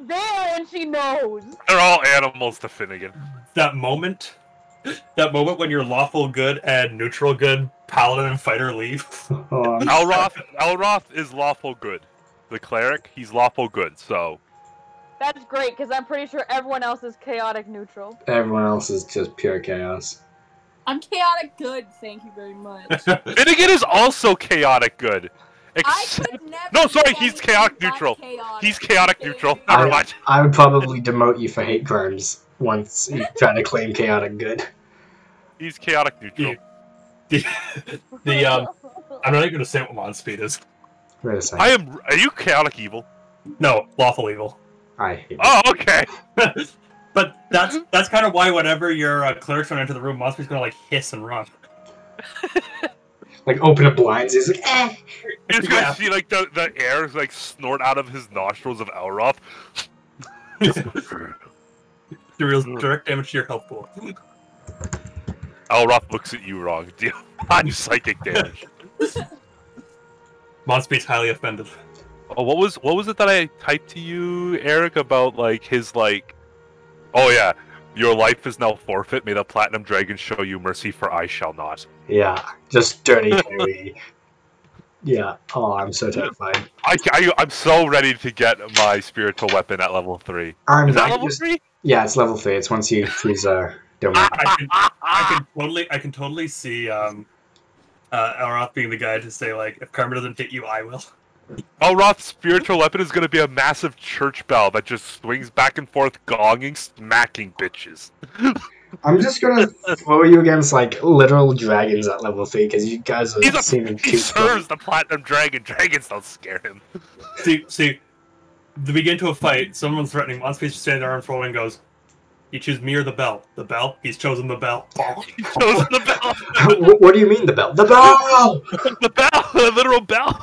there and she knows. They're all animals to Finnegan. That moment when you're lawful good and neutral good paladin and fighter leave. Elroth is lawful good. The cleric, he's lawful good, so... That's great, because I'm pretty sure everyone else is chaotic neutral. Everyone else is just pure chaos. I'm chaotic good, thank you very much. Finnegan is also chaotic good. I could never No, sorry, be he's chaotic anything neutral. but chaotic. He's chaotic neutral. Never mind. I would probably demote you for hate crimes once you try to claim chaotic good. He's chaotic neutral. I'm not even going to say what mod speed is. Wait a second. Are you chaotic evil? No, lawful evil. I hate Oh, okay. But that's kind of why whenever your cleric's run into the room, mod speed's going to like hiss and run. Like open up blinds, he's like, eh. You're just gonna see like the air like snort out of his nostrils of Elroth. Deals direct damage to your health pool. Elroth looks at you wrong. Deal 5 psychic damage. Mod speed's highly offended. Oh, what was it that I typed to you, Eric, about like his like? Oh yeah, your life is now forfeit. May the platinum dragon show you mercy, for I shall not. Yeah, just dirty Harry. Yeah. Oh, I'm so terrified. I'm so ready to get my spiritual weapon at level 3. Is that level 3? Yeah, it's level 3. It's once you freeze domain. I can totally see Elroth being the guy to say like, if karma doesn't hit you, I will. Elroth's spiritual weapon is going to be a massive church bell that just swings back and forth, gonging, smacking bitches. I'm just gonna throw you against like literal dragons at level 3 because you guys are seeming too. He serves the platinum dragon. Dragons don't scare him. See, to begin to a fight, someone's threatening. Monster just standing there unfolding and goes, "You choose me or the bell? The bell? He's chosen the bell." He chose the bell. What do you mean the bell? The bell! The bell! The literal bell!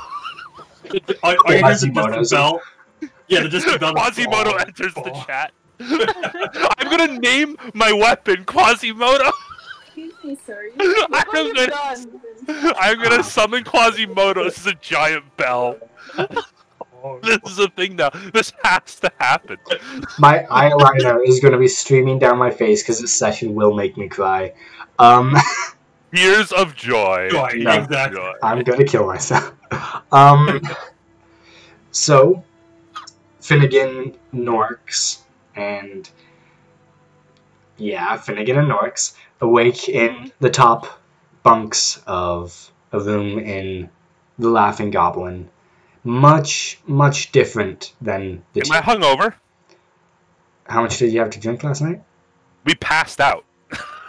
Are you just the bell? Yeah, just the bell. Quasimodo enters the chat. I'm gonna name my weapon Quasimodo. Excuse me, sir. I'm gonna summon Quasimodo. This is a giant bell. This is a thing now. This has to happen. My eyeliner is gonna be streaming down my face because this session will make me cry. Tears of joy. No, exactly. I'm gonna kill myself. So, Finnegan, Norks, and Finnegan and Norks awake in the top bunks of a room in the Laughing Goblin. Much, much different than the. Am I hungover? How much did you have to drink last night? We passed out.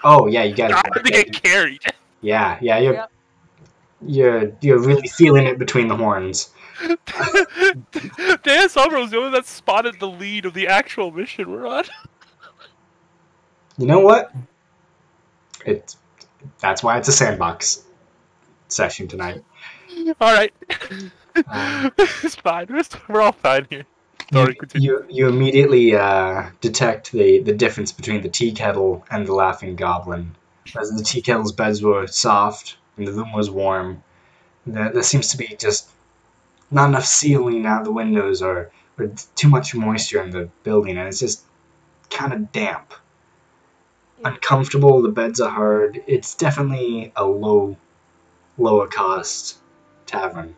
Oh yeah, you guys. I had to get carried. Yeah, you're really feeling it between the horns. Dan Summer was the one that spotted the lead of the actual mission we're on. You know what? That's why it's a sandbox session tonight. Alright. It's fine. We're all fine here. Sorry, continue. You immediately detect the difference between the tea kettle and the Laughing Goblin. As the tea kettle's beds were soft and the room was warm, there seems to be just not enough ceiling out the windows or too much moisture in the building, and it's just kind of damp. Uncomfortable, the beds are hard. It's definitely a lower cost tavern.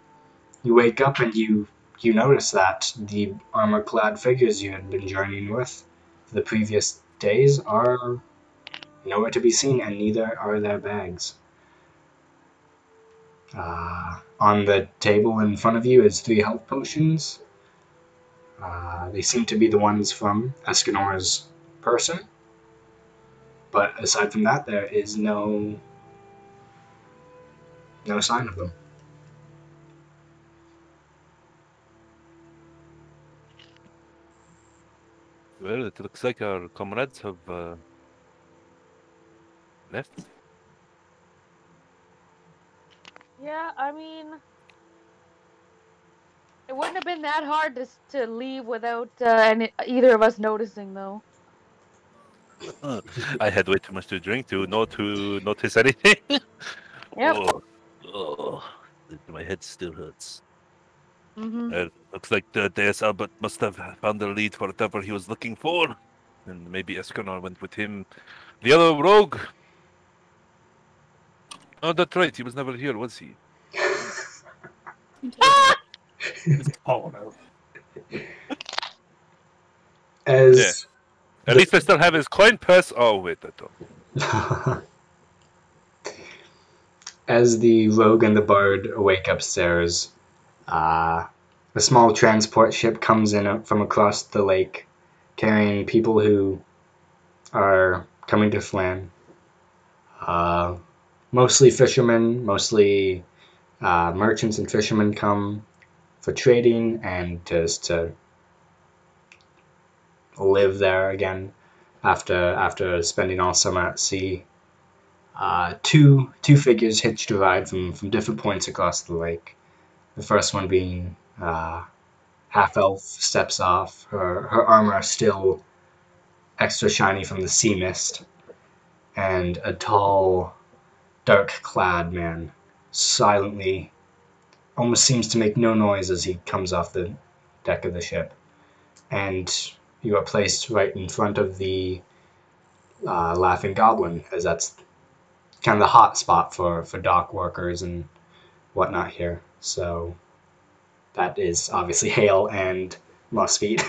You wake up and you notice that the armor-clad figures you had been journeying with for the previous days are nowhere to be seen, and neither are their bags. On the table in front of you is 3 health potions. They seem to be the ones from Escanor's person. But aside from that, there is no sign of them. Well, it looks like our comrades have left. Yeah, I mean, it wouldn't have been that hard to leave without either of us noticing, though. I had way too much to drink to notice anything. Yep. Oh, my head still hurts. Mm-hmm. Looks like the Deus Albert must have found the lead for whatever he was looking for. And maybe Escanor went with him. The other rogue. Oh, that's right. He was never here, was he? It's tall enough. As At least I still have his coin purse. Oh, wait, I don't. as the rogue and the bard awake upstairs, a small transport ship comes in from across the lake, carrying people who are coming to Phlan. Mostly fishermen, mostly merchants and fishermen come for trading and just to live there again after spending all summer at sea. Two figures hitched a ride from different points across the lake. The first one being half elf steps off, her armor still extra shiny from the sea mist, and a tall, dark clad man silently, almost seems to make no noise as he comes off the deck of the ship. And you are placed right in front of the Laughing Goblin, as that's kind of the hot spot for dock workers and whatnot here. So that is obviously Hale and Musfeet.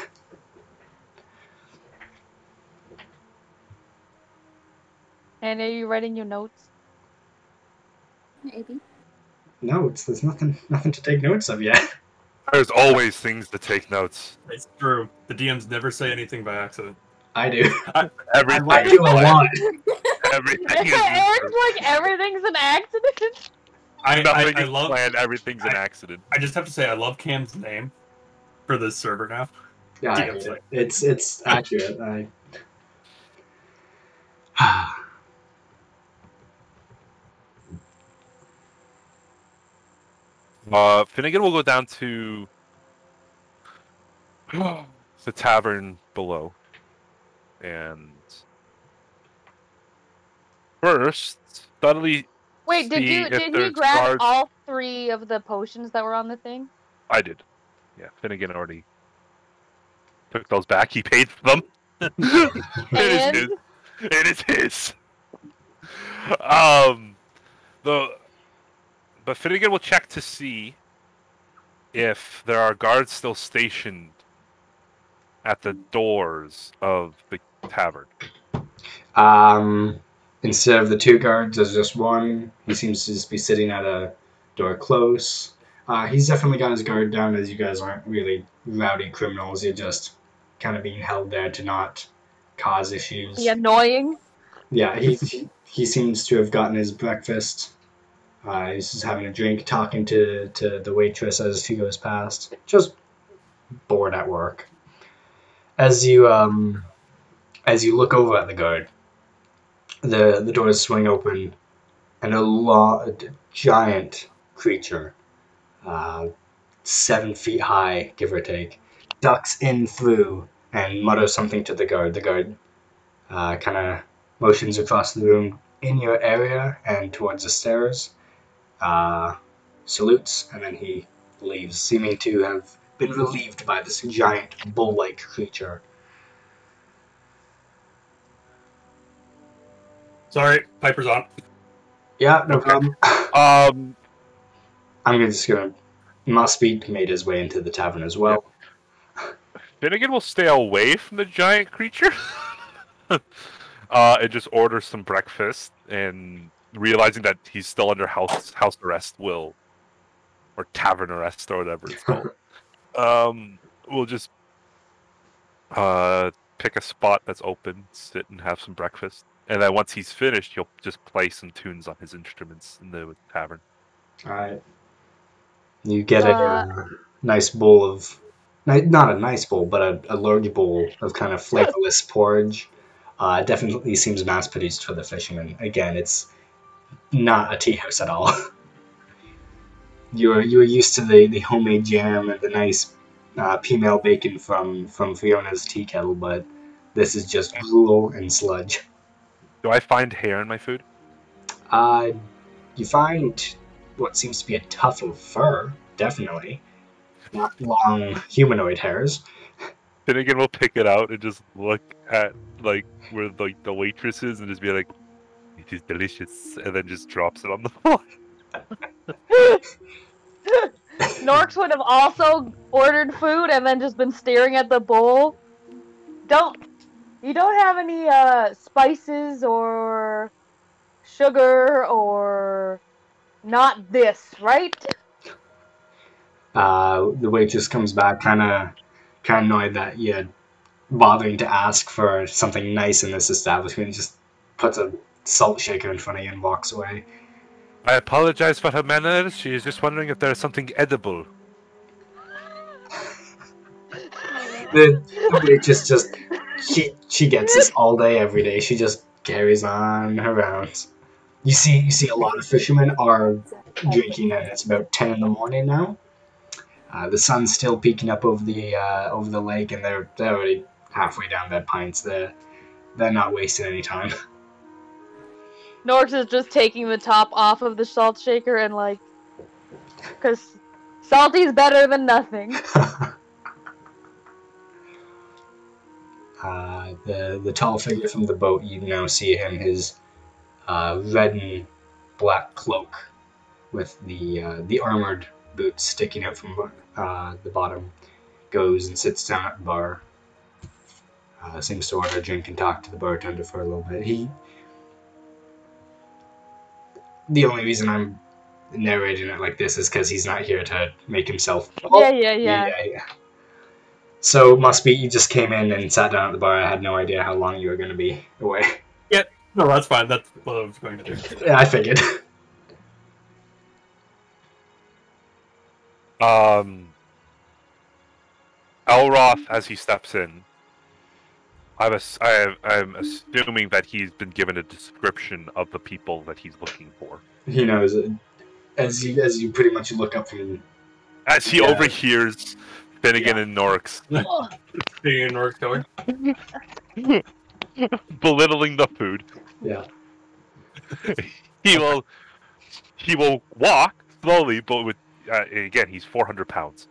And are you writing your notes? Maybe. Notes. There's nothing to take notes of yet. There's always things to take notes. It's true. The DMs never say anything by accident. I do. I Everything, do a lot. everything is Eric's like everything's an accident. nothing I is love. planned. Everything's an accident. I just have to say I love Cam's name for this server now. Yeah, I DMs hate like- it. It's accurate. Finnegan will go down to the tavern below, and first, subtly. Wait, See did if he there's grab guards. all 3 of the potions that were on the thing? I did. Yeah, Finnegan already took those back. He paid for them. It is his. It is his. But Finnegan will check to see if there are guards still stationed at the doors of the tavern. Instead of the 2 guards, there's just one. He seems to just be sitting at a door close. He's definitely got his guard down, as you guys aren't really rowdy criminals. You're just kind of being held there to not cause issues. The annoying. Yeah, he seems to have gotten his breakfast. He's just having a drink, talking to the waitress as she goes past. Just bored at work. As you look over at the guard, the doors swing open, and a giant creature, 7 feet high, give or take, ducks in through and mutters something to the guard. The guard kind of motions across the room in your area and towards the stairs, salutes, and then he leaves, seeming to have been relieved by this giant bull-like creature. Sorry, Piper's on. Yeah, no problem. Um, I'm just gonna. Musfeet made his way into the tavern as well. Finnegan will stay away from the giant creature. And just order some breakfast, and realizing that he's still under house arrest, or tavern arrest, or whatever it's called. We'll just pick a spot that's open, sit and have some breakfast, and then once he's finished, he'll just play some tunes on his instruments in the tavern. Alright. You get a nice bowl of, not a nice bowl, but a large bowl of kind of flavorless porridge. It definitely seems mass-produced for the fishermen. Again, it's not a tea house at all. You are used to the homemade jam and the nice female bacon from Fiona's tea kettle, but this is just gruel and sludge. Do I find hair in my food? You find what seems to be a tuft of fur, definitely. not long humanoid hairs. Finnegan will pick it out and just look at like where like the waitress is and just be like, "It is delicious," and then just drops it on the floor. Norks would have also ordered food and then just been staring at the bowl. You don't have any spices or sugar or not this, right? The waitress comes back, kind of annoyed that you're bothering to ask for something nice in this establishment. Just puts a salt shaker in front of you and walks away. I apologize for her manners. She is just wondering if there is something edible. The waitress just she gets this all day, every day. She just carries on her rounds. You see a lot of fishermen are drinking, and it's about 10 in the morning now. The sun's still peeking up over the lake, and they're already halfway down their pints. They're not wasting any time. Norks is just taking the top off of the salt shaker and like, because salty's better than nothing. The tall figure from the boat, you now see him, his red and black cloak with the armored boots sticking out from the bottom, goes and sits down at the bar. Seems to order a drink and talk to the bartender for a little bit. The only reason I'm narrating it like this is because he's not here to make himself. Yeah. So it must be you just came in and sat down at the bar. I had no idea how long you were going to be away. Yeah, no, that's fine. That's what I was going to do. Yeah, I figured. Elroth, as he steps in, I'm assuming that he's been given a description of the people that he's looking for. He knows it. As you pretty much look up from... As he overhears Finnegan and Norks Finnegan and Norks going. belittling the food. Yeah. He will walk slowly, but with again, he's 400 pounds.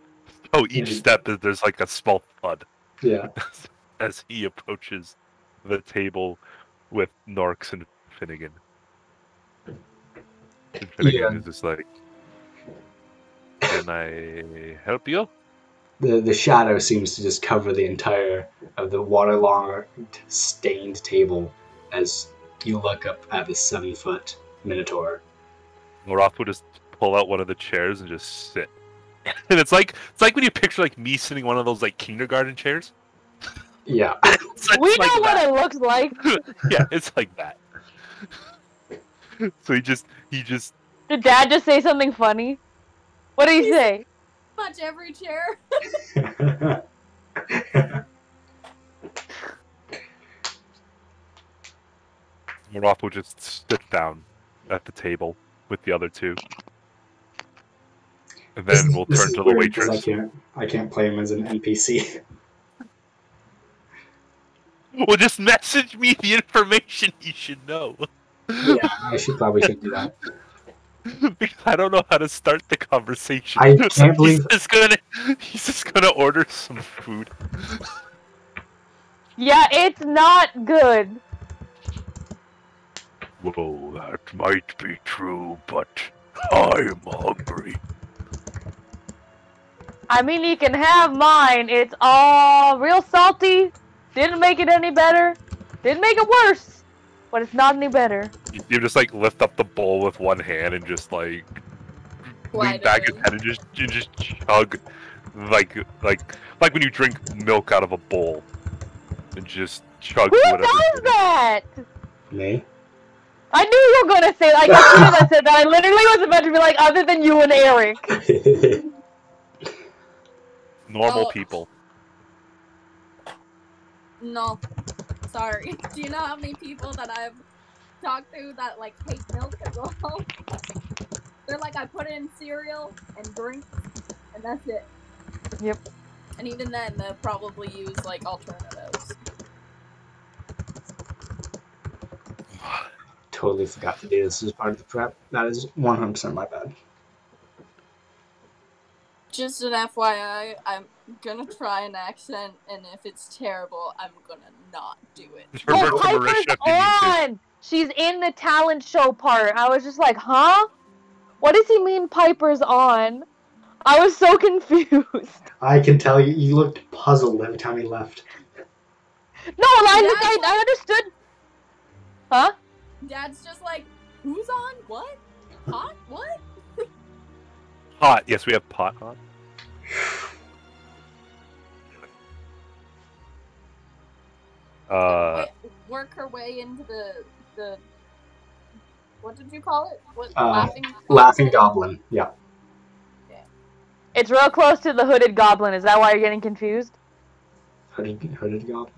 So each step there's like a small thud. Yeah. As he approaches the table with Norks and Finnegan. And Finnegan is just like, "Can I help you?" The shadow seems to just cover the entire of the waterlogged, stained table as you look up at the 7-foot Minotaur. Roth would just pull out one of the chairs and just sit. And it's like when you picture like me sitting in one of those like kindergarten chairs. Yeah. We know what it looks like. Yeah, it's like that. So he just Did Dad just say something funny? What did he say? Much every chair. Roth will just sit down at the table with the other two. And then we'll This turn is to the weird, 'cause waitress. I can't play him as an NPC. Well, just message me the information you should know. Yeah, I probably should do that. Because I don't know how to start the conversation. I can't believe- he's just gonna order some food. Yeah, it's not good. Well, that might be true, but I'm hungry. I mean, you can have mine. It's all real salty. Didn't make it any better. Didn't make it worse. But it's not any better. You just like lift up the bowl with one hand and just like lean back his head and just chug like when you drink milk out of a bowl and just chug Who whatever. does that? Me? I knew you were gonna say like as soon as I said that. I literally was about to be like, other than you and Eric. Normal people. No. Sorry. Do you know how many people that I've talked to that like hate milk as well? They're like, I put it in cereal and drink, and that's it. Yep. And even then, they'll probably use like alternatives. Totally forgot to do this as part of the prep. That is 100% my bad. Just an FYI, I'm gonna try an accent, and if it's terrible, I'm gonna not do it. Remember Oh, to Piper's Marisha if you need to. on! She's in the talent show part. I was just like, huh? What does he mean Piper's on? I was so confused. I can tell you looked puzzled every time he left. No, I understood. Huh? Dad's just like, who's on? What? Hot? What? Hot. Yes, we have pot hot. Work her way into the what did you call it? What Laughing Goblin. Yeah. It's real close to the Hooded Goblin. Is that why you're getting confused? Hooded Goblin.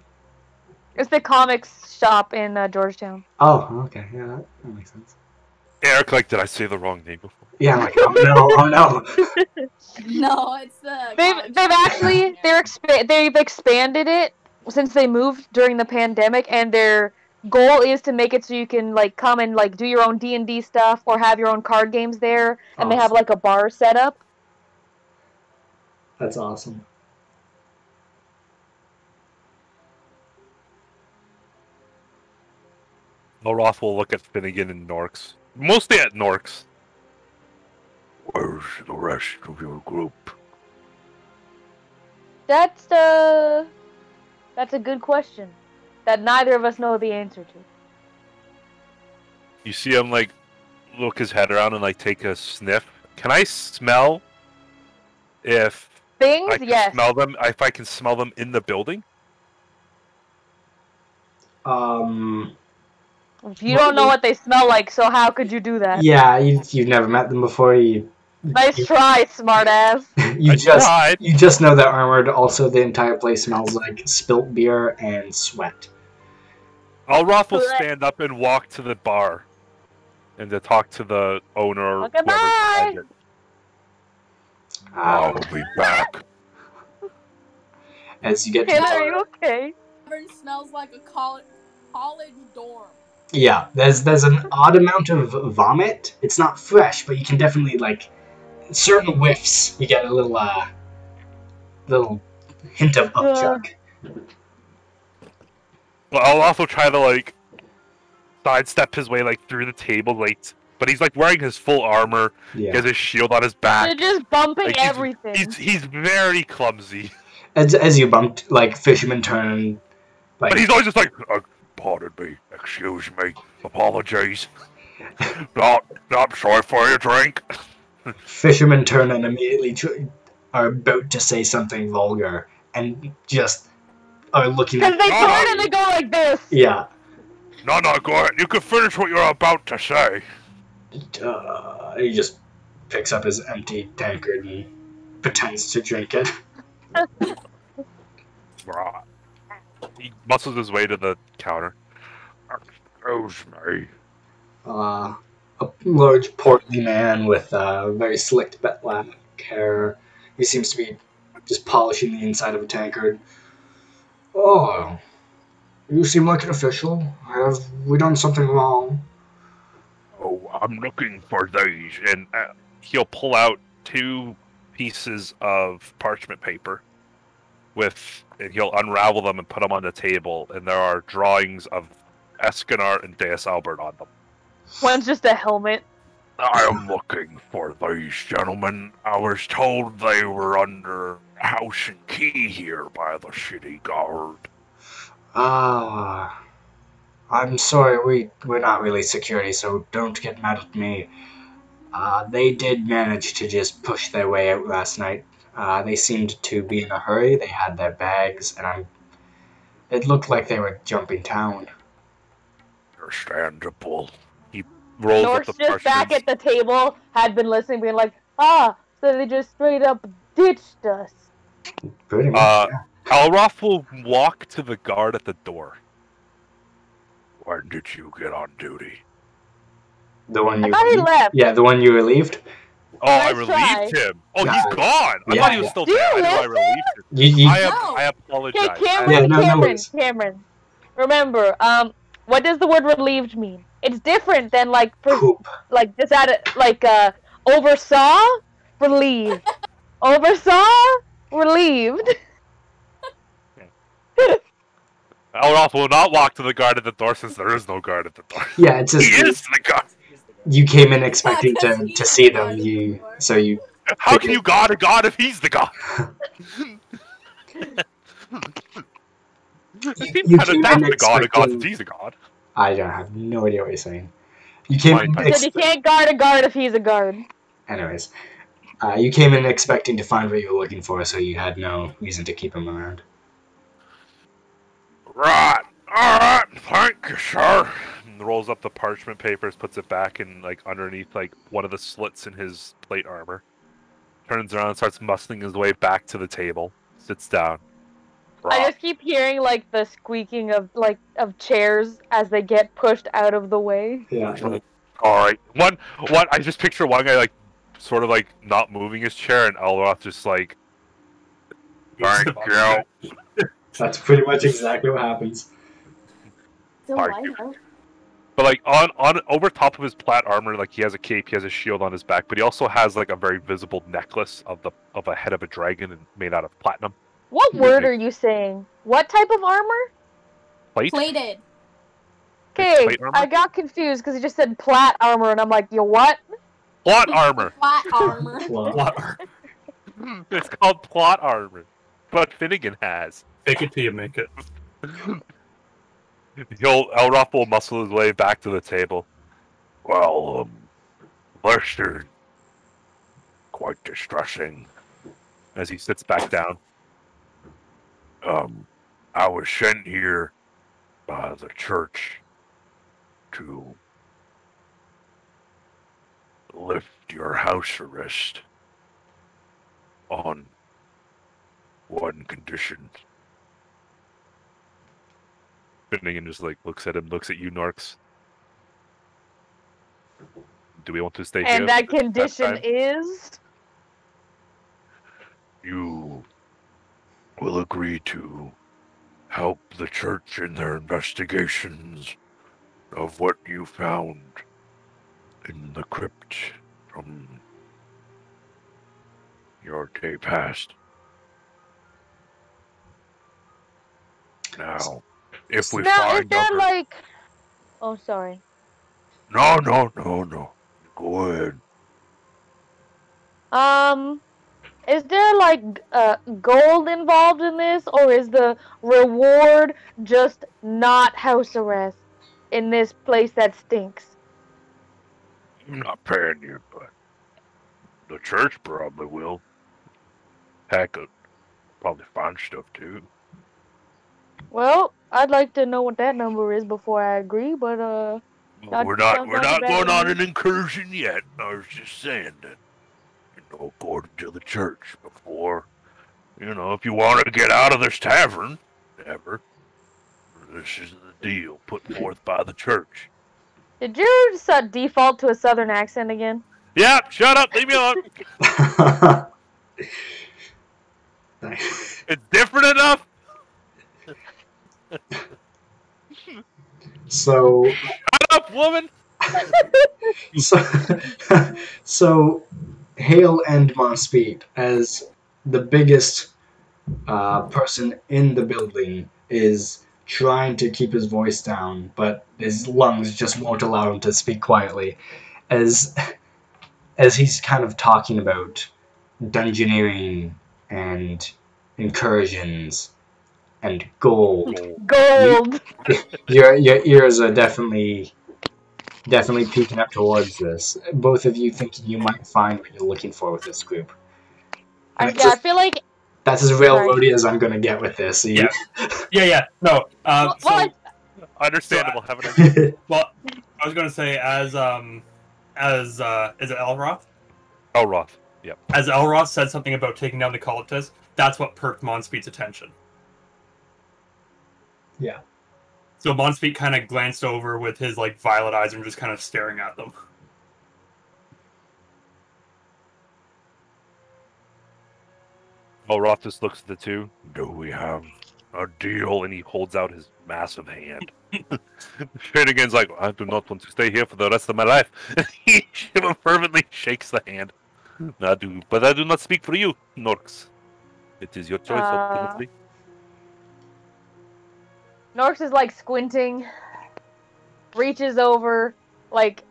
It's the comics shop in Georgetown. Oh, okay. Yeah, that makes sense. Eric, like, did I say the wrong name before? Yeah, I'm like, oh no. No, it's the. They've expanded it since they moved during the pandemic, and their goal is to make it so you can like come and like do your own D&D stuff or have your own card games there, and they have like a bar set up. That's awesome. Roth will look at Finnegan and Norks. Mostly at Norks. Where's the rest of your group? That's a good question that neither of us know the answer to. You see him like look his head around and like take a sniff. Can I smell if Things? I can Yes. smell them? If I can smell them in the building? You don't know what they smell like, so how could you do that? Yeah, you've never met them before. Nice try, smartass. You tried. just know they're armored. Also, the entire place smells like spilt beer and sweat. Alroth will stand up and walk to the bar and to talk to the owner. Okay, bye. I'll be back. As you get to Kid, are you okay? It smells like a college dorm. Yeah, there's an odd amount of vomit. It's not fresh, but you can definitely like certain whiffs. You get a little hint of upchuck. Well, I'll also try to like sidestep his way like through the table, like, but he's like wearing his full armor. Yeah. He has his shield on his back. You're just bumping Like, everything. He's very clumsy. As you bumped, like fishermen turn, like. But he's always just like, pardon me, excuse me, apologies. not sorry for your drink. Fishermen turn and immediately are about to say something vulgar and just are looking at. Because they turn and they go like this. Yeah. No, go ahead. You can finish what you're about to say. He just picks up his empty tankard and pretends to drink it. Right. He muscles his way to the counter. Excuse me. A large, portly man with very slicked black hair. He seems to be just polishing the inside of a tankard. Oh, you seem like an official. Have we done something wrong? Oh, I'm looking for these. And he'll pull out 2 pieces of parchment paper. And he'll unravel them and put them on the table. And there are drawings of Escanar and Deus Albert on them. One's just a helmet. I am looking for these gentlemen. I was told they were under house and key here by the city guard. I'm sorry, we're not really security, so don't get mad at me. They did manage to just push their way out last night. They seemed to be in a hurry. They had their bags, and it looked like they were jumping town. Understandable. He rolls Nork's up the just back parchments. at the table, had been listening, being like, so they just straight up ditched us. Pretty much. Alroth will walk to the guard at the door. When did you get on duty? The one I you thought he left. Yeah, the one you relieved. Oh, I Nice relieved try. him. Oh, Yeah. he's gone. I Yeah, thought he was yeah. still Do you there. I know I listen? relieved him. You I apologize. Okay, Cameron, Yeah, no Cameron, worries. Cameron. Remember, what does the word relieved mean? It's different than Poop. just oversaw, relieved. Oversaw? Relieved. Elroth will not walk to the guard at the door since there is no guard at the door. Yeah, it's He just is the guard. you came in expecting 'cause to he's see the them. guard at You the door. so you How can you guard a god if he's the god? You How to came doubt in the god a god if expecting- he's a god. I don't have no idea what you're saying. You came in Fine. He said you can't guard a guard if he's a guard. anyways. You came in expecting to find what you were looking for, so you had no reason to keep him around. Right. Alright. Thank you, sir. And rolls up the parchment papers, puts it back in like underneath like one of the slits in his plate armor. Turns around and starts muscling his way back to the table. Sits down. I just keep hearing like the squeaking of chairs as they get pushed out of the way. Yeah. Alright. One I just picture one guy like sort of like not moving his chair and Elroth just like thank you. That's pretty much exactly what happens. Still Park light you. out. But like on over top of his plat armor, like he has a cape, he has a shield on his back, but he also has like a very visible necklace of a head of a dragon and made out of platinum. What word are you saying? What type of armor? Plate? Plated. Okay, Plate armor? I got confused because he just said plat armor, and I'm like, you what? Plot armor. Flat armor. What? It's called plot armor. But Finnegan has. Fake it till you make it. Elroth will muscle his way back to the table. Well, Lester, quite distressing. As he sits back down. I was sent here by the church to lift your house arrest on one condition. Finnegan just like looks at him, looks at you, Norks. Do we want to stay here? And that for condition time? is? You will agree to help the church in their investigations of what you found in the crypt from your day past. Now, if we Now, is find there other... like... Oh, sorry. No. Go ahead. Is there like gold involved in this, or is the reward just not house arrest in this place that stinks? I'm not paying you, but the church probably will. Heck, probably find stuff too. Well, I'd like to know what that number is before I agree, but We're not going on an incursion yet. I was just saying that, according to the church before, if you want to get out of this tavern, ever, this is the deal put forth by the church. Did you just default to a southern accent again? Yeah, shut up, leave me alone. It's different enough. So, Shut up, woman. so Hale and Monspeed, as the biggest person in the building, is trying to keep his voice down, but his lungs just won't allow him to speak quietly. As he's kind of talking about dungeoneering and incursions and gold. Gold! Your ears are definitely peeking up towards this. Both of you thinking you might find what you're looking for with this group. I feel like... That's as railroady as I'm gonna get with this. So Yeah. Yeah. No. Understandable. So, Have an idea. well, I was gonna say as is it Elroth? Elroth. Yep. As Elroth said something about taking down the cultists, that's what perked Monspeed's attention. Yeah. So Monspeed kind of glanced over with his like violet eyes and just kind of staring at them. Elroth just looks at the two. Do we have a deal? And he holds out his massive hand. Finnegan's like, I do not want to stay here for the rest of my life. He fervently shakes the hand. But I do not speak for you, Norks. It is your choice, ultimately. Norks is like squinting, reaches over, like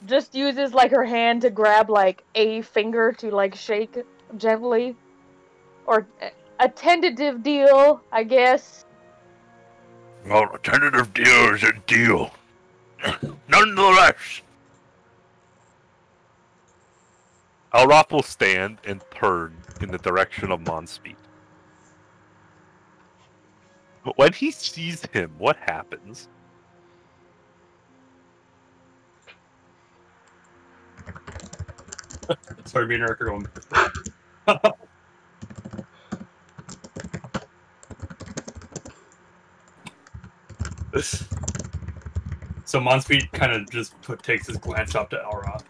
just uses like her hand to grab like a finger to like shake gently, or a tentative deal, I guess. Well, a tentative deal is a deal. Nonetheless. Elroth will stand and turn in the direction of Monspeed. But when he sees him, what happens? Sorry, me and Eric are going. So Monspeed kind of just takes his glance up to Elroth.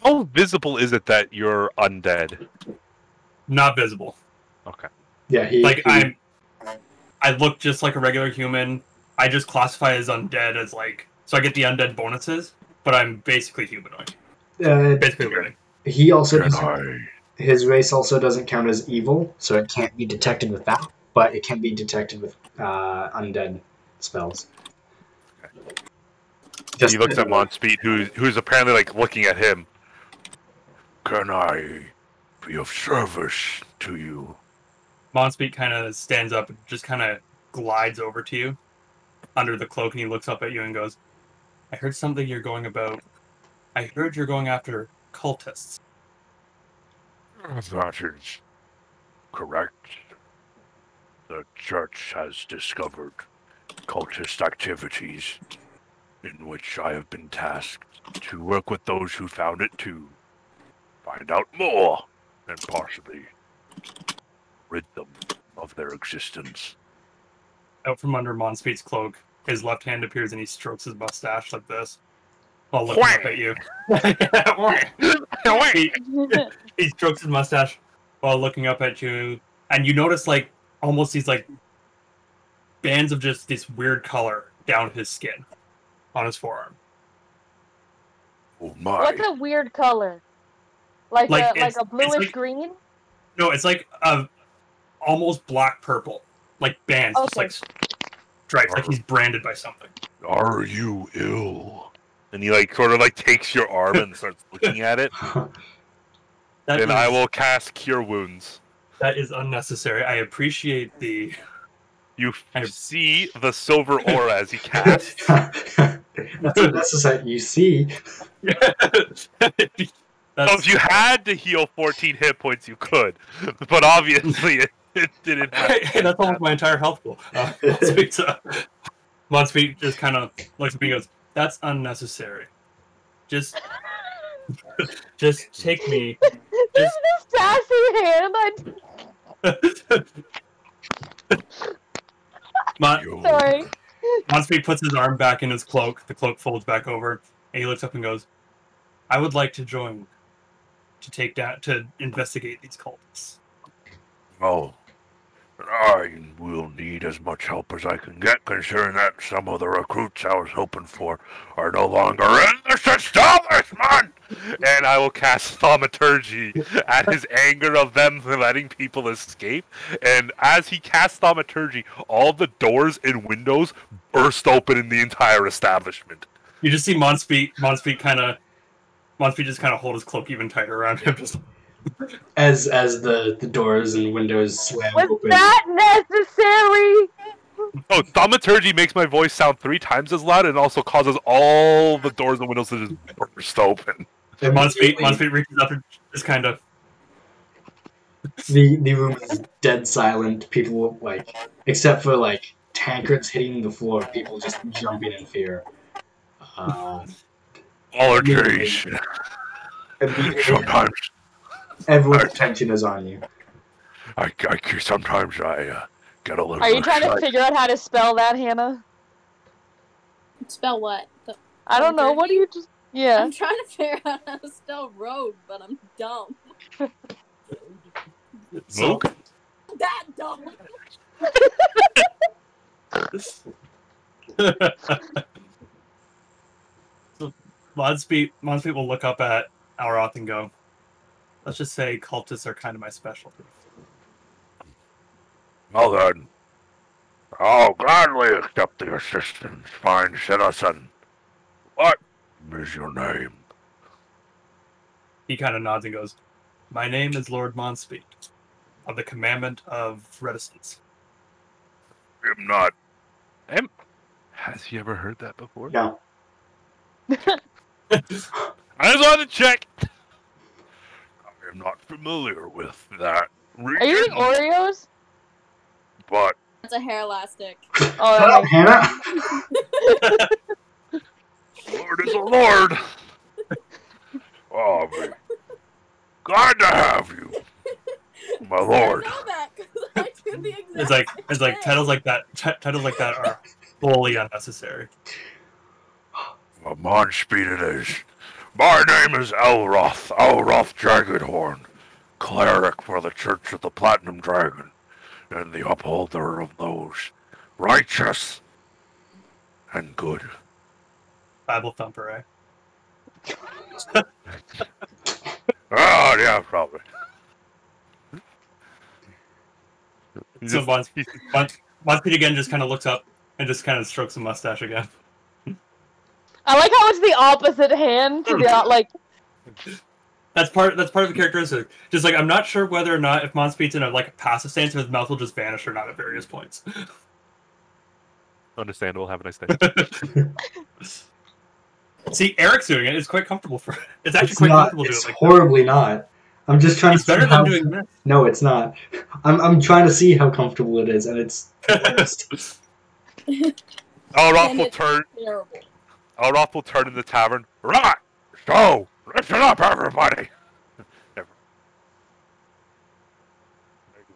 How visible is it that you're undead? Not visible. Okay. Yeah, I look just like a regular human. I just classify as undead as like, so I get the undead bonuses, but I'm basically humanoid. Basically living. He also his race also doesn't count as evil, so it can't be detected with that, but it can be detected with undead spells. Okay. He looks at Monspeed, who's apparently like looking at him. Can I be of service to you? Monspeed kind of stands up and just kind of glides over to you under the cloak, and he looks up at you and goes, I heard something you're going about. I heard you're going after cultists. That is correct. The church has discovered cultist activities in which I have been tasked to work with those who found it to find out more and possibly rid them of their existence. Out from under Monspeed's cloak, his left hand appears and he strokes his mustache like this while looking up at you. He strokes his mustache while looking up at you, and you notice like almost these like bands of just this weird color down his skin on his forearm. Oh my! What's a weird color? Like a bluish green? No, it's like a almost black purple, like bands, just like stripes, like he's branded by something. Are you ill? And he like sort of like takes your arm and starts looking at it. Then I will cast Cure Wounds. That is unnecessary. I appreciate the. You see the silver aura as he casts. That's unnecessary. You see. So if you had to heal 14 hit points, you could, but obviously it didn't happen. Hey, that's almost my entire health pool. Monspeed just kind of looks at me and goes, "That's unnecessary. Just take me." This is a sassy hand. Sorry. Monspeed puts his arm back in his cloak. The cloak folds back over, and he looks up and goes, "I would like to join to investigate these cultists." Oh, I will need as much help as I can get, considering that some of the recruits I was hoping for are no longer in this establishment! And I will cast Thaumaturgy at his anger of them letting people escape. And as he casts Thaumaturgy, all the doors and windows burst open in the entire establishment. You just see Monspeed just kind of hold his cloak even tighter around him. Just as the doors and windows slam open. Was that necessary? Oh, Thaumaturgy makes my voice sound 3 times as loud and also causes all the doors and windows to just burst open. And Monspeed reaches up and just kind of... The room is dead silent. People, like, except for, like, tankards hitting the floor, people just jumping in fear. Apologies. Sometimes everyone's attention is on you. Sometimes I get a little. Are you trying to figure out how to spell that, Hannah? Spell what? I don't know. What do you just? Yeah. I'm trying to figure out how to spell road, but I'm dumb. So that dumb. Modspeed will look up at Alroth and go, let's just say cultists are kind of my specialty. Well then, I'll gladly accept the assistance, fine citizen. What is your name? He kind of nods and goes, my name is Lord Monspeed, of the Commandment of Reticence. I'm not. Has he ever heard that before? No. I just wanted to check. I am not familiar with that region. Are you eating Oreos? But It's a hair elastic. Oh, Shut up, Hannah! Lord is a lord. Oh, man. Glad to have you, my lord. I know that because I do the exact It's like titles like that. Titles like that are wholly unnecessary. Well, Monspeed it is. My name is Elroth Dragonhorn, cleric for the Church of the Platinum Dragon, and the upholder of those righteous and good. Bible thumper, eh? Oh, yeah, probably. So Monspeed again just kind of looks up and just kind of strokes the mustache again. I like how it's the opposite hand to the like. That's part of the characteristic. Just like I'm not sure whether or not if Monspeed's in a like a passive stance, or his mouth will just vanish or not at various points. Understandable. Have a nice day. See, Eric's doing it. It's quite comfortable for. It's actually It's quite not. comfortable It's doing it. horribly not. I'm just trying It's to see better how. than doing this. No, it's not. I'm trying to see how comfortable it is, and it's the worst. Elroth will turn. terrible. Elroth will turn in the tavern. Right. So, listen up, everybody. Making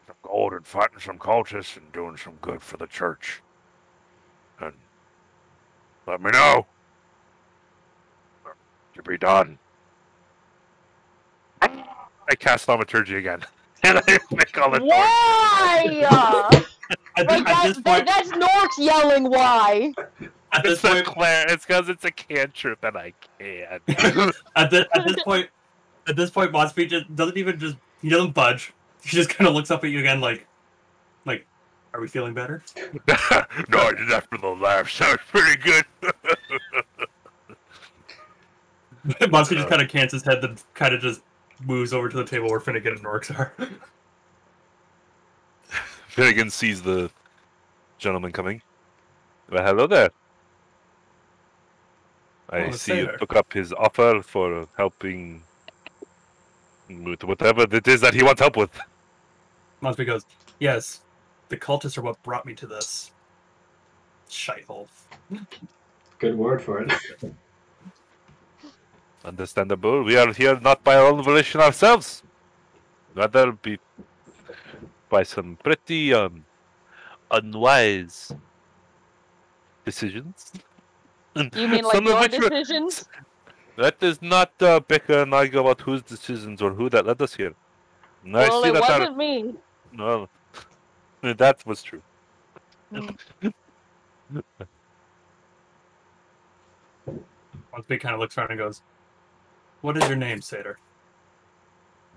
some gold and fighting some cultists and doing some good for the church. And let me know. To be done. I cast thaumaturgy again. And I make all the Why? At this point, That's Norks yelling why. at this It's point, it's because it's a cantrip and I can't. at this point, Monspeed just doesn't even just he doesn't budge. He just kind of looks up at you again, like, are we feeling better? No, I did that for the laugh. Sounds pretty good. Monspeed just kind of cants his head, then kind of just moves over to the table where Finnegan and Norks are. Finnegan sees the gentleman coming. Well, hello there. I see you took up his offer for helping with whatever it is that he wants help with. Monspeed goes, yes, the cultists are what brought me to this shithole. Good word for it. Understandable. We are here not by our own volition ourselves. Rather be by some pretty unwise decisions. You mean like Some of your which were- decisions? Let us not bicker and argue about whose decisions or who that led us here. No, Well, I see it that wasn't me. No, that was true. Monspeed kind of looks around and goes, what is your name, Satyr?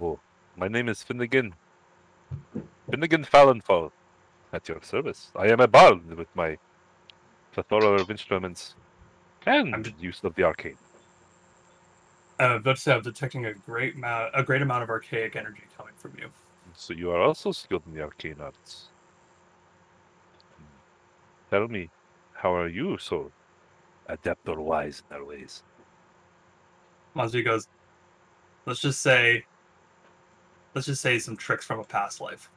Oh, my name is Finnegan. Finnegan Fallenfall. At your service. I am a bard with my plethora of instruments and use of the arcane. I'm detecting a great amount of archaic energy coming from you. So you are also skilled in the arcane arts. Tell me, how are you so adept or wise in their ways? Monspeed goes, let's just say some tricks from a past life.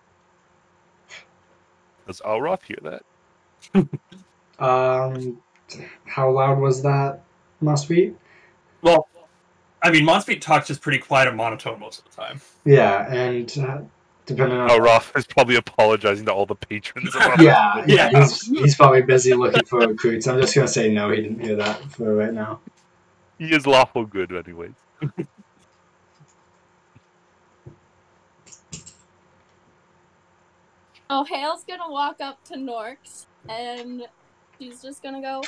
Does Alroth hear that? How loud was that, Monspeed? Well, I mean, Monspeed talks just pretty quiet and monotone most of the time. Yeah, and depending on Alroth is probably apologizing to all the patrons. yeah, he's probably busy looking for recruits. I'm just gonna say no, he didn't hear that for right now. He is lawful good, anyways. Oh, Hale's gonna walk up to Norks and she's just gonna go,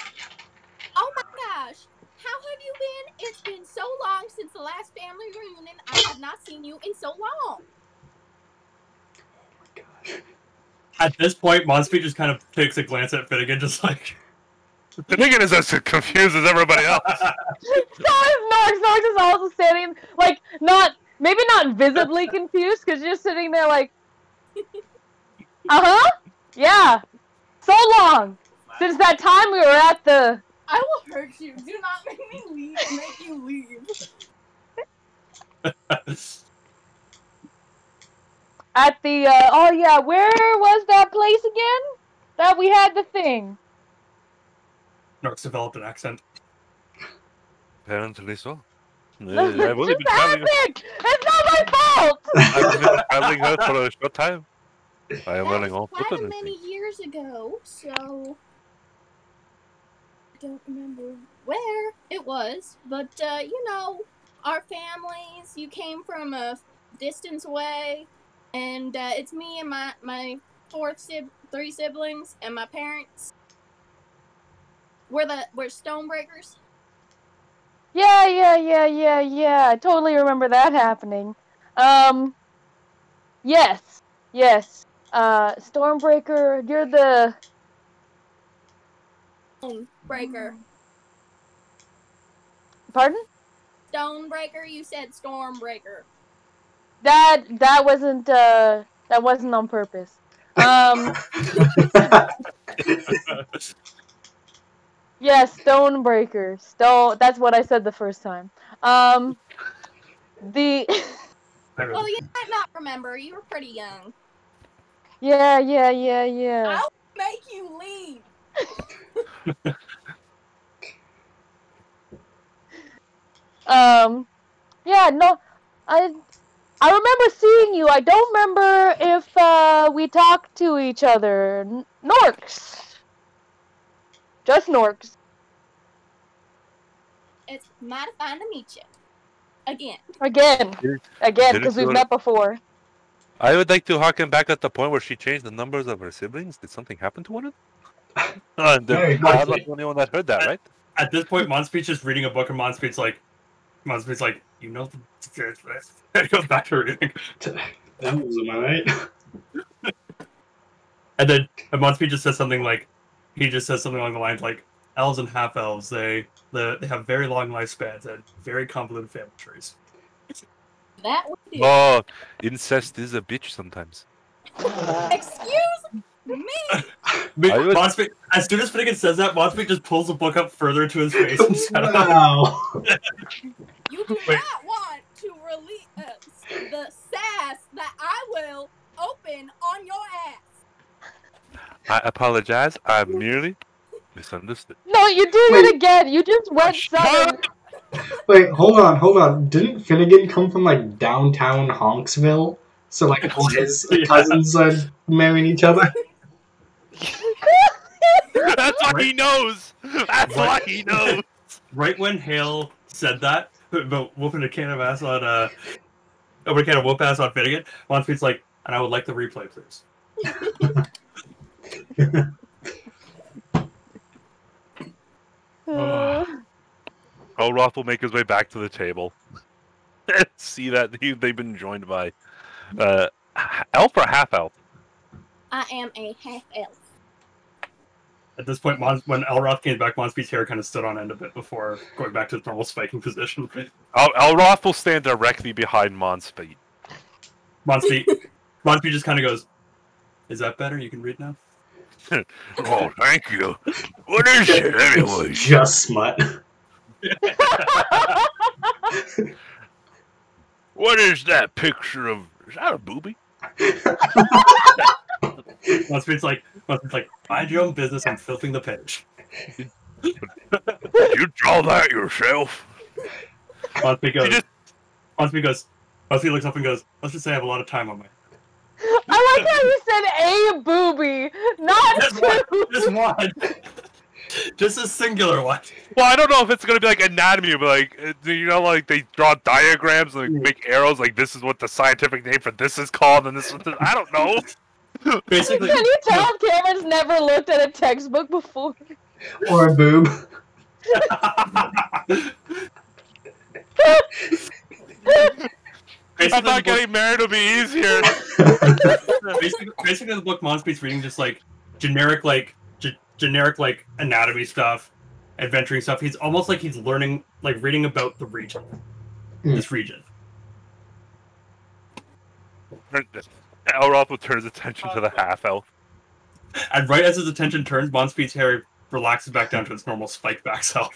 oh my gosh, how have you been? It's been so long since the last family reunion. I have not seen you in so long. At this point, Monspeed just kind of takes a glance at Finnegan, just like... Finnegan is as confused as everybody else. So is Norks. Norks is also standing, like, maybe not visibly confused, because you're just sitting there like, uh-huh, yeah, so long, since that time we were at the... I will hurt you. Do not make me leave. Make you leave. At the, oh yeah, where was that place again? That we had the thing. Norks developed an accent. Apparently so. It I've only just been traveling. happened! It's not my fault! I've been traveling her for a short time. I am running all Quite foot a many years ago, so I don't remember where it was, but you know, our families. You came from a distance away, and it's me and my three siblings and my parents. We're Stonebreakers. Yeah. I totally remember that happening. Yes. Stormbreaker, you're the... Stonebreaker. Pardon? Stonebreaker, you said Stormbreaker. That wasn't on purpose. Yeah, Stonebreaker. That's what I said the first time. Well, you might not remember. You were pretty young. Yeah. I'll make you leave. Yeah, no, I remember seeing you. I don't remember if we talked to each other. Norks. Just Norks. It's mighty fine to meet you. Again, because we've met before. I would like to harken back at the point where she changed the numbers of her siblings. Did something happen to one of them? I'm not the only one that heard that, right? At this point, Monspeed's just reading a book, and Monspeed's like, you know the... It goes back to reading. That was alright. And then Monspeed just says something like, he just says something along the lines like, elves and half-elves, they have very long lifespans and very convoluted family trees. That would be... Oh, incest is a bitch sometimes. Excuse me? Monspeed, as soon as Finnegan says that, Monspeed just pulls the book up further into his face and shut up. Wow. You do not want to release the sass that I will open on your ass. I apologize. I merely misunderstood. No, you did it again. You just went southern. Wait, hold on. Didn't Finnegan come from, like, downtown Honksville? So, like, all his cousins are marrying each other? That's why he knows! That's why he knows! Right when Hale said that, about whooping a can of ass on, we can whoop ass on Finnegan, Monspeed's like, and I would like the replay, please. Elroth will make his way back to the table. See that they've been joined by elf or half elf? I am a half elf. At this point, when Elroth came back, Monspeed's hair kind of stood on end a bit before going back to its normal spiking position. Elroth will stand directly behind Monspeed. Monspeed just kind of goes, "Is that better? You can read now." Oh, thank you. What is it anyway? Just smut. What is that picture of? Is that a booby? Monspeed's like, mind your own business. I'm filtering the page. You draw that yourself? Monspeed looks up and goes, let's just say I have a lot of time on my hands. I like how you said a booby, not two. Just one. Just a singular one. Well, I don't know if it's gonna be like anatomy, but like, you know, like they draw diagrams and like, make arrows. Like this is what the scientific name for this is called, and this is I don't know. Basically, Can you tell Cameron's never looked at a textbook before? Or a boob. I thought getting married would be easier. Basically, the book Monspeed's reading just like generic anatomy stuff, adventuring stuff. He's almost like he's learning, like reading about the region, this region. Elroth will turn his attention to the half-elf. And right as his attention turns, Monspeed's hair relaxes back down to its normal spiked back self.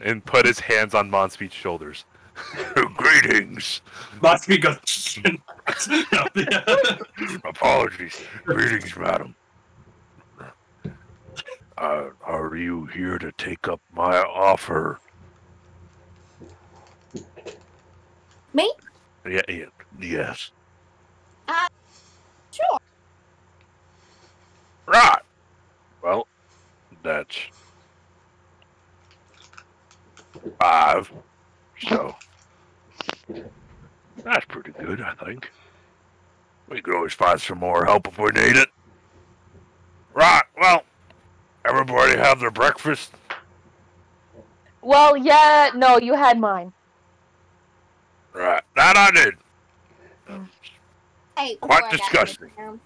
And put his hands on Monspeed's shoulders. Greetings. Monspeed goes. Apologies. Greetings, madam. Are you here to take up my offer? Me? Yes. Sure. Right. Well, that's 5. So that's pretty good, I think. We could always find some more help if we need it. Right. Well, everybody have their breakfast. Well, yeah, no, you had mine. Right. That I did. Hey, Quite before I got disgusting. down.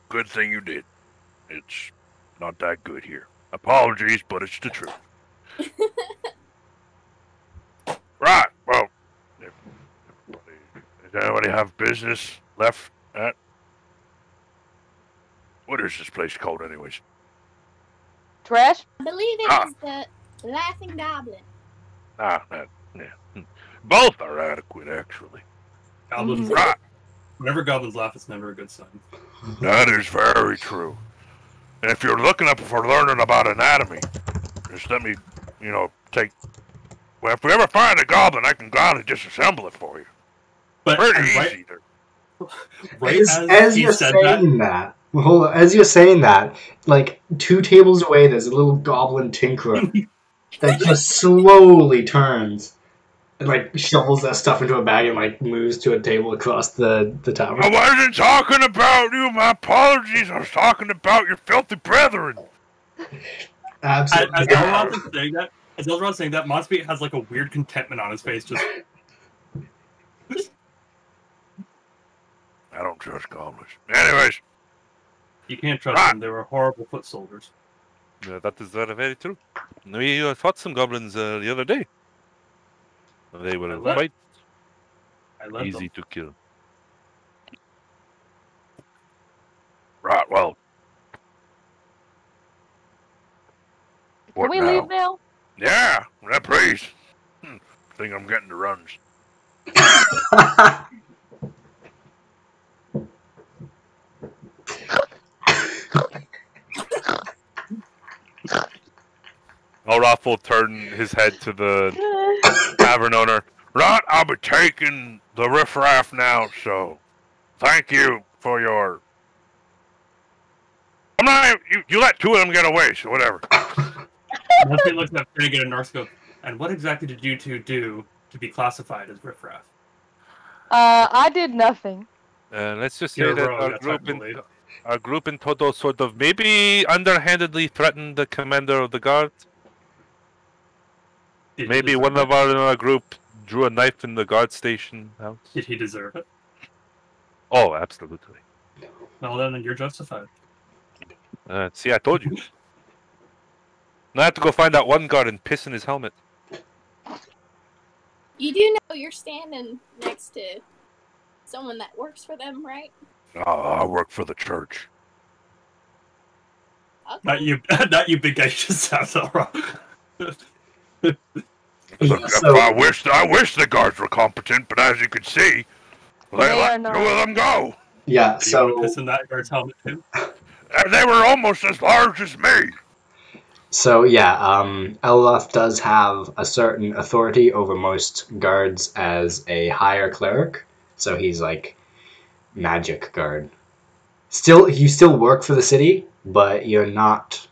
Good thing you did. It's not that good here. Apologies, but it's the truth. Right. Well, does anybody have business left at? What is this place called, anyways? Trash? I believe it was the Laughing Goblin. Yeah. Both are adequate, actually. Goblins, Right. whenever goblins laugh, it's never a good sign. That is very true. And if you're looking up for learning about anatomy, just let me, take. Well, if we ever find a goblin, I can gladly disassemble it for you. But Pretty easy. Right as you're saying that, hold on, as you're saying that, like 2 tables away, there's a little goblin tinkerer that just slowly turns and like shovels that stuff into a bag and like moves to a table across the tavern. I wasn't talking about you. My apologies. I was talking about your filthy brethren. Absolutely. As Elrod's saying that, Monspeed has like a weird contentment on his face. Just I don't trust goblins. Anyways, you can't trust them. They were horrible foot soldiers. yeah, that is very true. We fought some goblins the other day. They were quite easy to kill. Right, well. Can we leave now? Yeah, please. Think I'm getting the runs. Olaf will turn his head to the tavern owner. Right, I'll be taking the riffraff now, so thank you for your... I'm not... You let 2 of them get away, so whatever. Monspeed looks up Finnegan and Northscope. And what exactly did you 2 do to be classified as riffraff? I did nothing. Let's just say that our group in total sort of maybe underhandedly threatened the commander of the guard. Maybe one of our group drew a knife in the guard station house. Did he deserve it? Oh, absolutely. Well, then you're justified. See, I told you. Now I have to go find that one guard and piss in his helmet. You do know you're standing next to someone that works for them, right? I work for the church. Okay. Not you, big guy. You just sound all wrong. I wish the guards were competent, but as you can see, they let 2 of them go. Yeah, Do you want to piss in that guard's helmet too? They were almost as large as me. So yeah, Elroth does have a certain authority over most guards as a higher cleric. So he's like magic guard. You still work for the city, but you're not.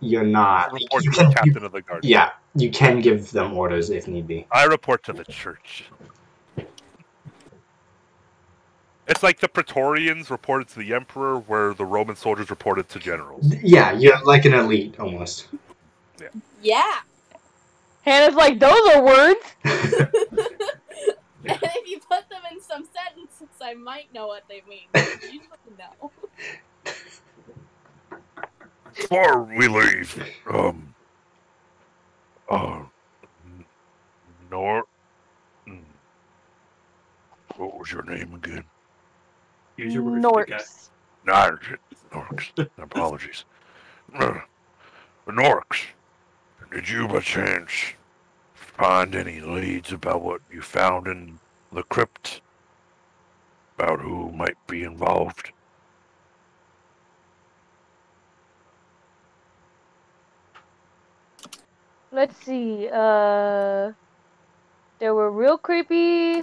You can, captain of the guard. Yeah, you can give them orders if need be. I report to the church. It's like the Praetorians reported to the Emperor, where the Roman soldiers reported to generals. Yeah, you're like an elite, almost. Yeah. Hannah's like, those are words. And if you put them in some sentences, I might know what they mean. But usually no. Before we leave, Nor... What was your name again? Use your words, big guy. Norks. Nah, Norks. Apologies. Norks, did you by chance find any leads about what you found in the crypt? About who might be involved? Let's see. There were real creepy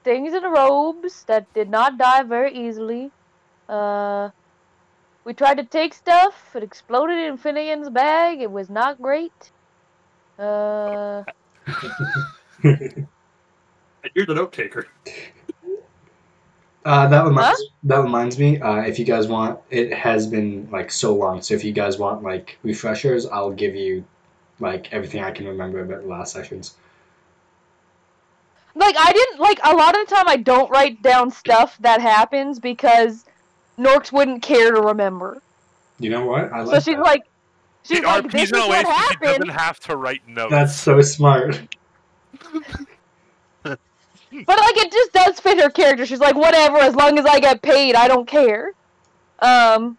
things in robes that did not die very easily. We tried to take stuff. It exploded in Finnegan's bag. It was not great. You're the note taker. That reminds me. If you guys want, it has been like so long. So if you guys want like refreshers, I'll give you like everything I can remember about the last sessions. Like, I didn't, like, a lot of the time I don't write down stuff that happens because Norks wouldn't care to remember. You know what? I like So she's that. like, this is what She happened. doesn't have to write notes. That's so smart. But, like, it just does fit her character. She's like, whatever, as long as I get paid, I don't care. Because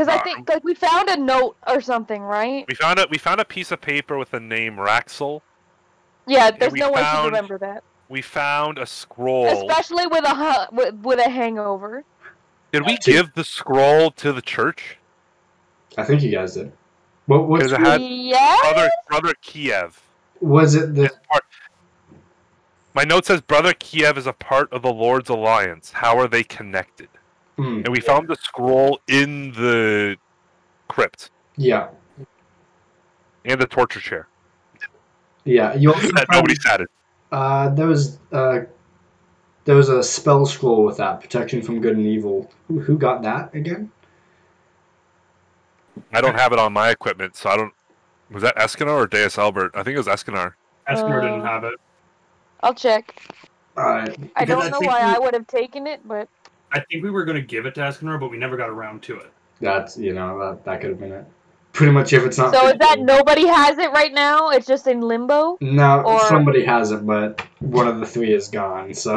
I think, like, we found a note or something, right? We found a piece of paper with the name Raxel. Yeah, there's no way she'd remember that. We found a scroll. Especially with a hangover. Did we give the scroll to the church? I think you guys did. What's it had Yeah? Brother Kiev. Was it the... My note says Brother Kiev is a part of the Lord's Alliance. How are they connected? And we found the scroll in the crypt. Yeah. And the torture chair. Yeah. You also that nobody sat in. There was a spell scroll with that, protection from good and evil. Who got that again? I don't have it on my equipment, so I don't... Was that Escanor or Deus Albert? I think it was Escanor. Escanor didn't have it. I'll check. Alright. I don't know why I would have taken it, but... I think we were going to give it to Escanor, but we never got around to it. That's, that could have been it. Pretty much if it's not... So is that nobody has it right now? It's just in limbo? No, or... somebody has it, but one of the three is gone, so...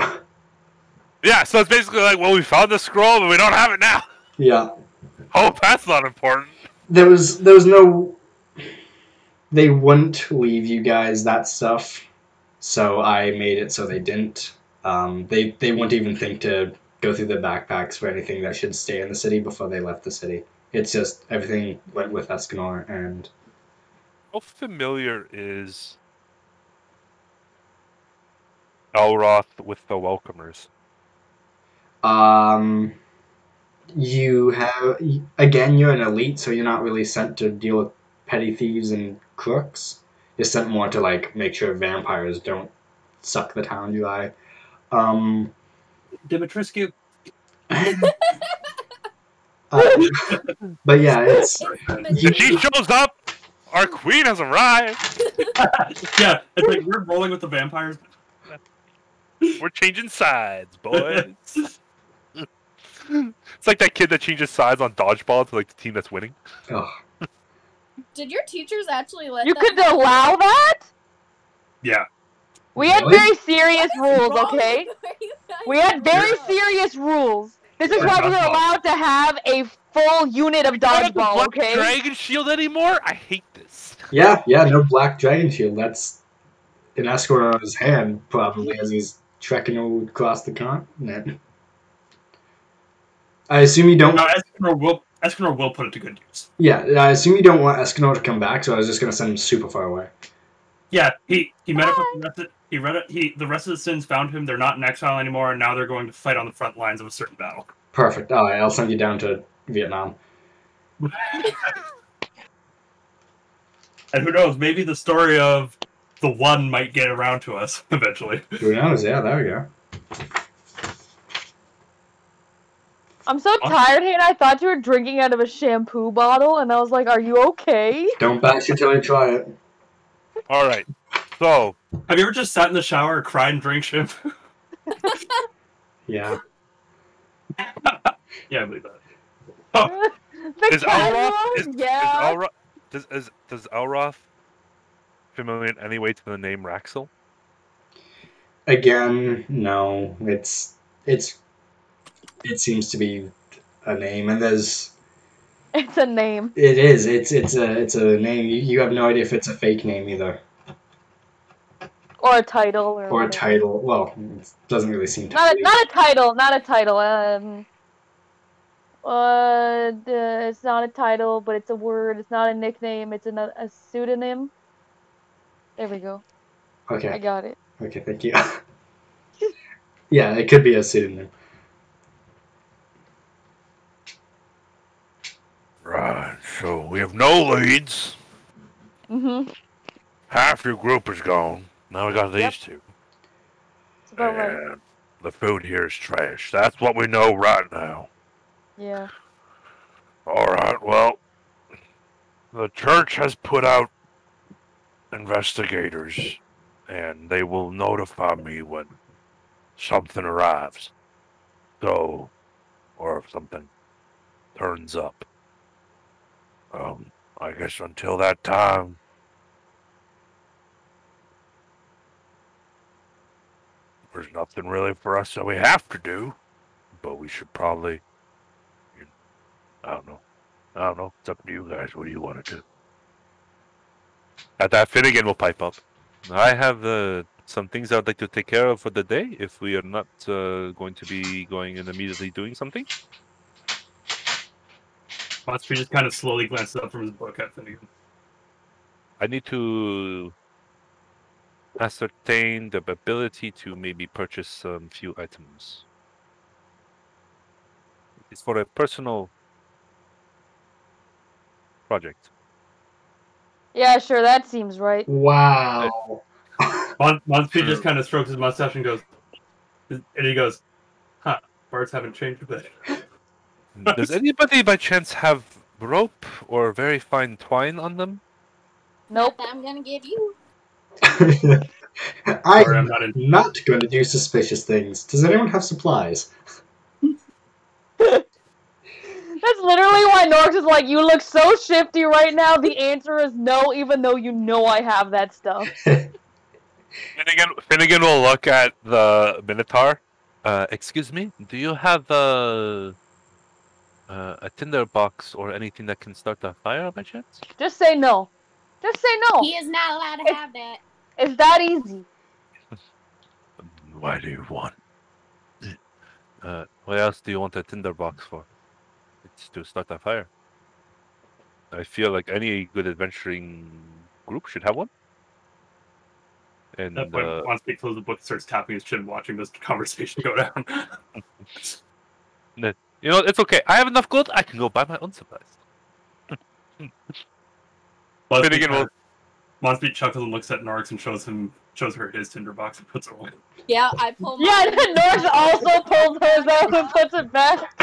Yeah, so it's basically like, well, we found the scroll, but we don't have it now. Yeah. Oh, that's not important. There was no... They wouldn't leave you guys that stuff, so I made it so they didn't. They wouldn't even think to go through their backpacks for anything that should stay in the city before they left the city. It's just everything went with Escanor and... How familiar is Elroth with the Welcomers? You have... Again, you're an elite, so you're not really sent to deal with petty thieves and crooks. You're sent more to, like, make sure vampires don't suck the town dry. Dimitrescu. But yeah, it's... She shows up! Our queen has arrived! Yeah, it's like we're rolling with the vampires. We're changing sides, boys. It's like that kid that changes sides on dodgeball to like the team that's winning. Oh. Did your teachers actually let You that could happen? allow that? Yeah. We had Really? very serious What is rules, wrong okay? with you guys? We had very Yeah. serious rules. This is Or why we were dodgeball. allowed to have a full unit of dodgeball, okay? Dragon shield anymore? I hate this. Yeah, no black dragon shield. That's an escort on his hand, probably, as he's trekking across the continent. I assume you don't... No, Escanor will put it to good use. Yeah, I assume you don't want Escanor to come back, so I was just going to send him super far away. Yeah, he met up with the rest of the Sins found him. They're not in exile anymore, and now they're going to fight on the front lines of a certain battle. Perfect. Alright, I'll send you down to Vietnam. And who knows, maybe the story of the One might get around to us eventually. Who knows? Yeah, there we go. I'm so tired, Hayden. I thought you were drinking out of a shampoo bottle, and I was like, "Are you okay?" Don't bash it till you try it. All right. So, have you ever just sat in the shower, cried, and drank shampoo? Yeah. Yeah, I believe that. Oh, The is Elroth casual, does Elroth familiar in any way to the name Raxel? Again, no. It seems to be a name, and there's It's a name. it is. It's a name. You have no idea if it's a fake name either. Or a title, or Or a whatever. title. Well, it doesn't really seem to Not be. a title. Not a title. It's not a title, but it's a word. It's not a nickname. It's a pseudonym. There we go. I Okay. got it. Okay, thank you. Yeah, it could be a pseudonym. Right. So we have no leads. Mm-hmm. Half your group is gone. Now we got these two. It's about right. And the food here is trash. That's what we know right now. Yeah. All right. Well, the church has put out investigators, and they will notify me when something arrives. So, or if something turns up. I guess until that time, there's nothing really for us that we have to do. But we should probably, I don't know. It's up to you guys. What do you want to do? At that, Finnegan will pipe up. I have some things I would like to take care of for the day. If we are not going to be going and immediately doing something. Monster just kind of slowly glances up from his book at Finnegan. I need to ascertain the ability to maybe purchase some few items. It's for a personal project. Yeah, sure. That seems right. Wow. Monster just kind of strokes his mustache and goes, "Huh? Bards haven't changed a bit." Does anybody by chance have rope or very fine twine on them? Nope. I'm gonna give you. I'm not in- not going to do suspicious things. Does anyone have supplies? That's literally why Norx is like, "You look so shifty right now." The answer is no, even though you know I have that stuff. Finnegan will look at the Minotaur. Excuse me, do you have a tinder box or anything that can start a fire by chance? Just say no. Just say no. He is not allowed to have that. It's that easy. Why do you want? What else do you want a tinder box for? It's to start a fire. I feel like any good adventuring group should have one. And At that point, Monster closes the book and starts tapping his chin, watching this conversation go down. you know, it's okay. I have enough gold. I can go buy my own supplies. Monster chuckles and looks at Norx and shows her his tinder box and puts it away. Yeah, I pull my. Yeah, Norx also pulls hers out and puts it back.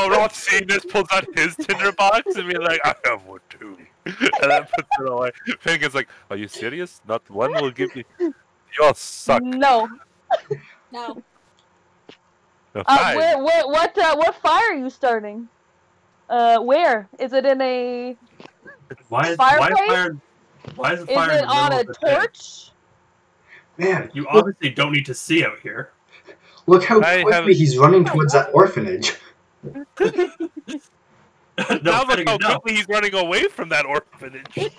Roth seeing this pulls out his tinder box and be like, I have one too. And then puts it away. Finnegan's like, are you serious? Not one will give you. You all suck. No. No. What fire are you starting? Where? Is it in a fireplace? Why is the Is fire it on a torch? Man, you obviously don't need to see out here. Look how quickly he's running towards that orphanage. Now look how quickly he's running away from that orphanage.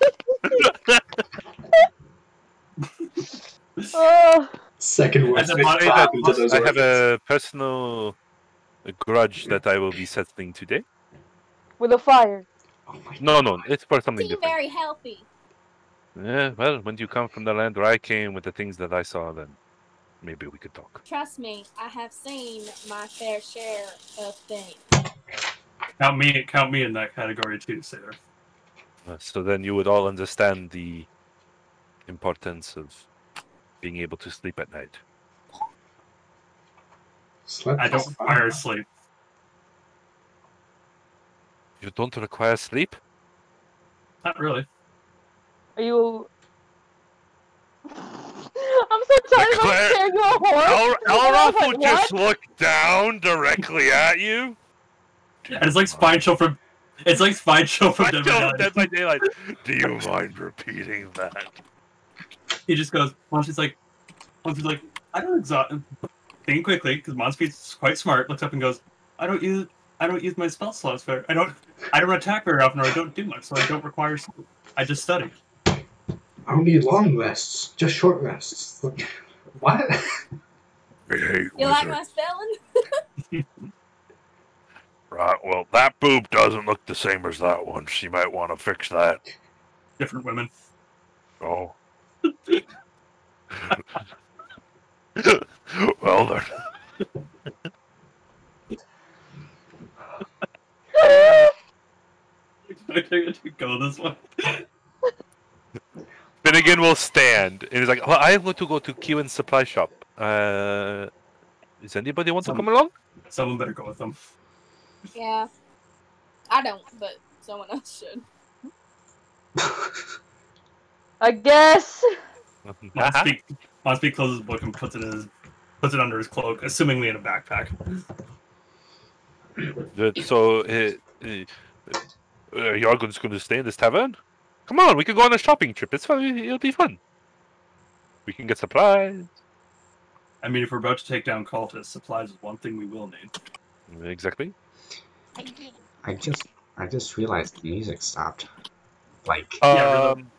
Second worst thing I happened to those have orphans. a personal grudge that I will be settling today. With a fire. Oh my No, it's for something Seem different. very healthy. Yeah, well, when you come from the land where I came with the things that I saw, then maybe we could talk. Trust me, I have seen my fair share of things. Count me in that category too, Sailor. So then you would all understand the importance of being able to sleep at night. Slept I don't is require fine. sleep. You don't require sleep? Not really. Are you? I'm so tired of Claire- carrying you a horse. And I was Elroth like, will just what? look down directly at you. And it's like Spine Chill from. It's like Spine Chill from I Dead tell by him Dead Daylight. by Daylight. Do you mind repeating that? He just goes. Monty's like, I don't exhaust. Thinking quickly because Monspeed's quite smart. Looks up and goes, I don't use my spell slots very. I don't attack very often, or I don't do much, so I don't require sleep. I just study. I don't need long rests, just short rests. What? I hate You like wizards. my spelling? Right, well, that boob doesn't look the same as that one. She might want to fix that. Different women. Oh. Well, then. I think to go this way. Finnegan will stand, and he's like, well, I want to go to Kewen's supply shop. Does anybody want to come along? Someone better go with them. Yeah. I don't, but someone else should. I guess. Monspeed closes the book and puts it under his cloak, assumingly in a backpack. So, you're just going to stay in this tavern? Come on, we can go on a shopping trip. It's fun. It'll be fun. We can get supplies. I mean, if we're about to take down cultists, supplies is one thing we will need. Exactly. I just realized the music stopped. Like,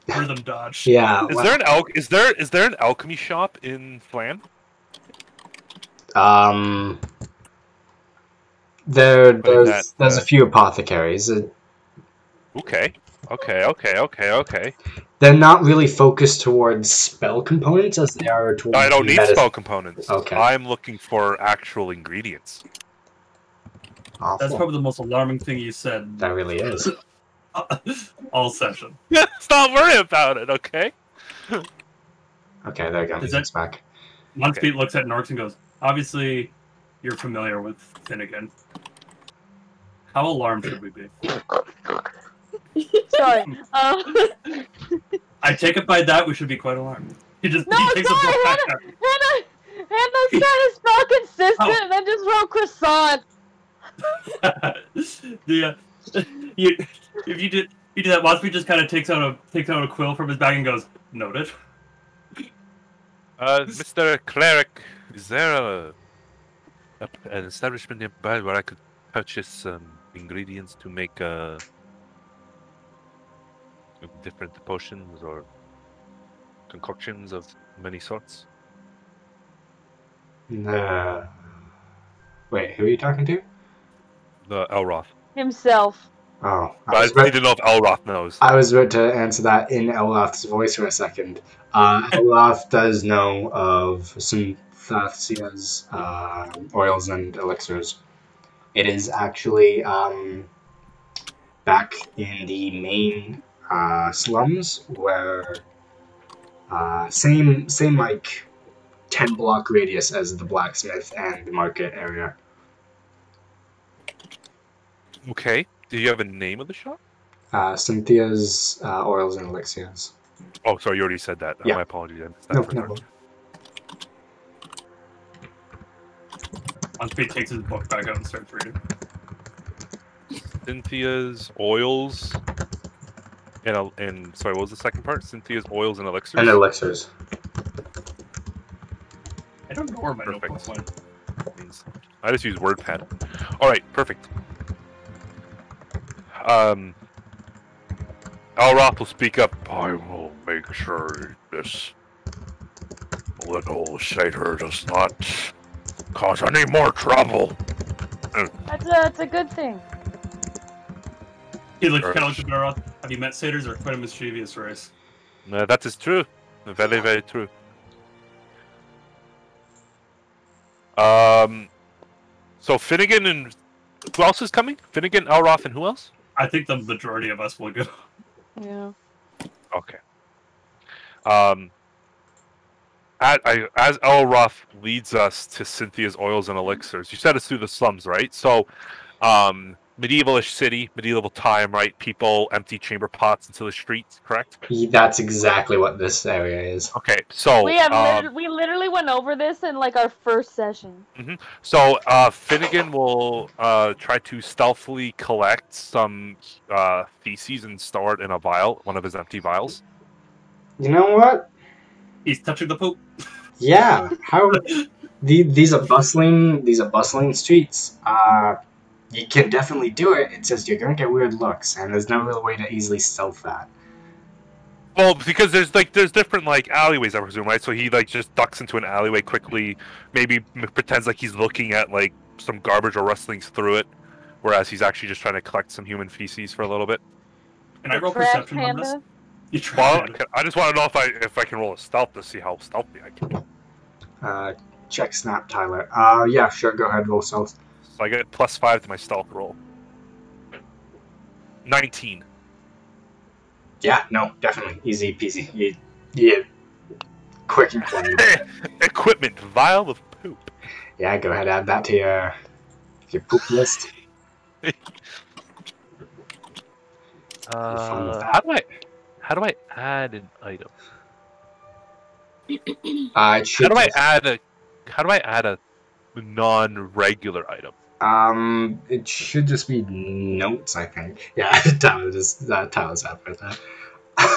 Rhythm dodge. yeah. Is there an alchemy shop in Phlan? There's a few apothecaries. Okay. They're not really focused towards spell components as they are towards. I don't need spell components. Okay. I'm looking for actual ingredients. Awful. That's probably the most alarming thing you said That really is. all session. Stop worrying about it, okay? Okay, there you go. Is Music's back. Monspeed looks at Norks and goes, obviously, you're familiar with Finnegan. How alarmed should we be? Sorry. I take it by that we should be quite alarmed. He takes sorry, a book back out. Hannah's trying to spell consistent and then just wrote croissant. If you do that, Monspeed just kind of takes out a quill from his bag and goes, noted. Mr. Cleric, is there an establishment nearby where I could purchase ingredients to make different potions or concoctions of many sorts? Wait, who are you talking to? The Elroth. Himself. Oh, I need to know if Elroth knows. I was about to answer that in Elroth's voice for a second. Elroth does know of some Thathia's oils and elixirs. It is actually back in the main slums where same like 10-block radius as the blacksmith and the market area. Okay. Do you have a name of the shop? Cynthia's oils and elixirs. Oh, sorry, you already said that. Yeah. My apologies. I missed that No, first no. part. Monspeed takes his book back out and starts reading. Cynthia's oils and sorry, what was the second part? Cynthia's oils and elixirs. And elixirs. I don't know where my Perfect. notebook went. I just use WordPad. All right, perfect. Elroth will speak up. I will make sure this little satyr does not cause any more trouble. That's a good thing. He looks kind of like Garoth. Have you met satyrs? They're quite a mischievous race. That is true. Very, very true. So Finnegan and who else is coming? Finnegan, Elroth, and who else? I think the majority of us will go. Yeah. Okay. as Elroth leads us to Cynthia's oils and elixirs, you said it's through the slums, right? So, medievalish city, medieval time, right? People empty chamber pots into the streets, correct? That's exactly what this area is. Okay, so we literally went over this in like our first session. So Finnegan will try to stealthily collect some feces and store it in a vial, one of his empty vials. You know what? He's touching the poop. Yeah. How? These are bustling streets. You can definitely do it. It's just you're gonna get weird looks, and there's no real way to easily stealth that. Well, because there's different like alleyways, I presume, right? So he like just ducks into an alleyway quickly, maybe pretends like he's looking at like some garbage or rustling through it, whereas he's actually just trying to collect some human feces for a little bit. Can I roll perception on this? You Well, I just want to know if I can roll a stealth to see how stealthy I can. Check snap, Tyler. Yeah, sure. Go ahead, roll stealth. So I get +5 to my stealth roll. 19. Yeah, no, definitely. Easy peasy. Yeah. Quick and clean. Equipment, vial of poop. Yeah, go ahead, add that to your poop list. How do I add an item? It should How do I add a non-regular item? It should just be notes, I think. Yeah, Tyler's up with that.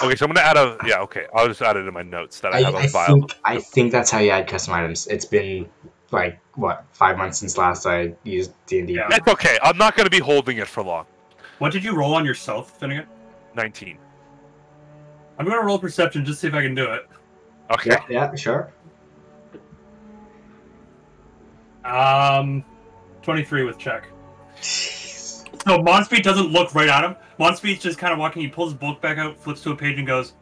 Okay, so I'm gonna add I'll just add it in my notes that I have a vial. I think that's how you add custom items. It's been like what 5 months since last I used D&D. Yeah. It's okay. I'm not gonna be holding it for long. What did you roll on yourself, Finnegan? 19. I'm gonna roll perception just to see if I can do it. Okay. Yeah, sure. 23 with check. So Monspeed doesn't look right at him. Monspeed's just kind of walking. He pulls his book back out, flips to a page, and goes,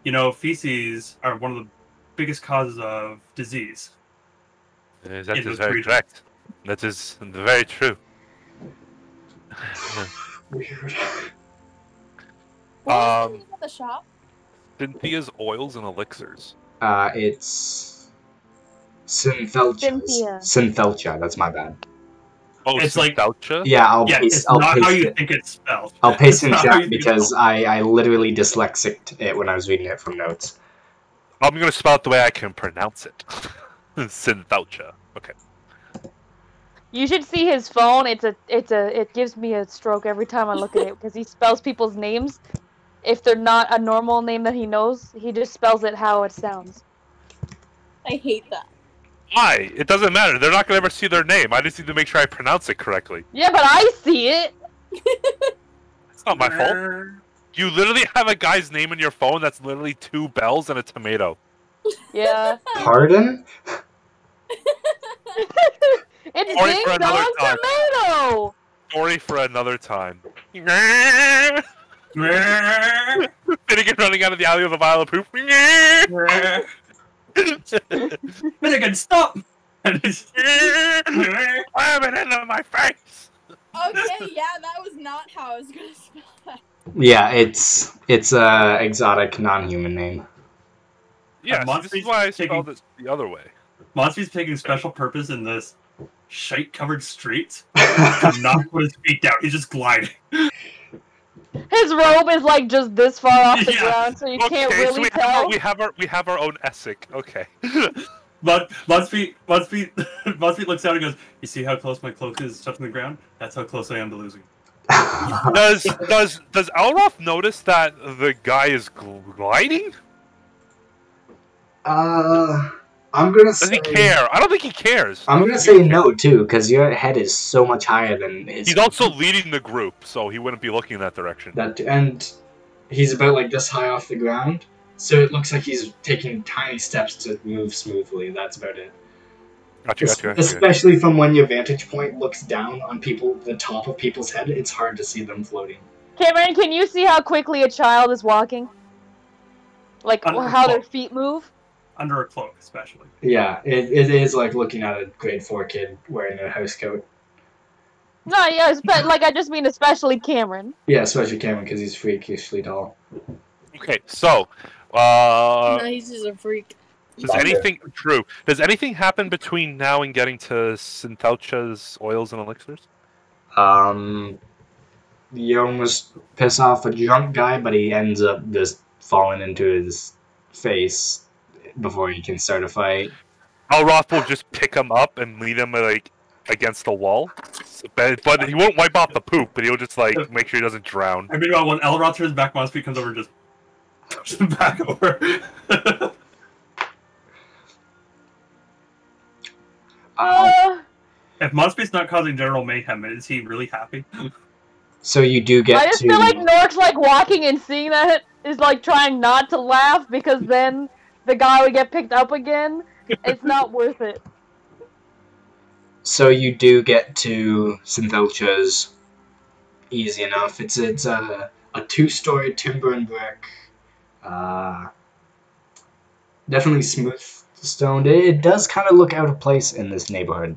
"You know, feces are one of the biggest causes of disease." That is very correct. That is very true. Weird. What was the name of the shop? Cynthia's oils and elixirs. It's Synthelcha. That's my bad. Oh, It's like- Cynthelcha? Yeah, I'll It's I'll not paste how you it. think it's spelled. I'll paste in It's not how chat you think it's because spelled. I literally dyslexicked it when I was reading it from notes. I'm gonna spell it the way I can pronounce it. Synthelcha. Okay. You should see his phone. It gives me a stroke every time I look at it because he spells people's names. If they're not a normal name that he knows, he just spells it how it sounds. I hate that. Why? It doesn't matter. They're not gonna ever see their name. I just need to make sure I pronounce it correctly. Yeah, but I see it. It's not my fault. You literally have a guy's name in your phone that's literally 2 bells and a tomato. Yeah. Pardon? It's Sorry Ding for another Dong time. Tomato. Story for another time. Finnegan running out of the alley with a vial of poop. Finnegan, stop! Slam it into my face! Okay, yeah, that was not how I was gonna spell that. Yeah, it's a exotic non-human name. Yeah, so this is why I spelled it the other way. Monspeed's taking special purpose in this shite-covered street to not put his feet down. He's just gliding. His robe is like just this far off the Yeah. ground, so you can't really so tell. we have our own Essek. Okay. But Monspeed looks down and goes, "You see how close my cloak is touching the ground? That's how close I am to losing." Does Elroth notice that the guy is gliding? I'm gonna Does say. he care? I don't think he cares. I'm gonna say no too, because your head is so much higher than his. He's also leading the group, so he wouldn't be looking in that direction. And he's about like this high off the ground, so it looks like he's taking tiny steps to move smoothly. That's about it. Gotcha. Especially from when your vantage point looks down on the top of people's head, it's hard to see them floating. Cameron, can you see how quickly a child is walking? Like Under how their cloak. feet move? Under a cloak, especially. Yeah, it is like looking at a grade 4 kid wearing a house coat. No, yeah, but like I just mean especially Cameron. Yeah, especially Cameron because he's freakishly tall. Okay, so No, he's just a freak. Does anything happen between now and getting to Zhentarim's oils and elixirs? You almost piss off a drunk guy, but he ends up just falling into his face before he can start a fight. Elroth will just pick him up and lead him like against the wall, but he won't wipe off the poop. But he'll just like make sure he doesn't drown. And meanwhile, when Elroth turns back, Moonsea comes over and just pushes him back over. If Moonsea's not causing general mayhem, is he really happy? So you do get I just feel like Nork's like walking and seeing that is like trying not to laugh because then the guy would get picked up again. It's not worth it. So you do get to Zhentarim's easy enough. It's a 2-story timber and brick. Definitely smooth stoned. It does kind of look out of place in this neighborhood,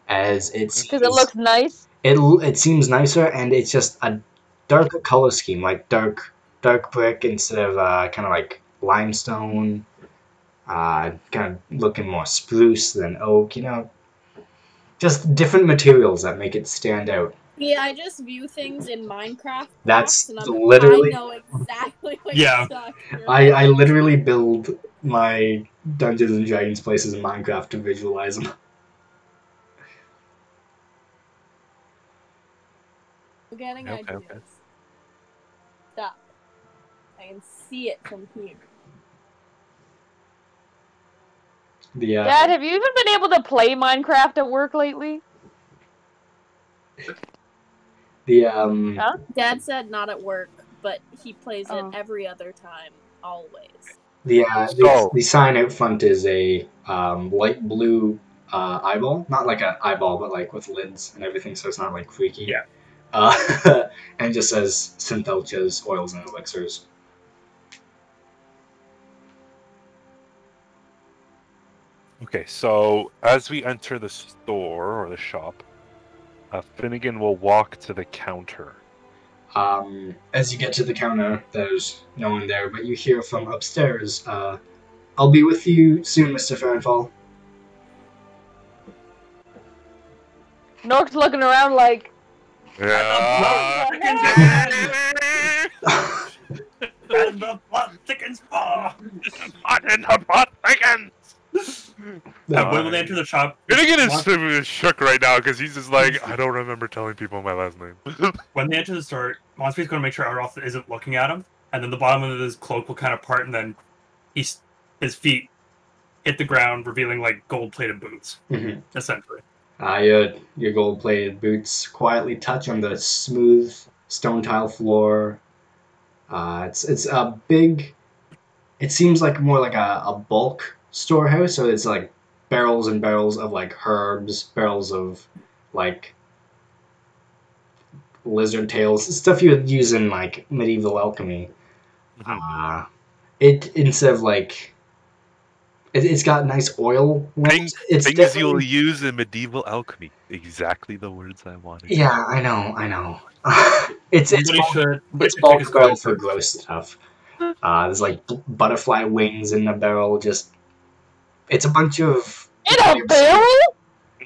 as it's because it looks nice. It seems nicer, and it's just a darker color scheme, like dark brick instead of kind of like limestone. Kind of looking more spruce than oak, just different materials that make it stand out. Yeah, I just view things in Minecraft. That's and literally. I know exactly what Yeah. you're talking about. I literally build my Dungeons and Dragons places in Minecraft to visualize them. I'm getting ideas. Okay. Stop. I can see it from here. Dad, have you even been able to play Minecraft at work lately? Dad said not at work, but he plays it every other time, always. The sign out front is a light blue eyeball, not like an eyeball, but like with lids and everything, so it's not like freaky. Yeah. And it just says Zhentarim's oils and elixirs. Okay, so as we enter the store or the shop, Finnegan will walk to the counter. As you get to the counter, there's no one there, but you hear from upstairs, I'll be with you soon, Mr. Fernfall. Nork's looking around like... And the plot thickens more! And the plot thickens! When they enter the shop... Finnegan is shook right now because he's just like, I don't remember telling people my last name. When they enter the store, Monsea's going to make sure Elroth isn't looking at him, and then the bottom of his cloak will kind of part, and then his feet hit the ground, revealing like gold-plated boots, essentially. Your gold-plated boots quietly touch on the smooth stone tile floor. It's a big... It seems like more like a bulk storehouse, so it's like barrels and barrels of like herbs, barrels of like lizard tails, stuff you would use in like medieval alchemy. Instead of like it's got nice oil lamps. Things you'll use in medieval alchemy. Exactly the words I wanted. Yeah, I know. it's bulk barrel for gross stuff. There's like butterfly wings in the barrel. It's a bunch of... In a barrel?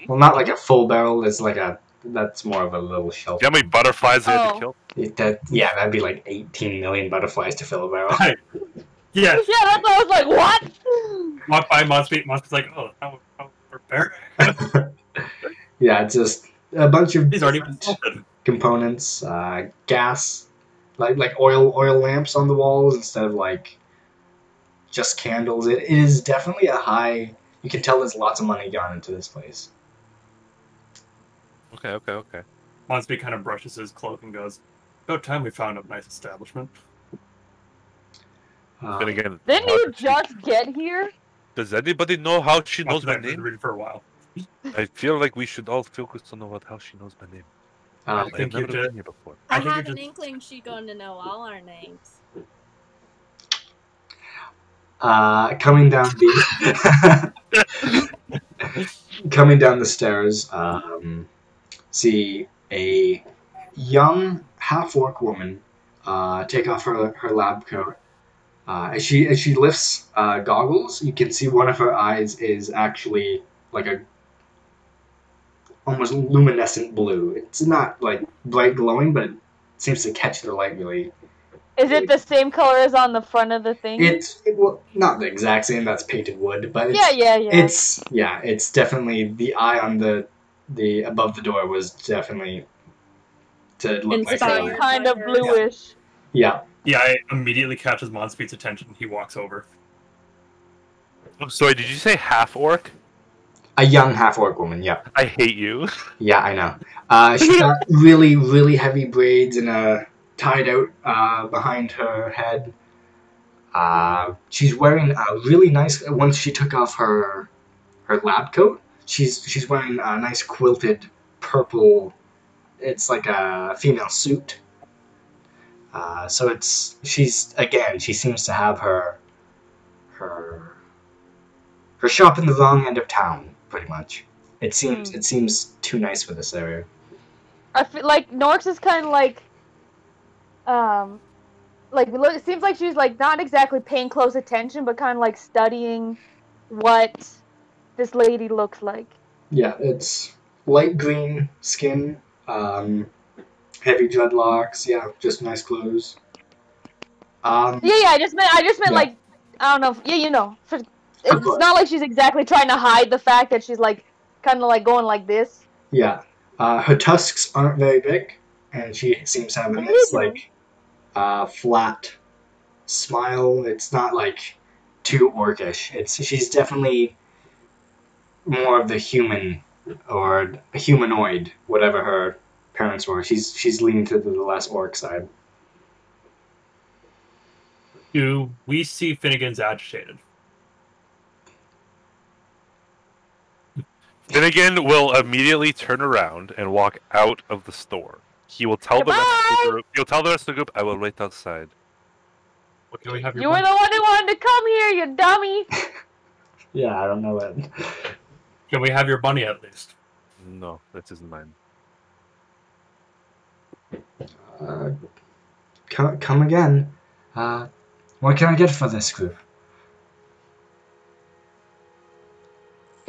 Well, not like a full barrel. It's like that's more of a little shelf. Do you know how many butterflies they had to kill? That'd be like 18 million butterflies to fill a barrel. Right. Yeah. Yeah, that's what I was like, what? Walk by Monsea's like, oh, we're bear. Yeah, it's just a bunch of He's already been salted. components, gas, like oil lamps on the walls instead of like just candles. It is definitely a high... You can tell there's lots of money gone into this place. Okay. Monsea kind of brushes his cloak and goes, about time we found a nice establishment. Then again, Didn't you just get here? does anybody know how she knows my I've been name? reading for a while. I feel like we should all focus on how she knows my name. I I've think never you did. been here before. I think had you're an just- inkling she's going to know all our names. Coming down the stairs, see a young half-orc woman take off her lab coat, As she lifts goggles, you can see one of her eyes is actually like a almost luminescent blue. It's not like bright glowing, but it seems to catch the light really. Is it the same color as on the front of the thing? Well, not the exact same. That's painted wood, but it's definitely the eye on the above the door was definitely to look like Inspired. her. Kind of bluish. Yeah. Yeah, it immediately catches Monspeed's attention. He walks over. I'm sorry, did you say half orc? A young half-orc woman, yeah. I hate you. Yeah, I know. She's got really, really heavy braids and tied out behind her head. She's wearing a really nice. Once she took off her lab coat, she's wearing a nice quilted purple. It's like a female suit. So she seems to have her shop in the wrong end of town, pretty much. It seems too nice for this area. I feel like Norx is kind of like, it seems like she's like not exactly paying close attention, but kind of like studying what this lady looks like. Yeah, it's light green skin, heavy dreadlocks. Yeah, just nice clothes. I just meant like, I don't know. You know, it's not like she's exactly trying to hide the fact that she's like kind of like going like this. Yeah, her tusks aren't very big, and she seems to have a nice like flat smile. It's not like too orcish. She's definitely more of the human or a humanoid, whatever her parents were. She's leaning to the less orc side. Do we see Finnegan's agitated? Finnegan will immediately turn around and walk out of the store. He will tell the rest of the group. He'll tell the rest of the group, "I will wait outside." What can we have? You were the one who wanted to come here, you dummy. Yeah, I don't know that. Can we have your bunny at least? No, that isn't mine. Come again. What can I get for this group?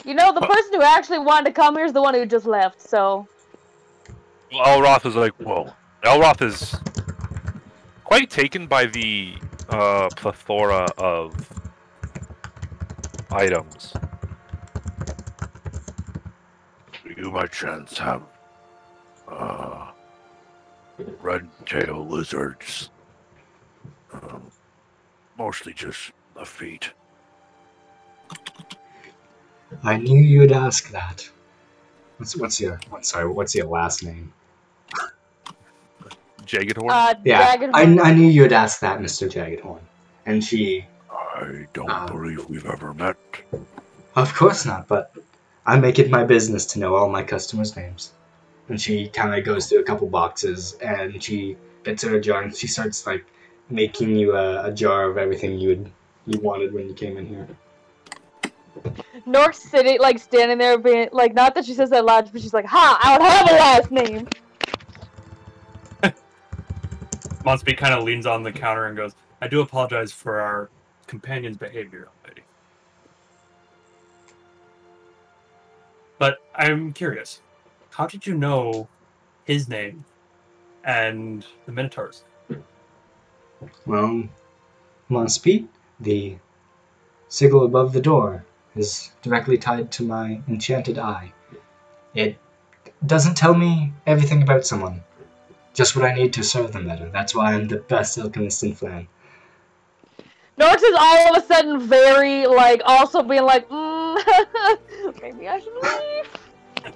You know, the person who actually wanted to come here is the one who just left, so... Elroth is like, whoa. Elroth is quite taken by the plethora of items. Do you, by chance, have red-tail lizards? Mostly just the feet. I knew you'd ask that. What's your last name? Jaggedhorn? Yeah, Jaggedhorn. I knew you'd ask that, Mr. Jaggedhorn. And she... I don't believe we've ever met. Of course not, but I make it my business to know all my customers' names. And she kind of goes through a couple boxes, and she gets her a jar, and she starts, like, making you a jar of everything you wanted when you came in here. Nork's sitting, like, standing there being, like, not that she says that loud, but she's like, ha, I don't have a last name. Monspeed kind of leans on the counter and goes, I do apologize for our companion's behavior, lady. But I'm curious, how did you know his name and the Minotaur's? Well, Monspeed, the sigil above the door, is directly tied to my enchanted eye. It doesn't tell me everything about someone, just what I need to serve them better. That's why I'm the best alchemist in Phlan. Norx is all of a sudden very, like, also being like, maybe I should leave.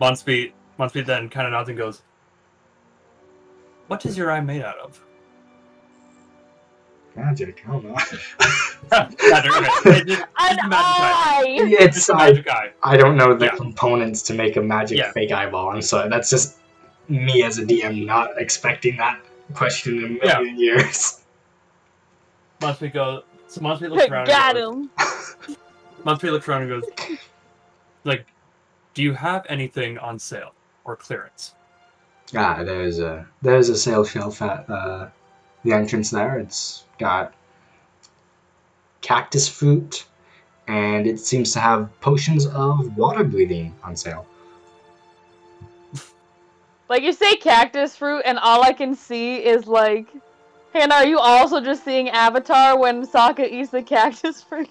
Monspeed then kind of nods and goes, what is your eye made out of? Magic, I don't know. It's a magic eye. I don't know the components to make a magic fake eyeball. I'm sorry. That's just me as a DM not expecting that question in a million years. Monspeed looks around. Got him. Monspeed looks around and goes, like, do you have anything on sale or clearance? There's a sale shelf at the the entrance there. It's got cactus fruit, and it seems to have potions of water breathing on sale. Like, you say cactus fruit, and all I can see is, like... Hannah, are you also just seeing Avatar when Sokka eats the cactus fruit?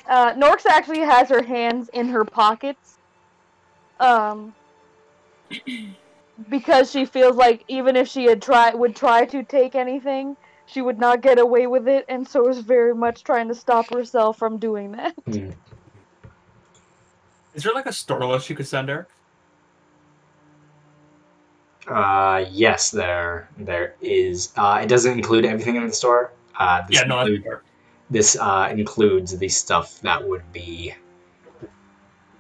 Norx actually has her hands in her pockets. Because she feels like even if she would try to take anything, she would not get away with it, and so is very much trying to stop herself from doing that. Is there like a store list you could send her? Yes, there is. It doesn't include everything in the store. This includes the stuff that would be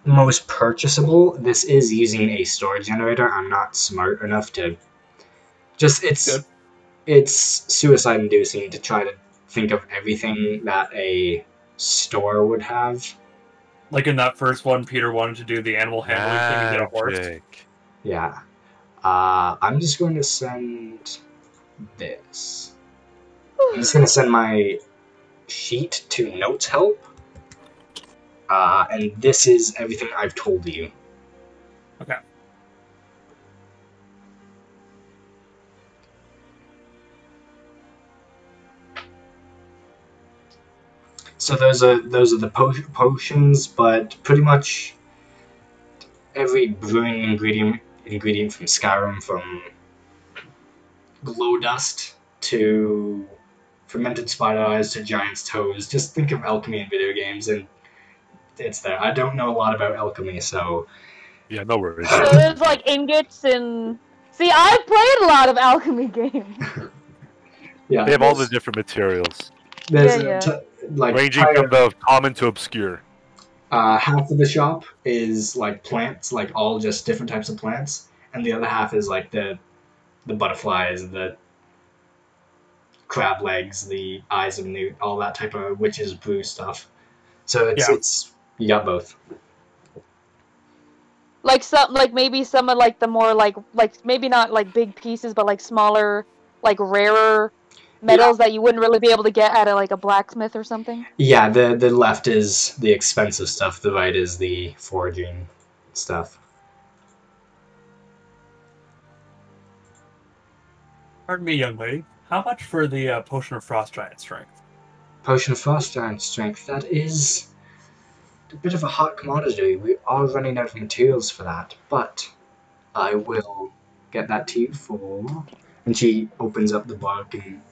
most purchasable. This is using a storage generator. I'm not smart enough to it's suicide inducing to try to think of everything that a store would have. Like in that first one, Peter wanted to do the animal handling thing and get a horse. Yeah. I'm just going to send this. I'm just going to send my sheet to notes help. And this is everything I've told you. Okay. So those are the potions, but pretty much every brewing ingredient from Skyrim, from glow dust to fermented spider eyes to giant's toes. Just think of alchemy in video games, and it's there. I don't know a lot about alchemy, so yeah, no worries. So there's like ingots and see, I've played a lot of alchemy games. Yeah, they have all the different materials. There's ranging from the common to obscure. Half of the shop is like plants, like all just different types of plants, and the other half is like the butterflies, the crab legs, the eyes of newt, all that type of witch's brew stuff. So it's you got both. Like maybe some of like the more like maybe not like big pieces, but like smaller, like rarer metals that you wouldn't really be able to get at a blacksmith or something. Yeah, the left is the expensive stuff. The right is the foraging stuff. Pardon me, young lady. How much for the potion of frost giant strength? Potion of frost giant strength. That is a bit of a hot commodity. We are running out of materials for that, but I will get that to you for. And she opens up the book and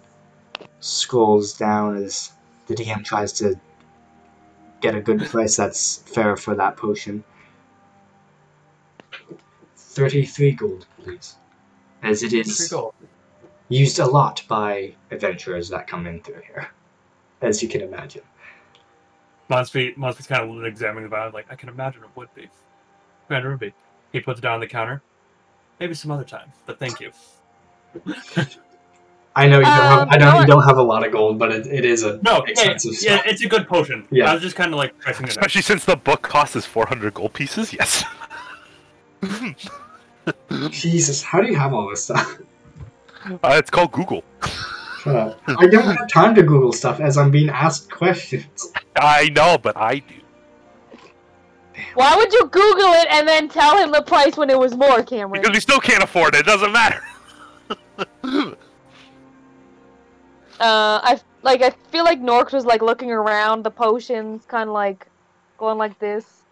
scrolls down as the DM tries to get a good price that's fair for that potion. 33 gold, please. As it is used a lot by adventurers that come in through here, as you can imagine. Monspe's kind of examining the vial, like, I can imagine it would be. Commander would be. He puts it down on the counter. Maybe some other time, but thank you. I know you don't have. You don't have a lot of gold, but it is a expensive stuff. Yeah, it's a good potion. Yeah. I was just kind of like pressing it. Especially since the book costs us 400 gold pieces. Yes. Jesus, how do you have all this stuff? It's called Google. Shut up. I don't have time to Google stuff as I'm being asked questions. I know, but I do. Why would you Google it and then tell him the price when it was more, Cameron? Because we still can't afford it. It doesn't matter. I feel like Norx was like looking around the potions, kind of like going like this.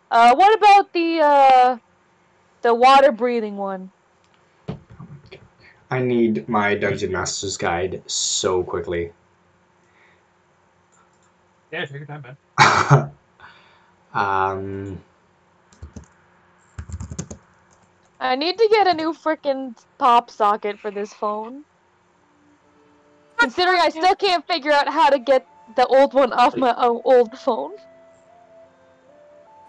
What about the water breathing one? I need my Dungeon Master's Guide so quickly. Yeah, take your time, man. I need to get a new frickin' pop socket for this phone. Considering I still can't figure out how to get the old one off my old phone.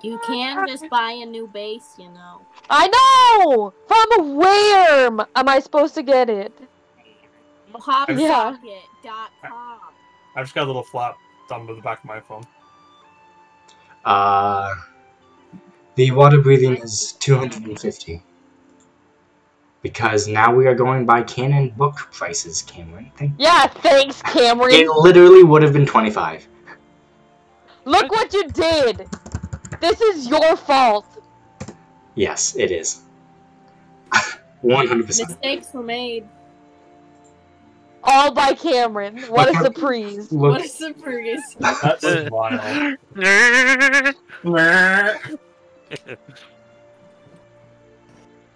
You can just buy a new base, you know. I know! From where am I supposed to get it? Popsocket.com. I just got a little flap on the back of my phone. The water breathing is 250. Because now we are going by canon book prices, Cameron. Yeah, thanks, Cameron. It literally would have been 25. Look what you did. This is your fault. Yes, it is. 100%. Mistakes were made. All by Cameron. What a Look, surprise. Look, What a surprise. That was wild.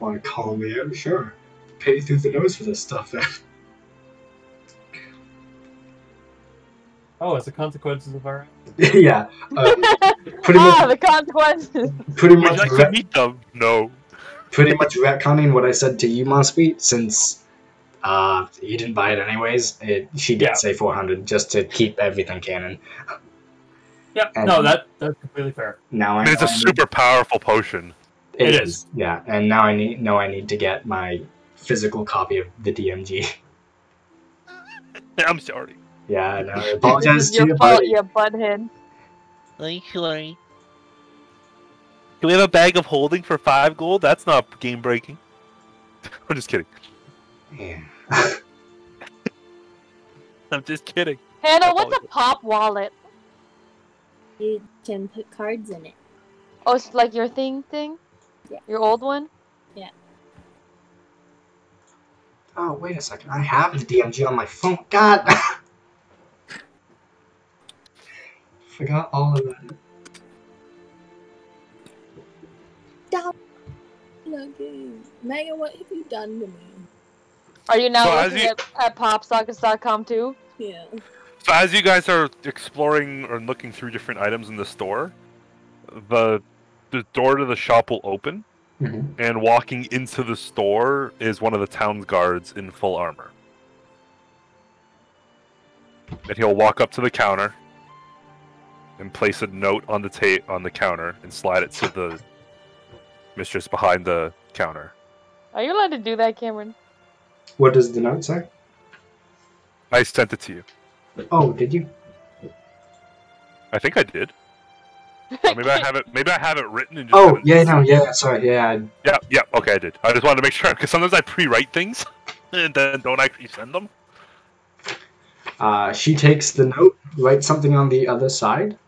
want to call me out? Sure. Pay through the nose for this stuff, then. Oh, it's the consequences of our. Yeah. Pretty much. The consequences. Pretty Would much. you like to meet them? No. Pretty much retconning what I said to you, Monspeed, since you didn't buy it anyways. She did say 400 just to keep everything canon. Yeah, And no, that's completely fair. Now It's a super powerful potion. It is. Yeah, and now I need to get my physical copy of the DMG. I'm sorry. Yeah, no, I apologize to Your you, fault, buddy. you butthead. I'm sorry. Can we have a bag of holding for 5 gold? That's not game breaking. I'm just kidding. Yeah. I'm just kidding. Hannah, what's a pop wallet? You can put cards in it. Oh, it's like your thing? Yeah. Your old one? Yeah. Oh, wait a second. I have the DMG on my phone. God! Forgot all about it. Stop looking. Megan, what have you done to me? Are you now So looking at popsockets.com too? Yeah. So as you guys are exploring or looking through different items in the store, the door to the shop will open, and walking into the store is one of the town's guards in full armor. And he'll walk up to the counter and place a note on the counter and slide it to the mistress behind the counter. Are you allowed to do that, Cameron? What does the note say? I sent it to you. Oh, did you? I think I did. Or maybe I have it. Maybe I have it written and just. Oh, yeah, no, yeah, sorry, yeah. Yeah. Okay, I did. I just wanted to make sure because sometimes I pre-write things and then don't actually send them. She takes the note, writes something on the other side,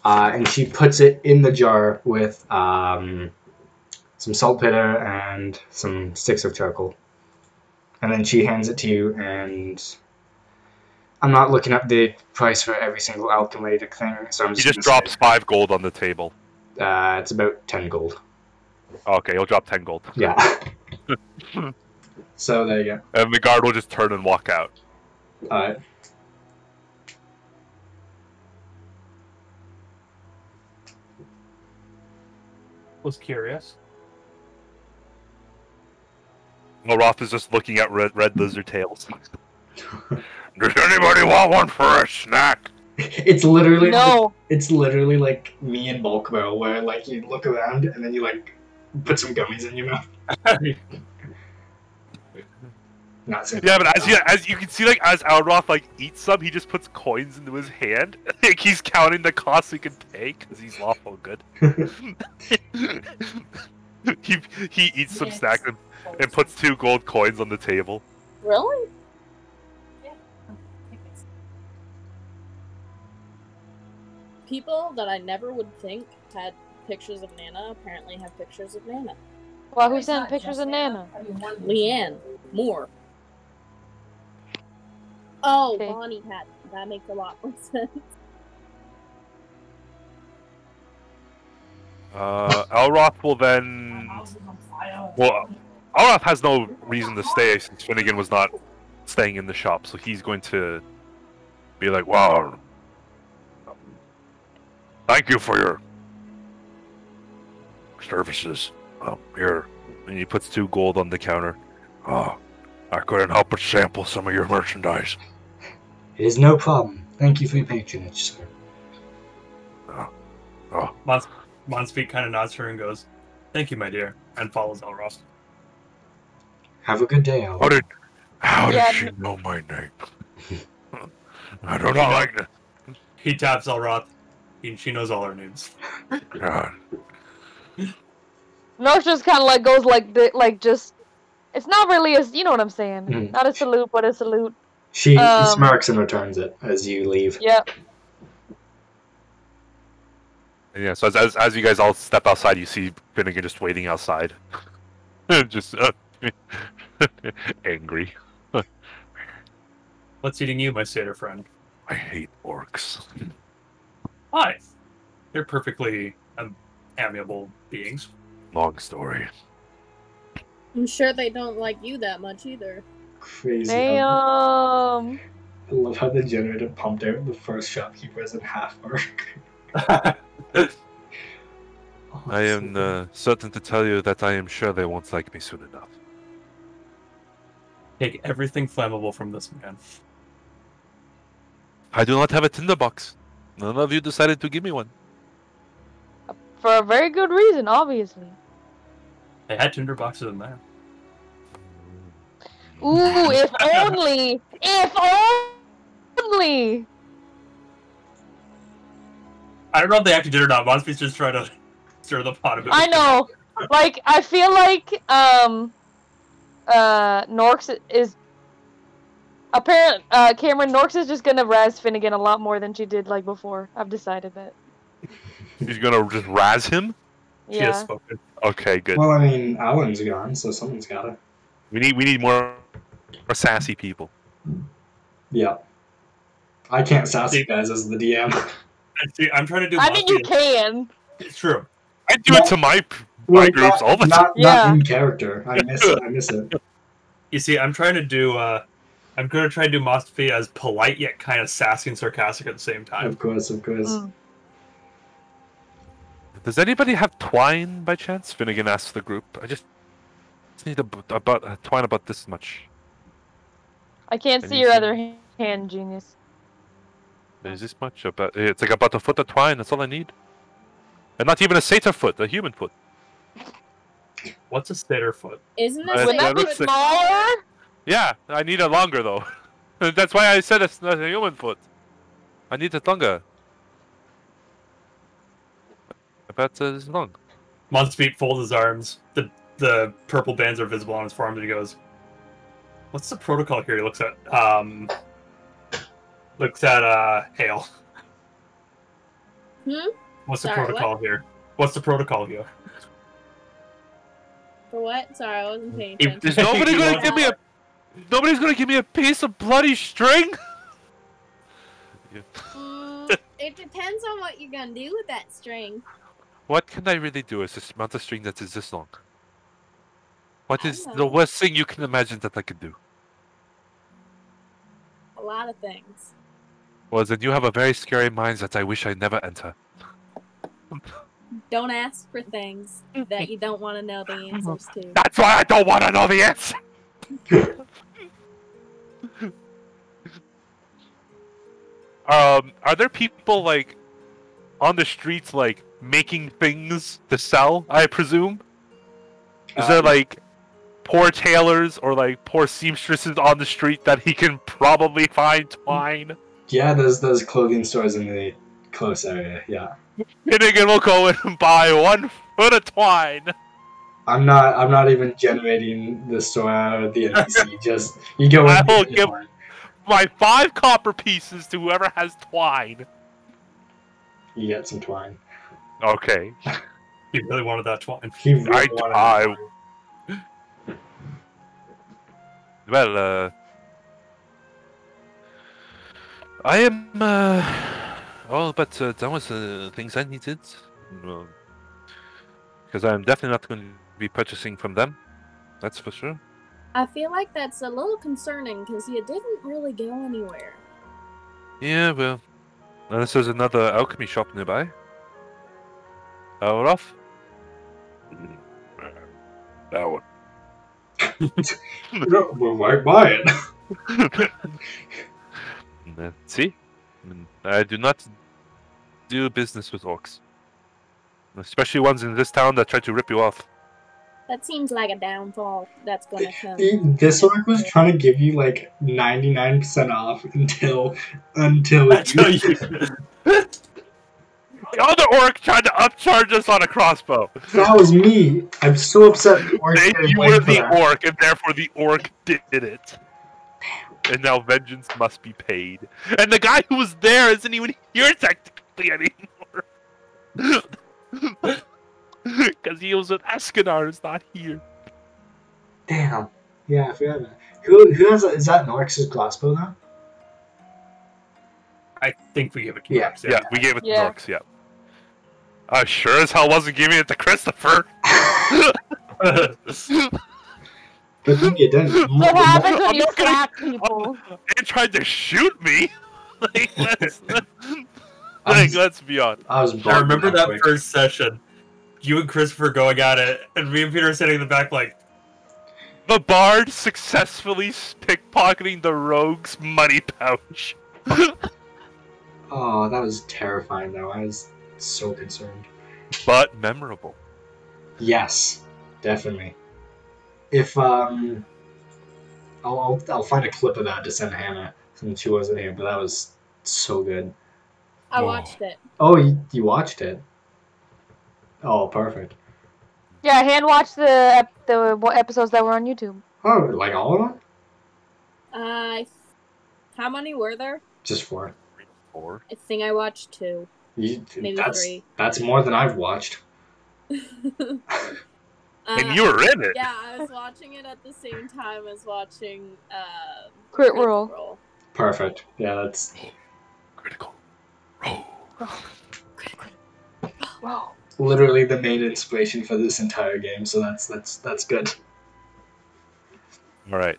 and she puts it in the jar with some saltpeter and some sticks of charcoal. And then she hands it to you, and I'm not looking up the price for every single alchematic thing, so I'm He just just drops 5 gold on the table. It's about 10 gold. Okay, he'll drop 10 gold. Yeah. So there you go. And the guard will just turn and walk out. Alright. Was curious. Well, Roth is just looking at red lizard tails. Does anybody want one for a snack? It's literally No. it's literally like me and Bulk Barrel, where like you look around and then you like put some gummies in your mouth. Not so. Yeah, but as you can see, like as Alroth like eats some, he just puts coins into his hand. Like he's counting the cost he can pay because he's lawful good. he eats some snacks and puts 2 gold coins on the table. Really? People that I never would think had pictures of Nana apparently have pictures of Nana. Well, who sent pictures of Nana? Leanne. Moore. Oh, Okay. Bonnie had. That makes a lot more sense. Alroth will then. Well, Alroth has no reason to stay since Finnegan was not staying in the shop, so he's going to be like, "Wow, thank you for your services." Here, and he puts 2 gold on the counter. Oh, I couldn't help but sample some of your merchandise. It is no problem. Thank you for your patronage, sir. Monspeak kind of nods to her and goes, "Thank you, my dear," and follows Elros. Have a good day, Albert. How Yeah, did she know my name? I do not like that. He taps Elroth. She knows all our names. God. Norks just kind of like goes like just. It's not really a, you know what I'm saying. Mhm. Not a salute, but a salute. She smirks and returns it as you leave. Yep. Yeah, so as you guys all step outside, you see Finnegan just waiting outside. Just angry. What's eating you, my satyr friend? I hate orcs. Hi. They're perfectly amiable beings. Long story. I'm sure they don't like you that much either. Crazy. Damn. I love how the generator pumped out the first shopkeeper as a half orc. I am certain to tell you that I am sure they won't like me soon enough. Take everything flammable from this man. I do not have a tinderbox. None of you decided to give me one. For a very good reason, obviously. They had tinderboxes in there. Ooh, if only! If only! I don't know if they actually did or not. Monspe's just trying to stir the pot a bit. I know. Like, I feel like, Norks is... Cameron, Norks is just gonna razz Finnegan a lot more than she did, like, before. I've decided that. He's gonna just razz him? She has Yeah. spoken. Okay, good. Well, I mean, Alan's gone, so someone's gotta. We need more sassy people. Yeah. I can't sass you guys as the DM. See, I'm trying to do. I mean, you Monspe. can. It's true. I do it to my Like, groups all the time. not Yeah. in character. I miss it. I miss it. You see, I'm trying to do. I'm gonna try to do Monspe as polite yet kind of sassy and sarcastic at the same time. Of course, of course. Mm. Does anybody have twine by chance? Finnegan asks the group. I just need a twine about this much. I can't Can see you your see? other hand, genius. There's this much. It's like about a foot of twine. That's all I need. And not even a satyr foot, a human foot. What's a satyr foot? Isn't Uh, this Wouldn't that that be looks like- smaller? Yeah, I need it longer though. That's why I said it's not a human foot. I need it longer. About this long. Monspe folds his arms. The purple bands are visible on his forearms, and he goes, "What's the protocol here?" He looks at Hale. What's the Sorry, protocol here? What's the protocol here? for what? Sorry, I wasn't paying If- attention. Is nobody gonna give me a? Nobody's gonna give me a piece of bloody string. It depends on what you're gonna do with that string. What can I really do? Is this mount a string that is this long? What I is don't the know. worst thing you can imagine that I could do? A lot of things. Well, then you have a very scary mind that I wish I never enter. Don't ask for things that you don't want to know the answers to. That's why I don't want to know the answer. Are there people like on the streets like making things to sell? I presume. Is there like poor tailors or like poor seamstresses on the street that he can probably find twine? Yeah, there's clothing stores in the close area. Yeah. Finnegan will go and buy 1 foot of twine. I'm not even generating the store or the NPC. Just you go. I and will get give- one. My 5 copper pieces to whoever has twine. You get some twine. Okay. He really wanted that twine. He really wanted I- twine. Well, I am, well, but that was the things I needed. Because I'm definitely not going to be purchasing from them. That's for sure. I feel like that's a little concerning because you didn't really go anywhere. Yeah, well, unless there's another alchemy shop nearby. Off. That one. We're right by it. See? I do not do business with orcs. Especially ones in this town that try to rip you off. That seems like a downfall that's gonna come. This orc was trying to give you like 99% off until Until you. you. The other orc tried to upcharge us on a crossbow. That was me. I'm so upset the orc Say getting you blamed were for the that. orc, and therefore the orc did it. And now vengeance must be paid. And the guy who was there isn't even here technically anymore. Because he was with Escanar, is not here. Damn. Yeah, I forgot that. Who has is that Norix's crossbow now? I think we give it to Yeah. Norx, Yeah, we gave it to Yeah. Norx, yeah. I sure as hell wasn't giving it to Christopher. Good thing you didn't. What happens when I'm you not gonna- slap people? They tried to shoot me. Let's be honest. I was I remember that quick. first session. You and Christopher going at it, and me and Peter sitting in the back like, The bard successfully pickpocketing the rogue's money pouch. Oh, that was terrifying though. I was so concerned. But memorable. Yes, definitely. If I'll find a clip of that to send Hannah since she wasn't here, but that was so good. I watched it. Oh, you watched it? Oh, perfect. Yeah, hand watch the episodes that were on YouTube. Oh, like all of them? How many were there? Just 4. 4. I think I watched 2. Maybe that's 3. that's more than I've watched. And you were in it. Yeah, I was watching it at the same time as watching Crit Roll. Perfect. Yeah, that's Critical. Roll. Whoa. literally the main inspiration for this entire game. So that's good. All right.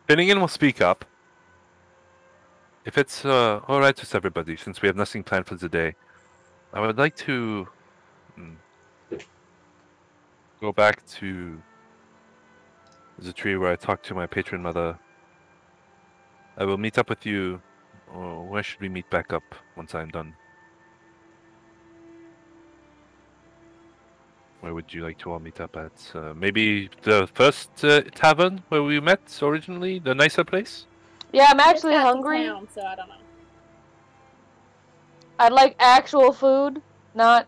Finnegan will speak up. If it's all right with everybody, since we have nothing planned for the day, I would like to go back to the tree where I talked to my patron mother. I will meet up with you. Or where should we meet back up once I'm done? Where would you like to all meet up at? Maybe the first tavern where we met originally, the nicer place? Yeah, I'm actually It's out of hungry. town, so I don't know. I'd like actual food, not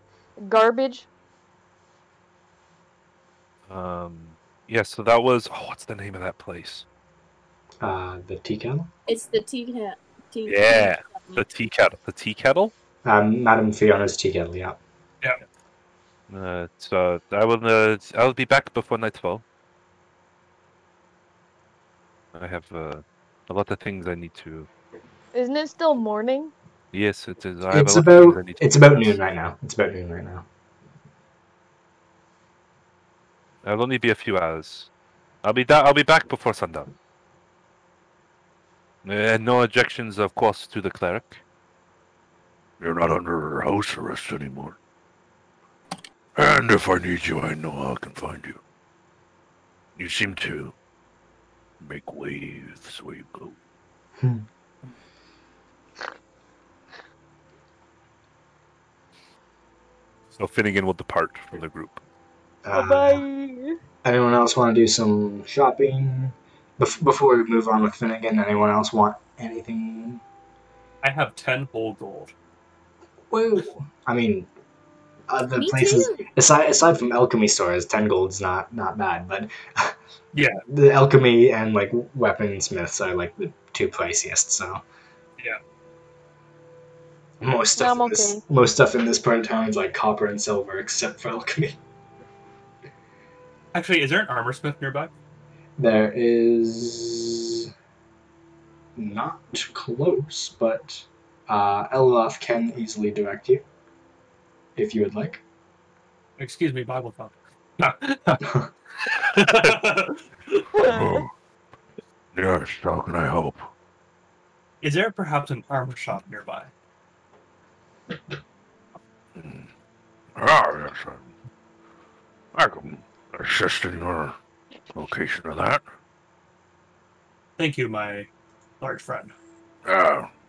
garbage. Yeah, so that was... Oh, what's the name of that place? The tea kettle. It's the tea cat. Yeah, the tea kettle. The tea kettle? Madame Fiona's tea kettle. Yeah. So I'll be back before nightfall. I have a lot of things I need to... Isn't it still morning? Yes, it is. It's about noon right now. It's about noon right now. I'll only be a few hours. I'll be back before sundown. And no objections, of course, to the cleric. You're not under house arrest anymore. And if I need you, I know I can find you. You seem to make waves where you go. So Finnegan will depart from the group. Bye. Anyone else want to do some shopping before we move on with Finnegan? Anyone else want anything? I have 10 whole gold. Woo! I mean, the Me places too. aside from alchemy stores, 10 gold's not bad, but Yeah. the alchemy and like weaponsmiths are like the 2 priciest. So Yeah. most stuff in this part of town is like copper and silver, except for alchemy. Actually, is there an armor smith nearby? There is not close, but Elroth can easily direct you if you would like. Excuse me, Bible thump. Yes, how can I help? Is there perhaps an armor shop nearby? Yes, I can assist in your location of that. Thank you, my large friend.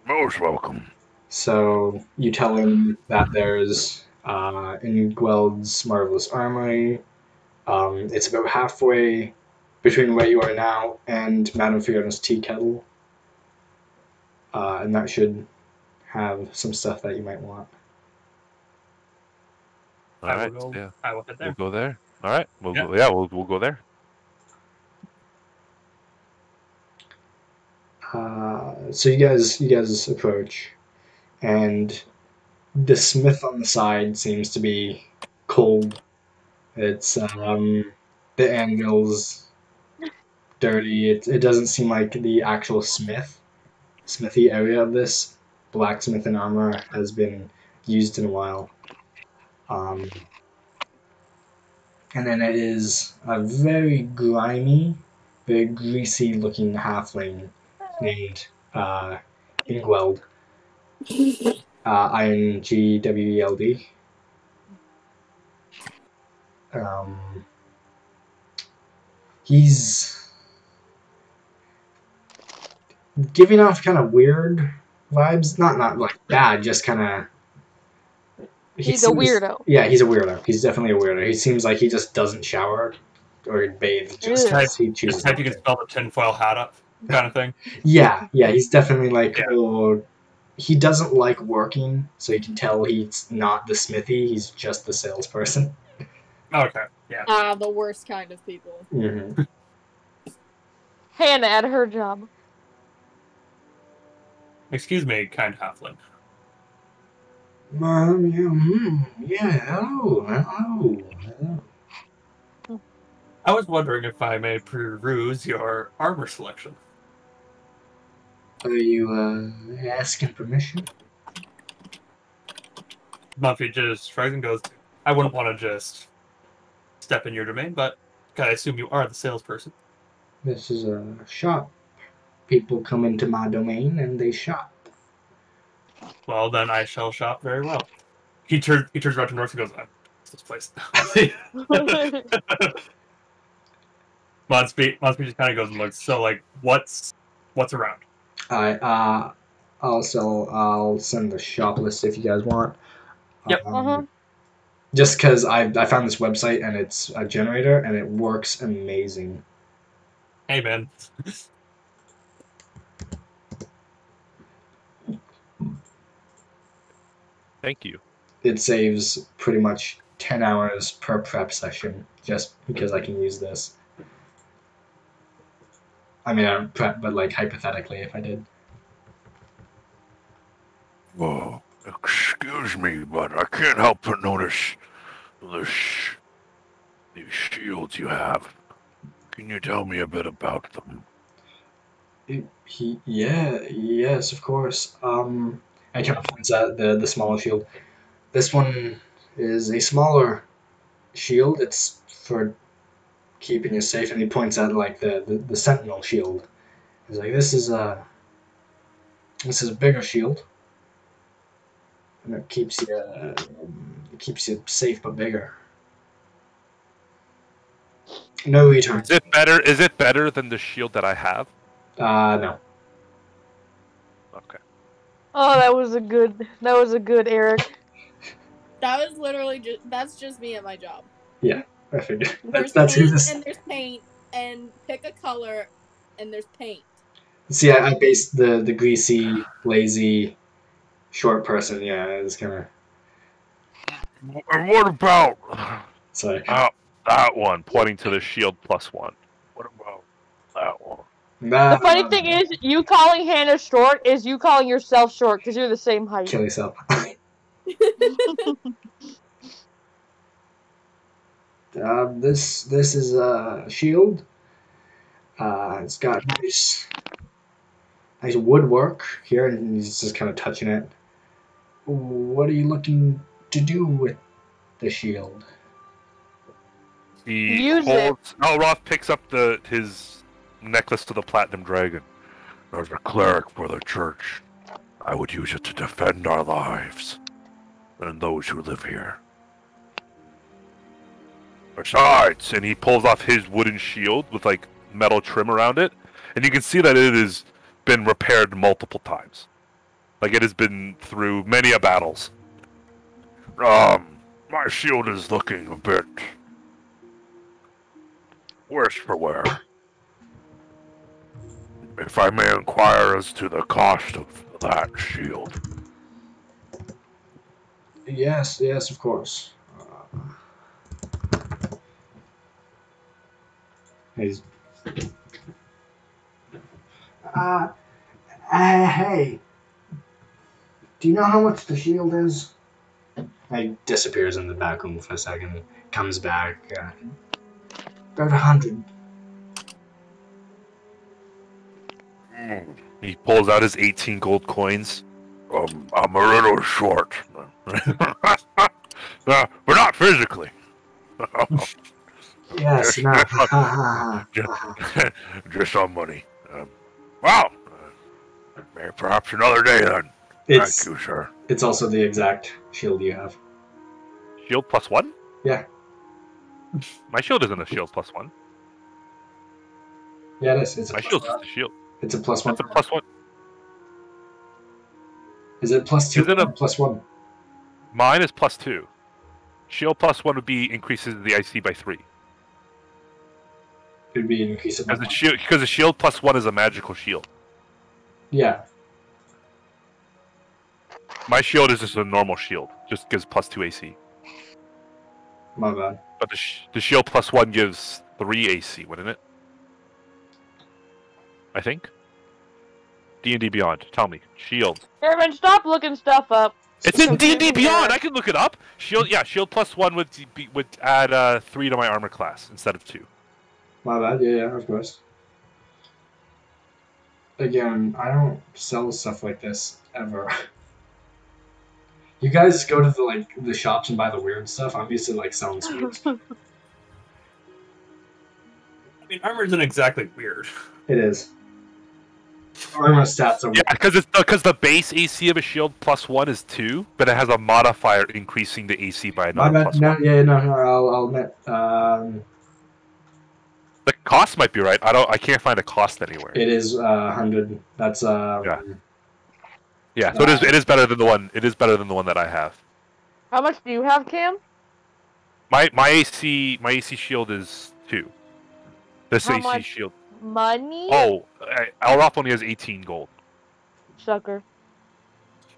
Most welcome. So you tell him that there's in Gweld's Marvelous Armory. It's about halfway between where you are now and Madame Fiona's tea kettle. and that should have some stuff that you might want. All I right. will go. Yeah. I will head there. We'll go there. All right. We'll Yeah. go. Yeah. We'll go there. So you guys approach, and the smith on the side seems to be cold. It's the anvil's dirty. It doesn't seem like the actual smithy area of this blacksmith and armor has been used in a while. And then it is a very grimy, very greasy looking halfling named Ingweld. Ingweld. He's giving off kind of weird vibes. Not like bad, just kind of. He's a weirdo. Yeah, he's a weirdo. He's definitely a weirdo. He seems like he just doesn't shower or bathe. Just Ew. he chooses. Just type you not can to. spell the tinfoil hat up kind of thing. Yeah, he's definitely like, Yeah. oh, he doesn't like working, so you can tell he's not the smithy, he's just the salesperson. Okay, yeah. The worst kind of people. Mm-hmm. Hannah at her job. Excuse me, kind halfling. Hello. I was wondering if I may peruse your armor selection. Are you asking permission? Muffy just shrugs and goes, I wouldn't want to just step in your domain, but I assume you are the salesperson. This is a shop. People come into my domain and they shop. Well, then I shall shop very well. He turns around to North and goes, "What's this place?" Monsby just kind of goes and looks. So, like, what's around? Alright, I'll send the shop list if you guys want. Yep. Just because I found this website and it's a generator and it works amazing. Hey, man. Thank you. It saves pretty much 10 hours per prep session just because I can use this. I mean, I don't prep, but like hypothetically, if I did. Whoa, excuse me, but I can't help but notice these shields you have. Can you tell me a bit about them? Yes, of course. I kind of points at the smaller shield. This one is a smaller shield. It's for keeping you safe, and he points at like the sentinel shield. He's like, this is a bigger shield, and it keeps you safe but bigger. No return. Is it better than the shield that I have? No. Okay. Oh, that was a good Eric. That was literally that's just me at my job. Yeah, I figured. There's That's who paint this. and there's paint and pick a color and there's paint. See, I based the greasy, lazy, short person. Yeah, it's kind of. And what about Sorry. that one, pointing to the shield +1? What about that one? The funny thing is, you calling Hannah short is you calling yourself short because you're the same height. Kill yourself. This is a shield. It's got nice woodwork here, and he's just kind of touching it. What are you looking to do with the shield? Roth picks up his necklace to the platinum dragon. As a cleric for the church, I would use it to defend our lives and those who live here. Besides, and he pulls off his wooden shield with like metal trim around it, and you can see that it has been repaired multiple times. Like it has been through many a battles. My shield is looking a bit worse for wear. If I may inquire as to the cost of that shield. Yes, of course. He's. Hey. Do you know how much the shield is? He disappears in the back room for a second. Comes back. About 100. He pulls out his 18 gold coins. I'm a little short. But not physically. Yes, no. Just on money. Wow. Maybe perhaps another day then. Thank you, sir. It's also the exact shield you have. Shield +1? Yeah. My shield isn't a shield +1. Yeah, it is. It's My shield's just a shield. It's a +1. It's a +1. Is it +2 or +1? Mine is +2. Shield +1 would be increases the IC by 3. It would be an increase of Because the shield +1 is a magical shield. Yeah. My shield is just a normal shield. Just gives +2 AC. My bad. But the shield +1 gives 3 AC, wouldn't it? I think. D&D Beyond. Tell me. Shield. Aaron, stop looking stuff up. It's in D&D Beyond. I can look it up. Shield. Yeah. Shield +1 would add 3 to my armor class instead of 2. My bad. Yeah, of course. Again, I don't sell stuff like this ever. You guys go to the shops and buy the weird stuff. I'm used to selling sweets. I mean, armor isn't exactly weird. It is. Armor stats are weird. Yeah, because the base AC of a shield +1 is 2, but it has a modifier increasing the AC by another +1. I'll admit. The cost might be right. I can't find a cost anywhere. It is 100. That's Yeah, so it is better than the one. It is better than the one that I have. How much do you have, Cam? My AC shield is 2. This How AC much shield. Money? Oh, Elroth only has 18 gold. Sucker.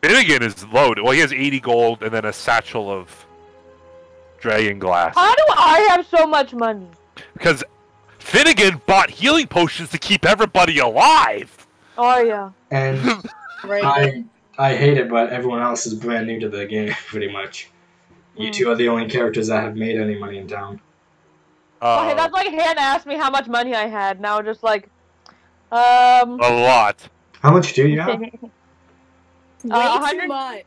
Finnegan is loaded. Well, he has 80 gold and then a satchel of dragon glass. How do I have so much money? Because Finnegan bought healing potions to keep everybody alive. Oh yeah. And I hate it, but everyone else is brand new to the game, pretty much. You two are the only characters that have made any money in town. Okay, that's like Hannah asked me how much money I had. Now just like, a lot. How much do you have? Way too much.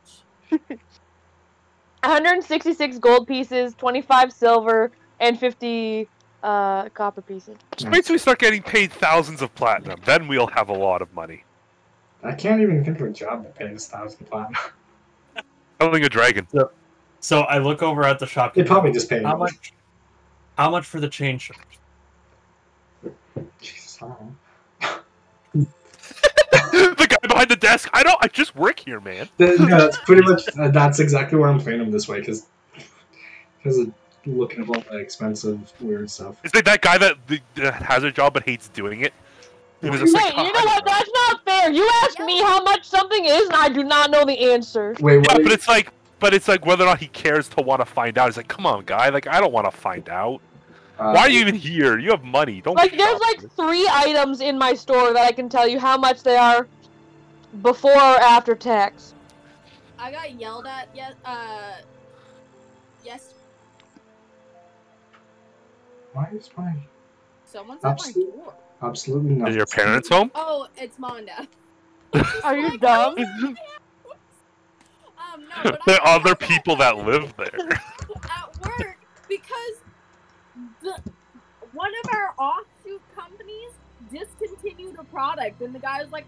166 gold pieces, 25 silver, and 50 copper pieces. Just wait till we start getting paid thousands of platinum. Then we'll have a lot of money. I can't even think of a job that pays 1,000 platinum. Killing a dragon. So I look over at the shop. They probably just pay How much? How much for the chain shirt? Jesus, I don't know. The guy behind the desk. I just work here, man. That's pretty much. That's exactly why I'm playing him this way, because of looking at all the expensive, weird stuff. Is it that guy that has a job but hates doing it? Wait, you know what? That's not fair. You asked me how much something is, and I do not know the answer. Wait, what? Yeah, but it's like whether or not he cares to want to find out. He's like, come on, guy. Like, I don't want to find out. Why are you even here? You have money. Don't. Like, there's like 3 items in my store that I can tell you how much they are before or after tax. I got yelled at yes. Why is my... Someone's at my door. Absolutely not. Is your parents home? Oh, it's Monda. Are you dumb? No, but There are other people that live there. at work because one of our offshoot companies discontinued a product, and the guy was like,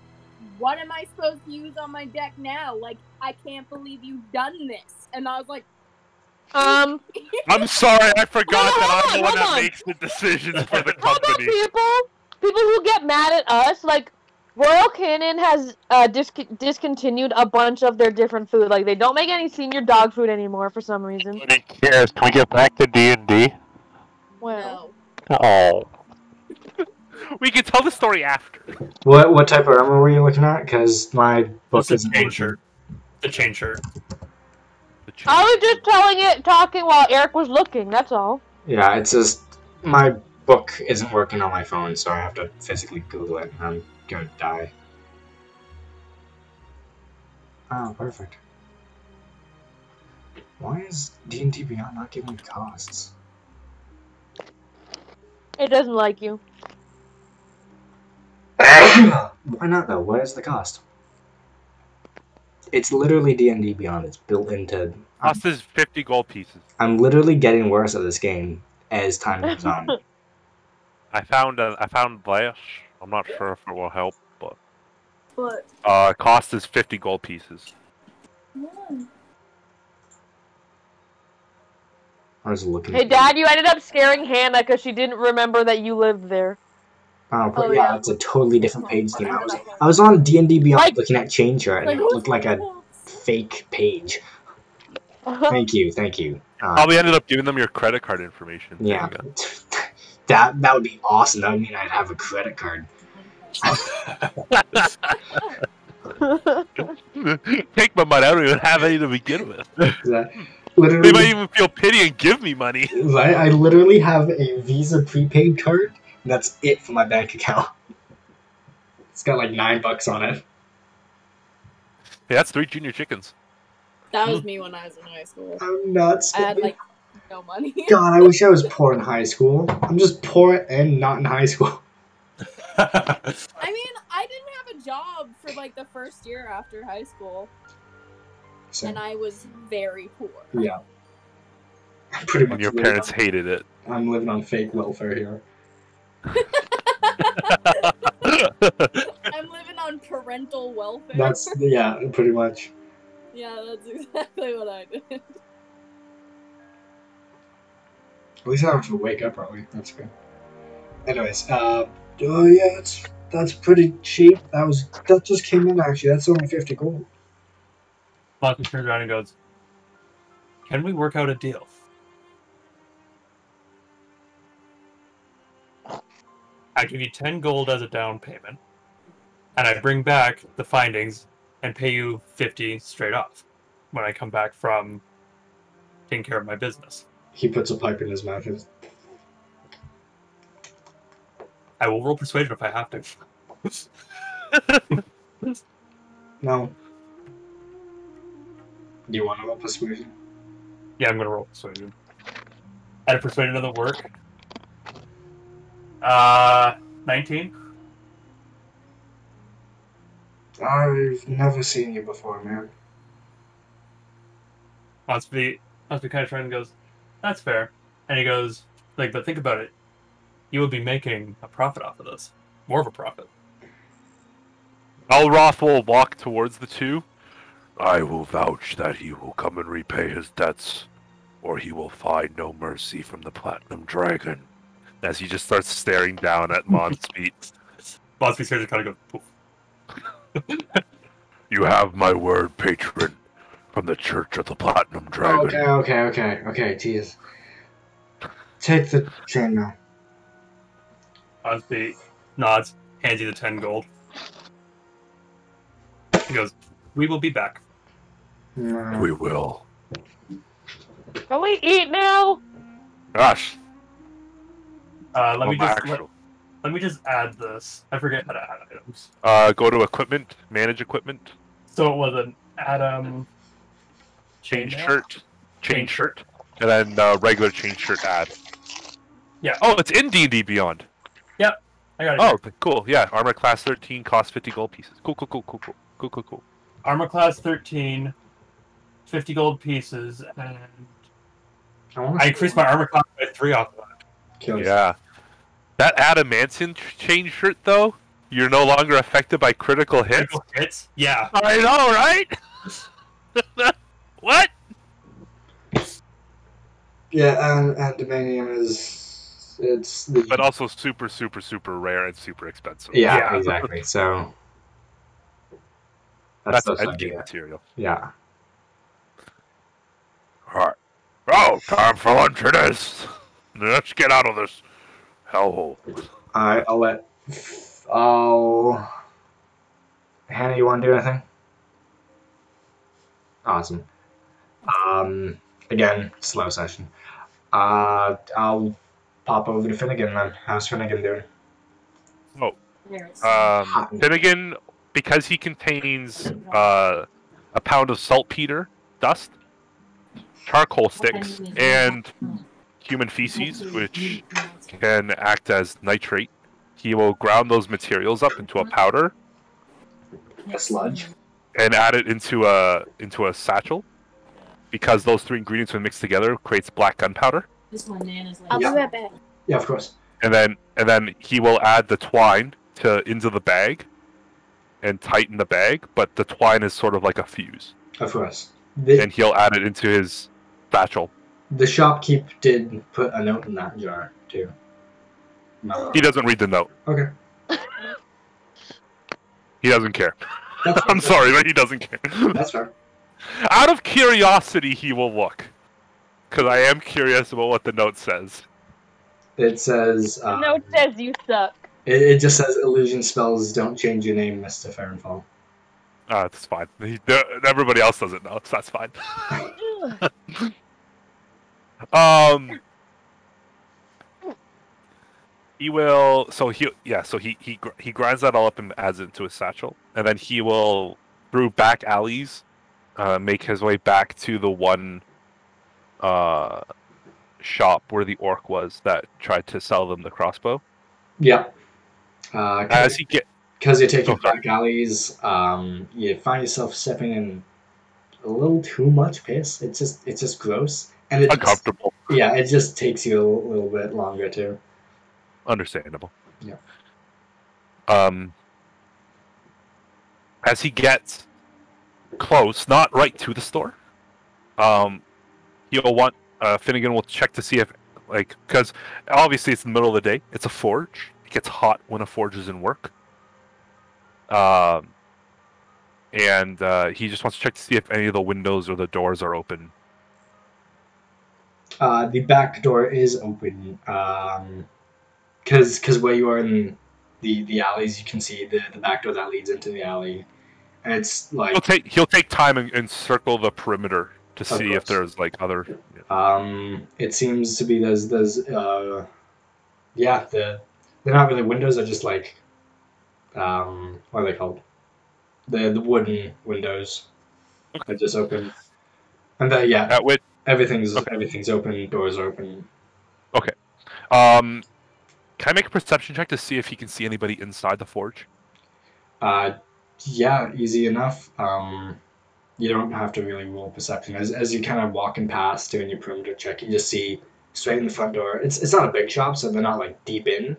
"What am I supposed to use on my deck now? Like, I can't believe you've done this." And I was like, I'm sorry, I forgot that I'm the one hold that on. makes the decisions for the How about company. people who get mad at us? Like, Royal Canin has discontinued a bunch of their different food. Like, they don't make any senior dog food anymore for some reason. Nobody cares. Can we get back to D&D? Well, "No." Oh. We can tell the story after. What type of armor were you looking at? Because my book It's a isn't chain working. shirt. The chain shirt. I was just talking while Eric was looking, that's all. Yeah, it's just my book isn't working on my phone, so I have to physically Google it, and I'm gonna die. Oh, perfect. Why is D&D Beyond not giving me costs? It doesn't like you. Why not though? What is the cost? It's literally D&D Beyond. It's built into. Cost is 50 gold pieces. I'm literally getting worse at this game as time goes on. I found Lash. I'm not sure if it will help, but But cost is 50 gold pieces. I was looking. Hey, Dad, you ended up scaring Hannah because she didn't remember that you lived there. Oh, but Oh, yeah, yeah. it's a totally different page scheme. I was on D&D Beyond Like- looking at Chain Shirt, and like, it looked like a fake page. Thank you. Probably ended up giving them your credit card information. There Yeah, you go. that would be awesome. That would mean I'd have a credit card. Take my money. I don't even have any to begin with. That- They might literally, even feel pity and give me money. I literally have a Visa prepaid card, and that's it for my bank account. It's got like $9 on it. Hey, that's 3 junior chickens. that was me when I was in high school. I'm not I had spending. like no money. God, I wish I was poor in high school. I'm just poor and not in high school. I mean, I didn't have a job for like the first year after high school, So, and I was very poor. yeah. I'm pretty When much your living parents on- hated it. I'm living on fake welfare here. I'm living on parental welfare. That's, yeah, pretty much. Yeah, that's exactly what I did. At least I don't have to wake up early. That's good. Anyways, oh yeah, that's pretty cheap. That just came in actually. That's only 50 gold. Monty turns around and goes, "Can we work out a deal? I give you 10 gold as a down payment, and I bring back the findings and pay you 50 straight off when I come back from taking care of my business. He puts a pipe in his mouth. I will roll persuasion if I have to." No. Do you want to roll persuasion? Yeah, I'm gonna roll persuasion. And persuasion doesn't work. 19. I've never seen you before, man. Must be kind of trying and goes, "That's fair." And he goes, "Like, but think about it. You would be making a profit off of this. More of a profit." Elroth will walk towards the two. I will vouch that he will come and repay his debts, or he will find no mercy from the Platinum Dragon. As he just starts staring down at Mon's feet. Monspeed just kind of goes, "Poof." You have my word, patron, from the Church of the Platinum Dragon. Okay, jeez. Take the chain now. Monspeed nods, hands you the 10 gold. He goes, "We will be back." No. We will. Can we eat now? Gosh. Let well, me just add this. I forget how to add items. Go to equipment, manage equipment, So it was an Adam change chainmail? shirt, change shirt, and then regular change shirt add. Yeah. Oh, it's in D&D Beyond. I got it. Oh, cool. Yeah, armor class 13 costs 50 gold pieces. Cool. Armor class 13, 50 gold pieces, and I increased my armor class by 3 off of that. Kills. Yeah. That adamantium change shirt, though, you're no longer affected by critical hits. Critical hits? Yeah. I know, right? What? Yeah, and Adamantium it's the But also super rare and super expensive. yeah, exactly. So That's the endgame idea. material. Yeah. Alright. Oh, time for lunch it is. Let's get out of this hellhole. I'll let Oh, Hannah, you want to do anything? Awesome. Again, slow session. I'll pop over to Finnegan then. How's Finnegan doing? Finnegan, because he contains a pound of saltpeter dust, charcoal sticks, and human feces, which can act as nitrate, he will ground those materials up into a powder A sludge. and add it into a satchel. Because those three ingredients, when mixed together, creates black gunpowder. I'll be right back. Yeah, of course. And then he will add the twine into the bag and tighten the bag, but the twine is sort of like a fuse. Of course. And he'll add it into his satchel. The shopkeep did put a note in that jar too. No. He doesn't read the note. Okay. He doesn't care. I'm sorry, but he doesn't care. That's fair. Out of curiosity, he will look. Because I am curious about what the note says. It says... The note says you suck. It just says illusion spells don't change your name, Mr. Farinfall. That's fine. Everybody else doesn't know, so that's fine. He will. So he grinds that all up and adds it into his satchel, and then he will, through back alleys, make his way back to the one shop where the orc was that tried to sell them the crossbow. Yeah. Because you're taking back alleys, you find yourself stepping in a little too much piss. It's just gross, and it's uncomfortable. It just takes you a little bit longer too. Understandable. Yeah. As he gets close, not right to the store, he'll want Finnegan will check to see if, because obviously it's the middle of the day. It's a forge. It gets hot when a forge is in work. And he just wants to check to see if any of the windows or the doors are open. The back door is open. Because where you are in the alleys, you can see the back door that leads into the alley, and it's like he'll take time and circle the perimeter to see if there's other. It seems to be there's they're not really windows. They're just what are they called? The wooden windows. Okay. They're just open, and everything's open. Doors are open. Okay. Can I make a perception check to see if he can see anybody inside the forge? Yeah, easy enough. You don't have to really roll perception. As you kind of walking past doing your perimeter check, you just see straight in the front door. It's not a big shop, so they're not deep in.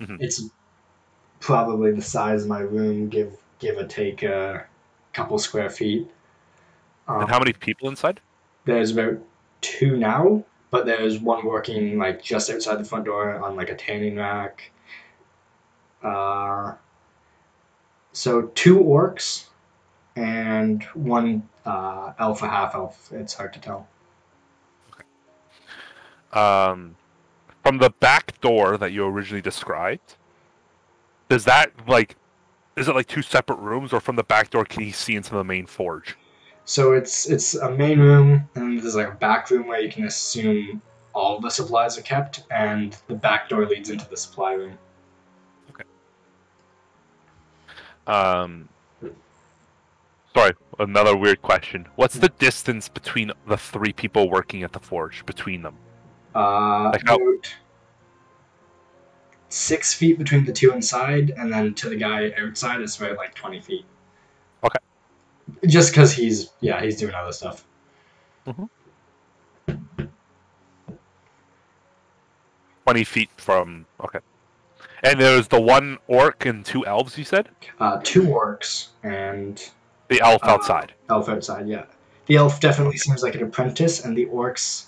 Mm-hmm. It's probably the size of my room, give or take a couple square feet. And how many people inside? There's about 2 now. But there's one working just outside the front door on a tanning rack. So 2 orcs and 1 elf, a half elf. It's hard to tell. Okay. From the back door that you originally described, does that is it 2 separate rooms, or from the back door can you see into the main forge? So it's a main room, and there's a back room where you can assume all the supplies are kept, and the back door leads into the supply room. Okay. Sorry, another weird question. What's the distance between the 3 people working at the forge, between them? About 6 feet between the 2 inside, and then to the guy outside it's about 20 feet. Okay. Just because he's doing other stuff. Mm-hmm. 20 feet from... Okay. And there's the 1 orc and 2 elves, you said? 2 orcs and... The elf outside. Elf outside, yeah. The elf definitely seems like an apprentice, and the orcs,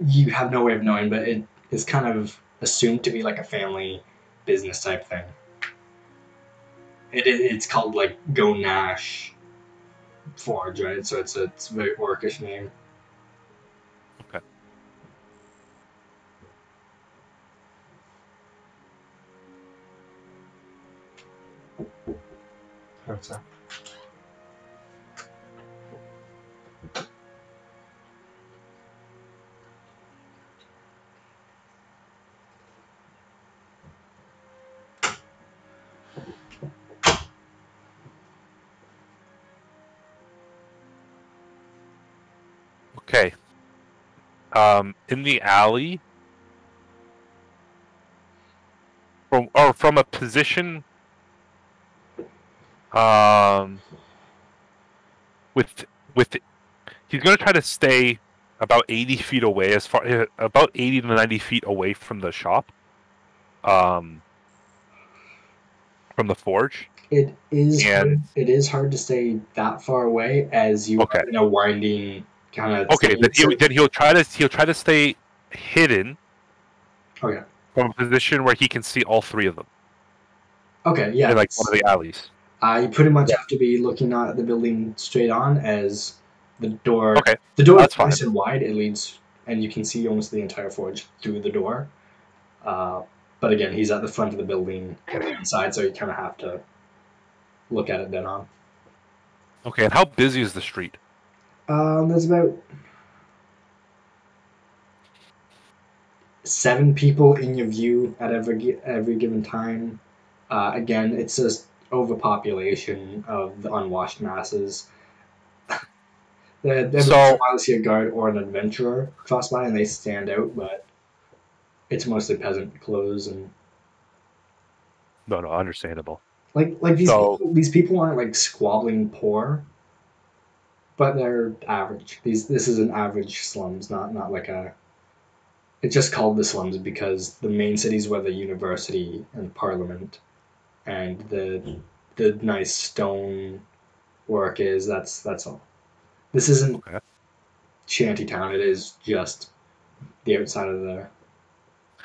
you have no way of knowing, but it is kind of assumed to be a family business type thing. It's called Go Nash Forge, right? So it's a very orcish name. Okay. What's that? Okay. In the alley, from a position, with he's gonna try to stay about 80 feet away, about 80 to 90 feet away from the shop, from the forge. It is And it is hard to stay that far away as you Okay. are in a winding kind of okay, thing. then he'll try to stay hidden Okay. from a position where he can see all three of them Okay, yeah. in like one of the alleys. You pretty much have to be looking at the building straight on as the door. Okay, The door that's is nice fine. and wide. It leads, and you can see almost the entire forge through the door. But again, he's at the front of the building inside, so you kind of have to look at it dead on. Okay, and how busy is the street? There's about 7 people in your view at every given time. Again, it's just overpopulation of the unwashed masses. Every once in a while, you see a guard or an adventurer cross by, and they stand out, but it's mostly peasant clothes and No, understandable. like these people aren't like squabbling poor, but they're average. This is an average slums, not like a. It's just called the slums because the main cities where the university and parliament and the nice stone work is. That's all. This isn't Okay. shanty town. It is just the outside of the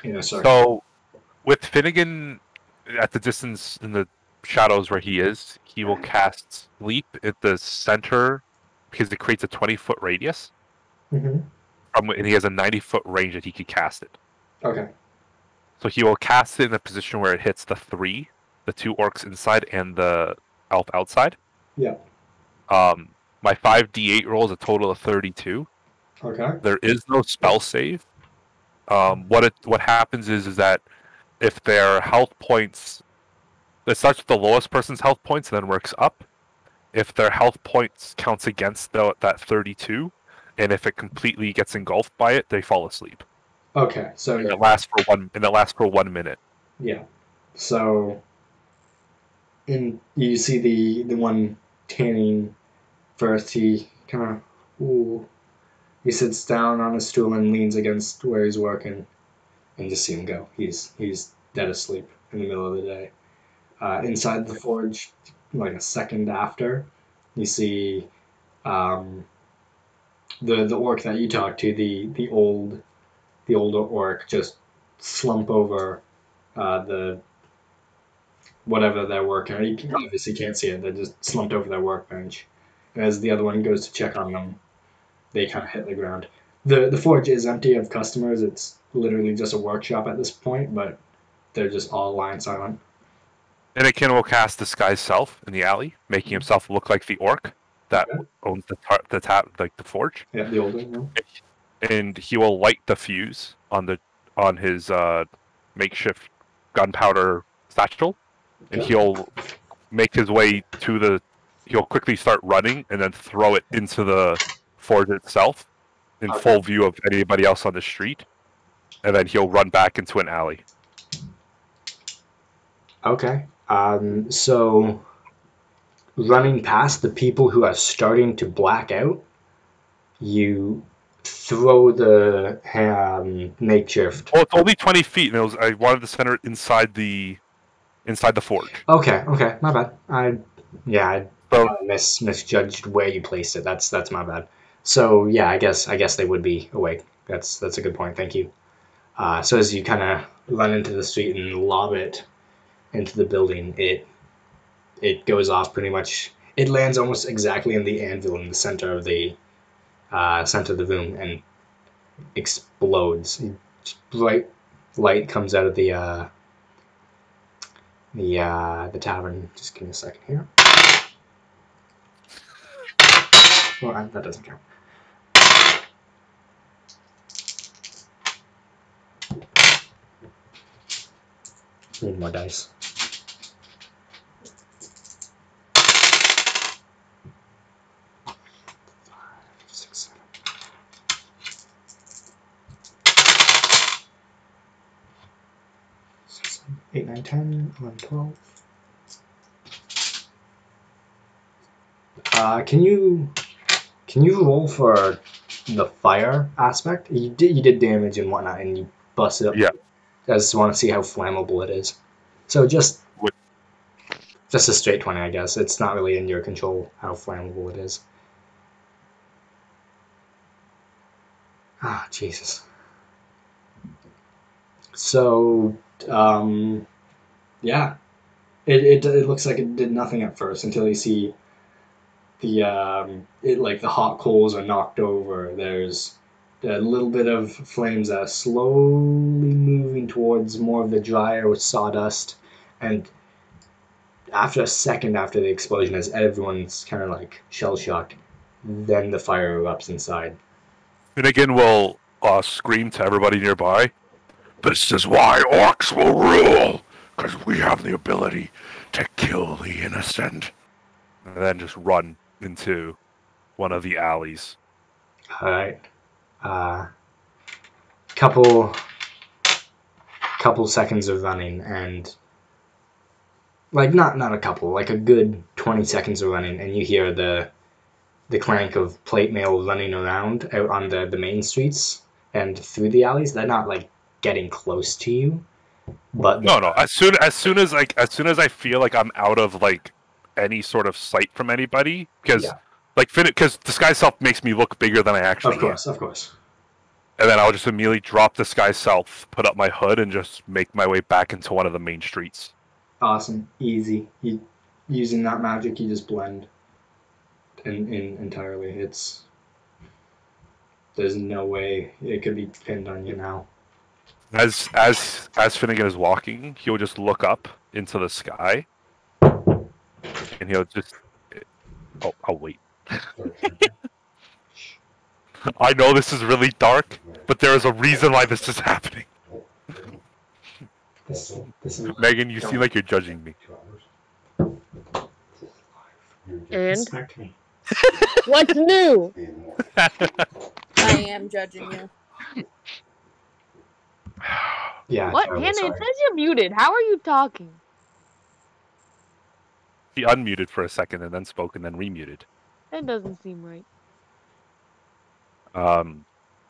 inner circle. So, with Finnegan at the distance in the shadows where he is, he will cast Sleep at the center because it creates a 20-foot radius. Mm-hmm. And he has a 90-foot range that he could cast it. Okay. So he will cast it in a position where it hits the 2 orcs inside and the elf outside. Yeah. My 5d8 roll is a total of 32. Okay. There is no spell save. What happens is that if their health points, it starts with the lowest person's health points and then works up. If their health points counts against that 32, and if it completely gets engulfed by it, they fall asleep. Okay. So and it lasts for 1 minute. Yeah. So you see the one tanning first. He kind of he sits down on a stool and leans against where he's working, and just see him go. He's dead asleep in the middle of the day. Inside the forge, like a second after, you see the orc that you talked to, the older orc, just slump over the whatever they're working on. You obviously can't see it. They're just slumped over their workbench. And as the other one goes to check on them, they kind of hit the ground. The forge is empty of customers. It's literally just a workshop at this point, but they're just all lying silent. Anakin will cast Disguise Self in the alley, making himself look like the orc that owns the forge. Yeah, the old one. Yeah. And he will light the fuse on his makeshift gunpowder satchel, and he'll make his way he'll quickly start running and then throw it into the forge itself in full view of anybody else on the street, and then he'll run back into an alley. Okay. So running past the people who are starting to black out, you throw the makeshift. Well, it's only 20 feet, and I wanted to center it inside the forge. Okay, my bad. I misjudged where you placed it. That's my bad. So yeah, I guess they would be awake. That's a good point. Thank you. So as you kind of run into the street and lob it into the building, it goes off pretty much. It lands almost exactly in the anvil in the center of the room and explodes. Bright light comes out of the the tavern. Just give me a second here. Well, that doesn't count. Need more dice. 6, 7, 8, 9, 10, 11, 12. Can you roll for the fire aspect? You did damage and whatnot, and you busted up. Yeah. I just want to see how flammable it is. So just a straight 20, I guess. It's not really in your control how flammable it is. Ah, Jesus. So, yeah. It looks like it did nothing at first until you see the hot coals are knocked over. There's a little bit of flames that are slowly moving towards more of the drier sawdust, and after a second after the explosion, as everyone's kind of like shell-shocked, then the fire erupts inside. Finnegan will scream to everybody nearby, "This is why orcs will rule, because we have the ability to kill the innocent." And then just run into one of the alleys. All right. Couple seconds of running, and like not a couple, like a good 20 seconds of running, and you hear the clank of plate mail running around out on the main streets and through the alleys. They're not like getting close to you, but No. As soon as I feel like I'm out of like any sort of sight from anybody, because because disguise self makes me look bigger than I actually am. Of course. And then I'll just immediately drop disguise self, put up my hood, and just make my way back into one of the main streets. Awesome, easy. You using that magic, you just blend in entirely. There's no way it could be pinned on you now. As Finnegan is walking, he'll just look up into the sky, and he'll just. Oh, I'll wait. I know this is really dark, but there is a reason why this is happening. This is Megan, you seem like you're judging me. And respect me. what's new? I am judging you. Yeah. What? Terrible, Hannah, it sorry. says you're muted. How are you talking? He unmuted for a second and then spoke and then remuted. That doesn't seem right.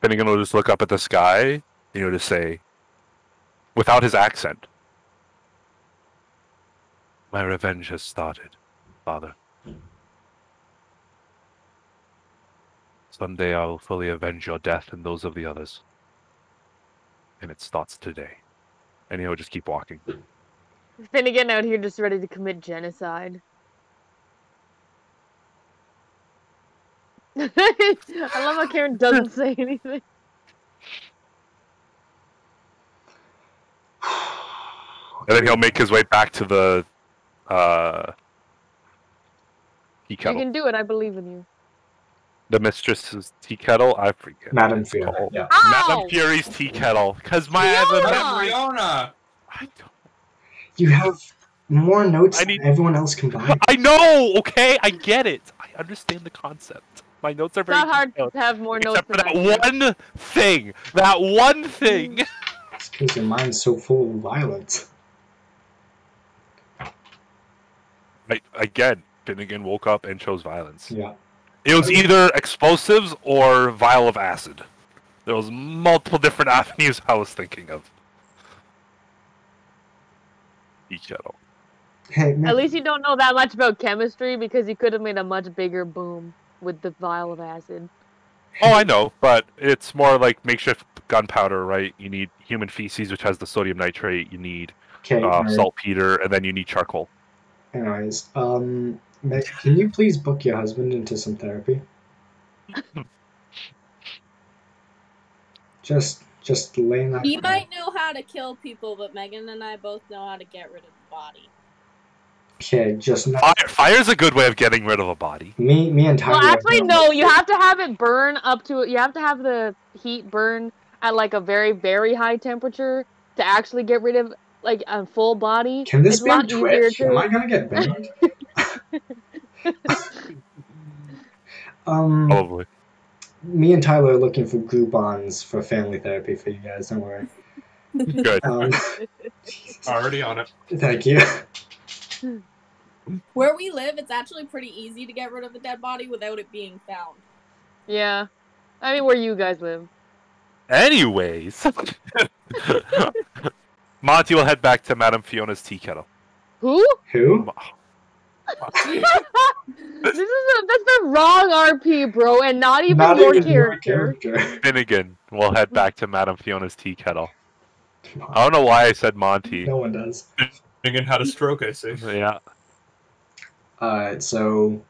Finnegan will just look up at the sky and he'll just say, without his accent, "My revenge has started, Father. Someday I will fully avenge your death and those of the others. And it starts today." And he'll just keep walking. Finnegan out here just ready to commit genocide. I love how Karen doesn't say anything. And then he'll make his way back to the tea You kettle. can do it. I believe in you. The mistress's tea kettle? I forget. Madam what it's Fury, called. yeah. Madam Fury's tea kettle. Because I have a memory. Fiona! I don't. You have more notes I than need- everyone else combined. I know, okay? I get it. I understand the concept. My notes are It's very not hard detailed. to have more notes Except for than that I do. one thing. That one thing. It's because your mind's so full of violence. Again, Finnegan woke up and chose violence. Yeah. It was either explosives or vial of acid. There was multiple different avenues I was thinking of. Tea kettle. Hey, man. At least you don't know that much about chemistry because you could have made a much bigger boom with the vial of acid. Oh, I know, but it's more like makeshift gunpowder, right? You need human feces, which has the sodium nitrate. You need Okay. saltpeter, and then you need charcoal. Anyways, Meg, can you please book your husband into some therapy? Just Just laying that. He might know how to kill people, but Megan and I both know how to get rid of the body. Okay, just Fire's a good way of getting rid of a body. me and Tyler. Well, actually, no. You have to have it burn up to. You have to have the heat burn at like a very, very high temperature to actually get rid of like a full body. Can this It's be a on lot easier Twitch? to. Am I gonna get banned? Probably. Me and Tyler are looking for Groupons for family therapy for you guys. Don't worry. Good. Already on it. Thank you. Where we live, it's actually pretty easy to get rid of a dead body without it being found. Yeah, I mean, where you guys live. Anyways, Monty will head back to Madame Fiona's tea kettle. Who? Who? That's the wrong RP, bro, and not even your character. Finnegan will head back to Madame Fiona's tea kettle. I don't know why I said Monty. No one does. Finnegan had a stroke, I see. Yeah. Alright, so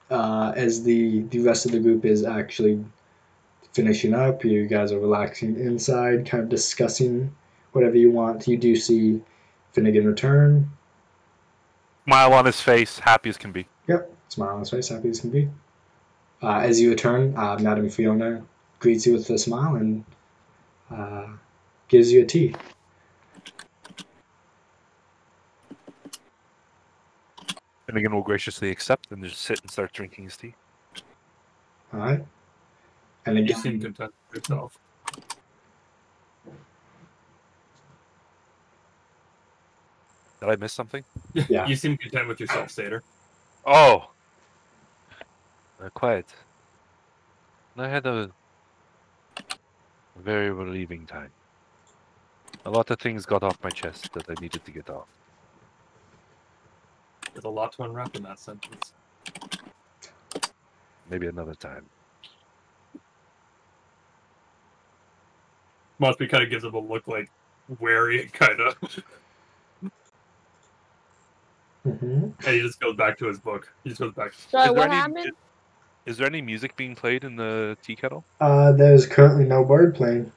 as the rest of the group is actually finishing up, you guys are relaxing inside, kind of discussing whatever you want. You do see Finnegan return. Smile on his face, happy as can be. Yep, smile on his face, happy as can be. As you return, Madame Fiona greets you with a smile and gives you a tea. Finnegan will graciously accept and just sit and start drinking his tea. Alright. And You again, seem content with yourself. Did I miss something? Yeah. You seem content with yourself, Satyr. Oh! Quiet. I had a very relieving time. A lot of things got off my chest that I needed to get off. There's a lot to unwrap in that sentence. Maybe another time. Mosby kind of gives him a look like wary and kind of. Mm-hmm. And he just goes back to his book. He just goes back. Sorry, what happened? Is there any music being played in the tea kettle? There's currently no bird playing.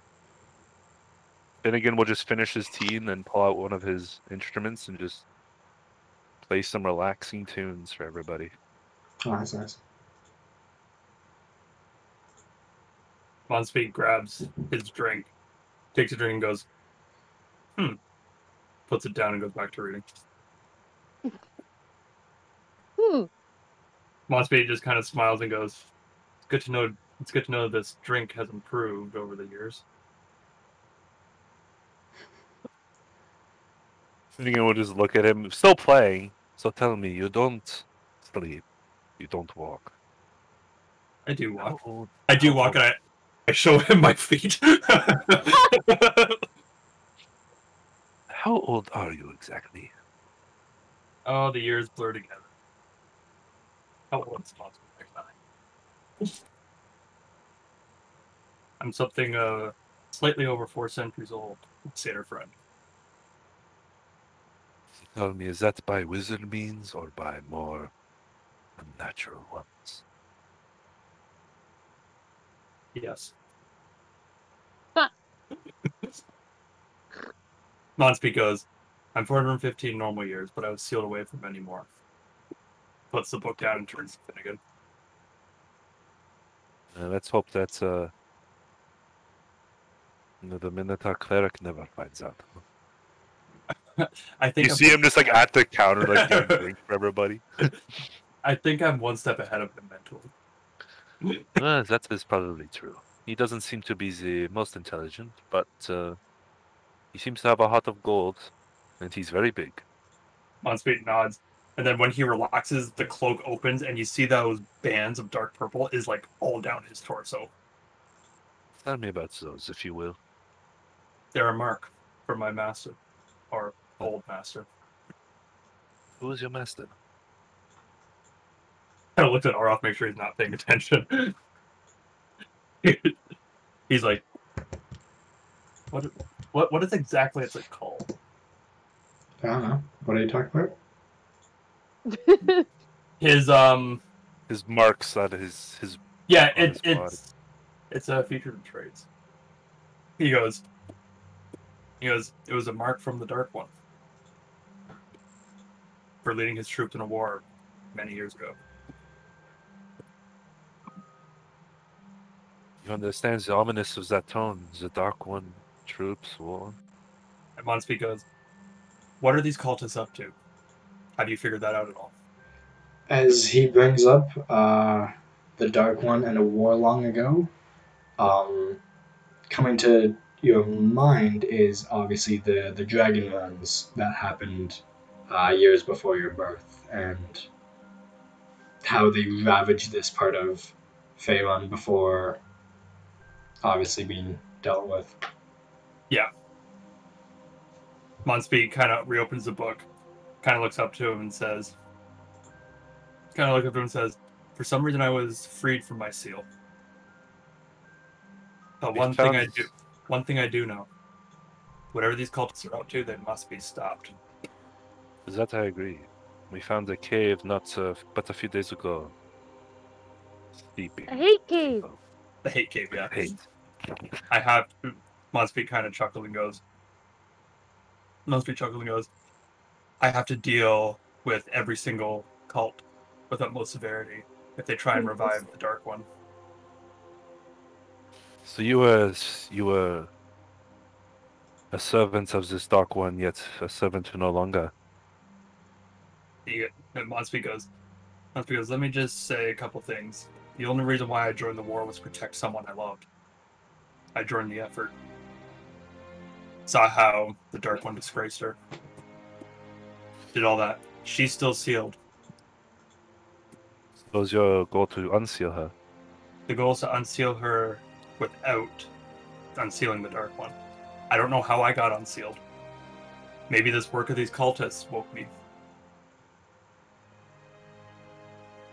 Finnegan will just finish his tea and then pull out one of his instruments and just play some relaxing tunes for everybody. Oh, that's nice. Monspeed grabs his drink, takes a drink and goes, puts it down and goes back to reading. Monspeed just kind of smiles and goes, it's good to know this drink has improved over the years. Finnegan will just look at him, still playing. So tell me, you don't sleep, you don't walk. I do walk. I do walk, and I show him my feet. How old are you exactly? Oh, the years blur together. How old is Monspeed? I'm something slightly over 4 centuries old, satyr friend. Tell me, is that by wizard means or by more unnatural ones? Yes. Huh. Monspeed goes, I'm 415 normal years, but I was sealed away from many more. Puts the book down and turns to Finnegan. Let's hope that's the Minotaur cleric never finds out. I think you see him just like at the counter, like getting a drink for everybody. I think I'm one step ahead of him mentally. That is probably true. He doesn't seem to be the most intelligent, but he seems to have a heart of gold, and he's very big. Monspeed nods, and then when he relaxes, the cloak opens, and you see those bands of dark purple is like all down his torso. Tell me about those, if you will. They're a mark from my master, or old master. Who is your master? Kind of looks at Oroth, make sure he's not paying attention. He's like, what is exactly it's like called? I don't know. What are you talking about? His marks on his yeah, on his it's a feature of traits. He goes, it was a mark from the Dark One for leading his troops in a war many years ago. You understand the ominous of that tone, the Dark One, troops, war. And Monspeak goes, what are these cultists up to? Have you figured that out at all? As he brings up the Dark One and a war long ago, coming to your mind is obviously the dragon runs that happened years before your birth, and how they ravaged this part of Phlan before obviously being dealt with. Yeah. Monspeak kind of reopens the book, kind of looks up to him and says, for some reason I was freed from my seal. But one thing I do know, whatever these cultists are up to, they must be stopped. That I agree. We found a cave but a few days ago. Sleeping. A hate cave. The hate cave, yeah. Hate. I have. Monspeak kind of chuckles and goes, I have to deal with every single cult with utmost severity if they try and revive the Dark One. So you were a servant of this Dark One, yet a servant who no longer. Monspeak goes, let me just say a couple things. The only reason why I joined the war was to protect someone I loved. I joined the effort. Saw how the Dark One disgraced her. Did all that. She's still sealed. So was your goal to unseal her? The goal is to unseal her without unsealing the Dark One. I don't know how I got unsealed. Maybe this work of these cultists woke me.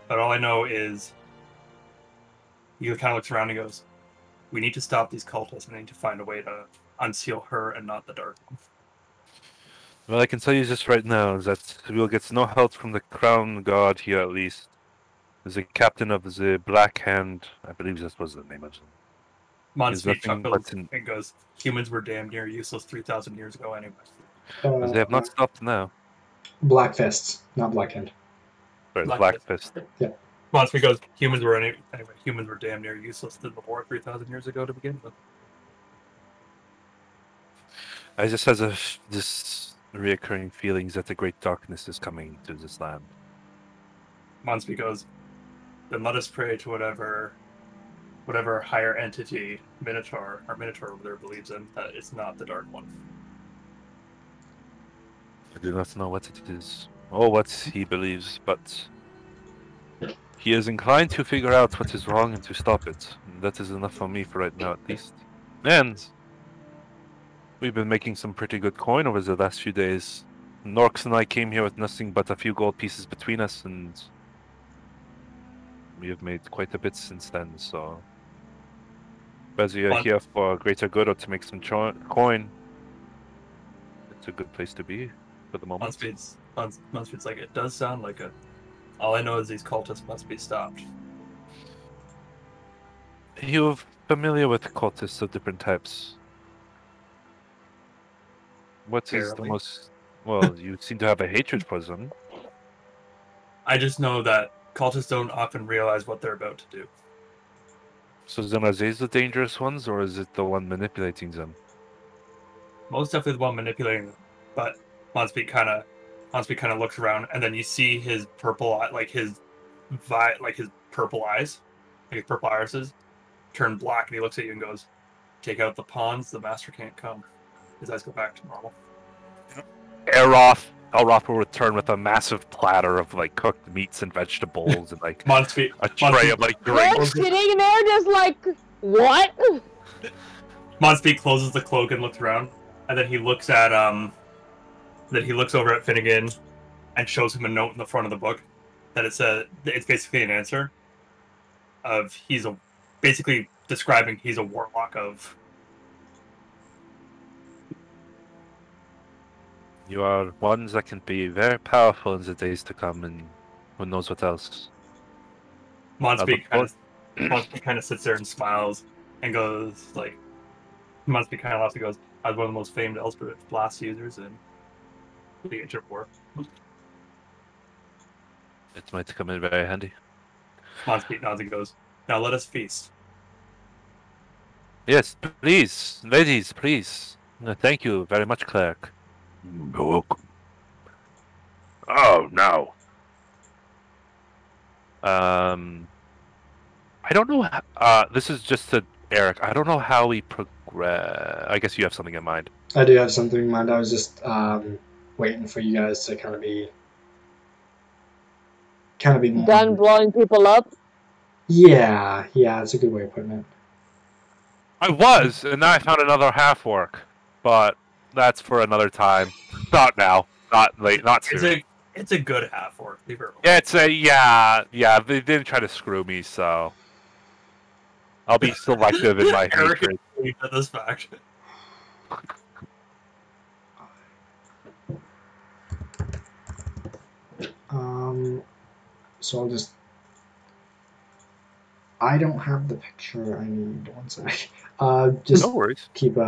But all I know is, he kind of looks around and goes, we need to stop these cultists and I need to find a way to unseal her and not the Dark One. Well, I can tell you just right now that we will get no help from the Crown Guard here, at least. There's a captain of the Black Hand, I believe that was the name of him. Monspeak chuckles and goes, humans were damn near useless 3,000 years ago anyway. They have not stopped now. Black Fists, not Black Hand. Sorry, Black Fist. Yeah. Monspeak goes, humans were damn near useless in the war 3,000 years ago to begin with. I just have this reoccurring feeling that the great darkness is coming to this land. Monspeak goes, then let us pray to whatever higher entity Minotaur over there believes in, that it's not the Dark One. I do not know what it is, or what he believes, but he is inclined to figure out what is wrong and to stop it. And that is enough for me for right now, at least. And we've been making some pretty good coin over the last few days. Norks and I came here with nothing but a few gold pieces between us, and we have made quite a bit since then, so whether you're here for greater good or to make some coin, it's a good place to be for the moment. Monspeak's like, it does sound like it. All I know is these cultists must be stopped. You're familiar with cultists of different types. What is the most... Well, you seem to have a hatred for them. I just know that cultists don't often realize what they're about to do. So then are they the dangerous ones, or is it the one manipulating them? Most definitely the one manipulating them, but Monspeak kind of looks around, and then you see his purple, his purple eyes, like his purple irises, turn black, and he looks at you and goes, "Take out the pawns, the master can't come." His eyes go back to normal. Elroth will return with a massive platter of cooked meats and vegetables and Monspeak, a tray of They're drinks. sitting there just what? Monspeak closes the cloak and looks around, and then he looks at over at Finnegan and shows him a note in the front of the book that it's basically an answer of basically describing he's a warlock of. You are ones that can be very powerful in the days to come, and who knows what else. Monspeak kind of sits there and smiles and goes Must be kind of lost. He goes, I was one of the most famed Elspeth blast users in the ancient war. It might come in very handy. Monspeed nods and goes, now let us feast. Yes, please, ladies, please. Thank you very much, cleric. You're welcome. Oh, no. I don't know. This is just to Eric. I don't know how we progress. I guess you have something in mind. I do have something in mind. I was just waiting for you guys to kind of be more Done blowing people up? Yeah, it's a good way of putting it. I was, and now I found another half orc, but that's for another time. Not now. Not late. Not soon. It's a good half orc. Leave her alone. Yeah, They didn't try to screw me, so I'll be selective in my hatred. At this fact. So I'll just. I don't have the picture I need. One sec. Just no worries. Keep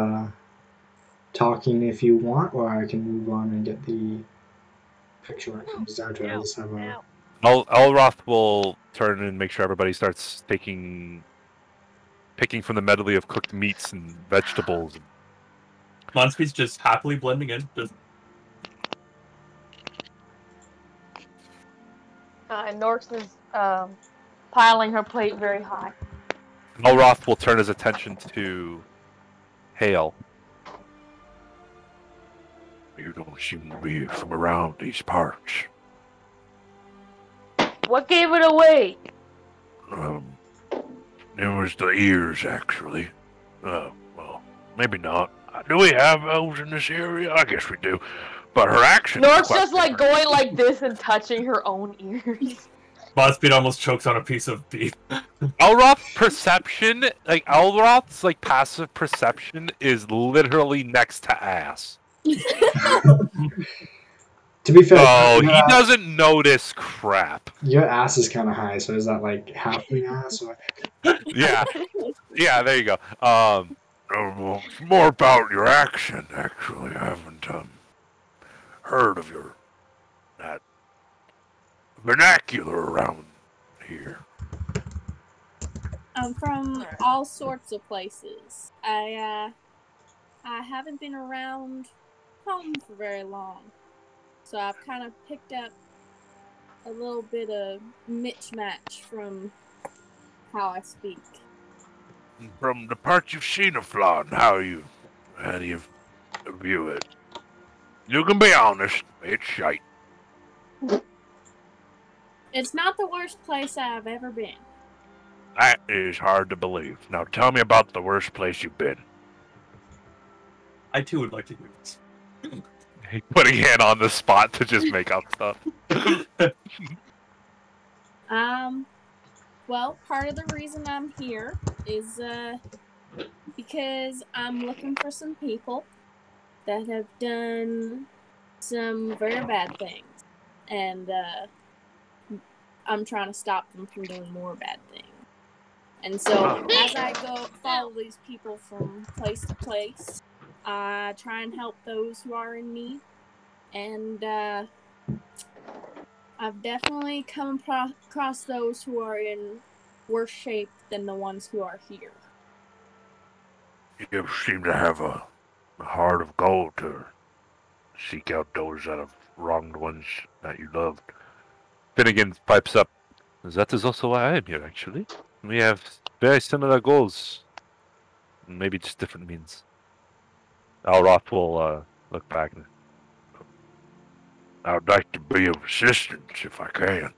talking if you want, or I can move on and get the picture when it comes down to it. I just have a. Elroth will turn and make sure everybody starts picking from the medley of cooked meats and vegetables. Monspeed's just happily blending in. And Norks is piling her plate very high. Elroth will turn his attention to Hale. You don't seem to be from around these parts. What gave it away? It was the ears, actually. Well, maybe not. Do we have elves in this area? I guess we do. But her action. Nork's just like going like this and touching her own ears. Monspeed almost chokes on a piece of beef. Elroth's perception, Elroth's passive perception is literally next to ass. To be fair, oh, he doesn't notice crap. Your ass is kind of high, so is that like halfling ass? Or? Yeah, there you go. Well, it's more about your accent, actually. I haven't heard of that vernacular around here. I'm from all sorts of places. I haven't been around home for very long, so I've kind of picked up a little bit of mismatch from how I speak. From the parts you've seen of Phlan, how do you view it? You can be honest, it's shite. It's not the worst place I've ever been. That is hard to believe. Now tell me about the worst place you've been. I too would like to hear this. He's putting hand on the spot to just make up stuff. Well, part of the reason I'm here is because I'm looking for some people that have done some very bad things, and I'm trying to stop them from doing more bad things. And so, as I go follow these people from place to place, I try and help those who are in need, and I've definitely come across those who are in worse shape than the ones who are here. You seem to have a heart of gold to seek out those that have wronged ones that you loved. Finnegan pipes up. That is also why I am here, actually. We have very similar goals. Maybe just different means. Elroth will look back. I'd like to be of assistance if I can.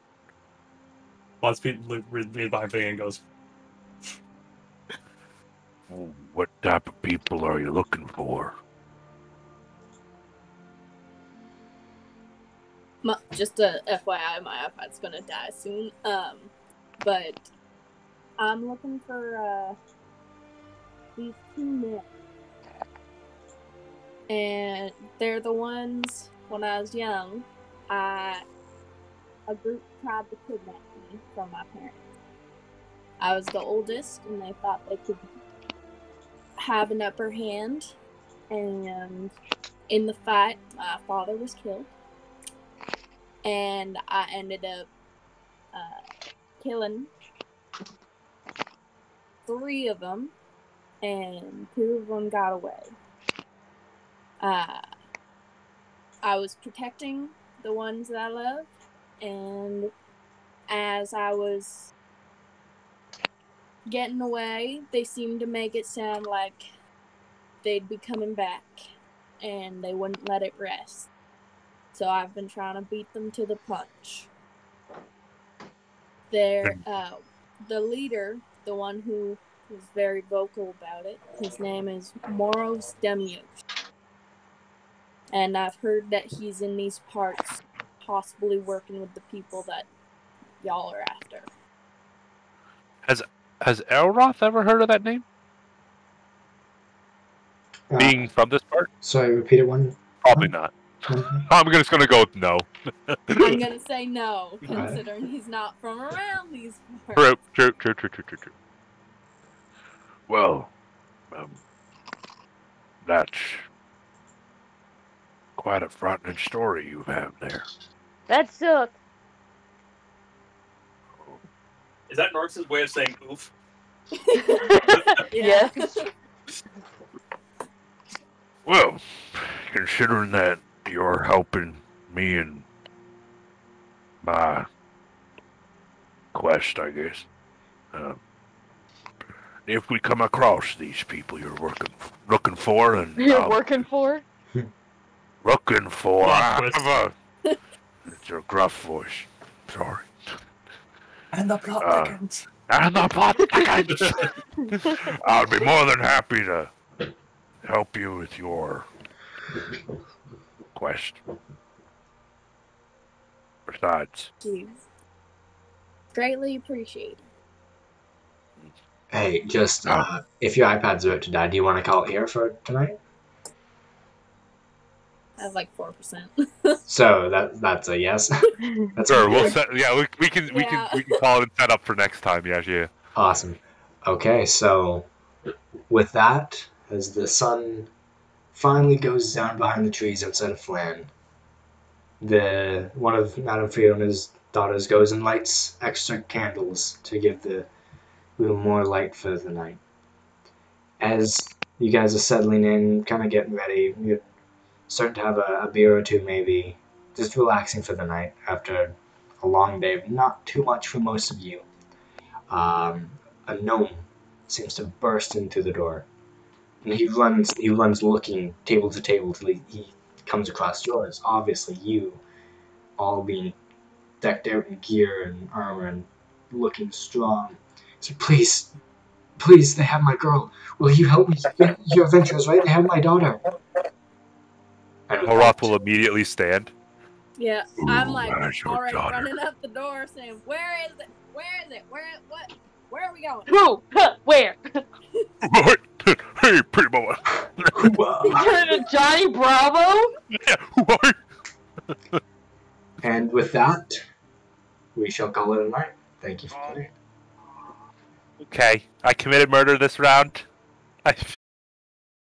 Monspeed reads behind Finnegan and goes, What type of people are you looking for? Just a FYI, my iPad's gonna die soon. But I'm looking for these two men, and they're the ones. When I was young, a group tried to kidnap me from my parents. I was the oldest, and they thought they could have an upper hand, and in the fight, my father was killed, and I ended up killing 3 of them, and 2 of them got away. I was protecting the ones that I loved, and as I was getting away, they seemed to make it sound like they'd be coming back, and they wouldn't let it rest. So I've been trying to beat them to the punch. The leader, the one who was very vocal about it, his name is Moros Demios. And I've heard that he's in these parts, possibly working with the people that y'all are after. Has Elroth ever heard of that name? Being from this part? Sorry, repeat it one. Probably not. I'm just gonna go with no. I'm gonna say no, considering he's not from around these parts. True. Well, that's quite a frightening story you have there. That sucked. Is that Norx's way of saying oof? Yeah. Well, considering that you're helping me in my quest, I guess, if we come across these people you're looking for, and You're working for? looking for, Plot it's a gruff voice. Sorry. And the plot thickens. And the plot thickens. I'll be more than happy to help you with your quest. Besides, Thank you. Greatly appreciated. Hey, just if your iPad's about to die, do you want to call it here for tonight? I have like 4%. So that's a yes. That's Sure, weird. we'll set. Yeah, we can call it and set up for next time. Yeah. Awesome. Okay, so with that, as the sun finally goes down behind the trees outside of Phlan, one of Madame Fiona's daughters goes and lights extra candles to give the little more light for the night. As you guys are settling in, kind of getting ready, you're starting to have a beer or two maybe, just relaxing for the night after a long day, not too much for most of you. A gnome seems to burst into the door, and he runs looking table to table till he comes across yours. Obviously, you all being decked out in gear and armor and looking strong. So please, they have my girl. Will you help me? Your adventures, right? They have my daughter. And with Oroth that, will immediately stand. Yeah, I'm Ooh, like that's your already daughter. running up the door saying, Where is it? Where are we going? Who? Where? Hey, pretty boy. You turned into Johnny Bravo? Yeah, who are you? And with that, we shall call it a night. Thank you for playing. Okay, I committed murder this round. I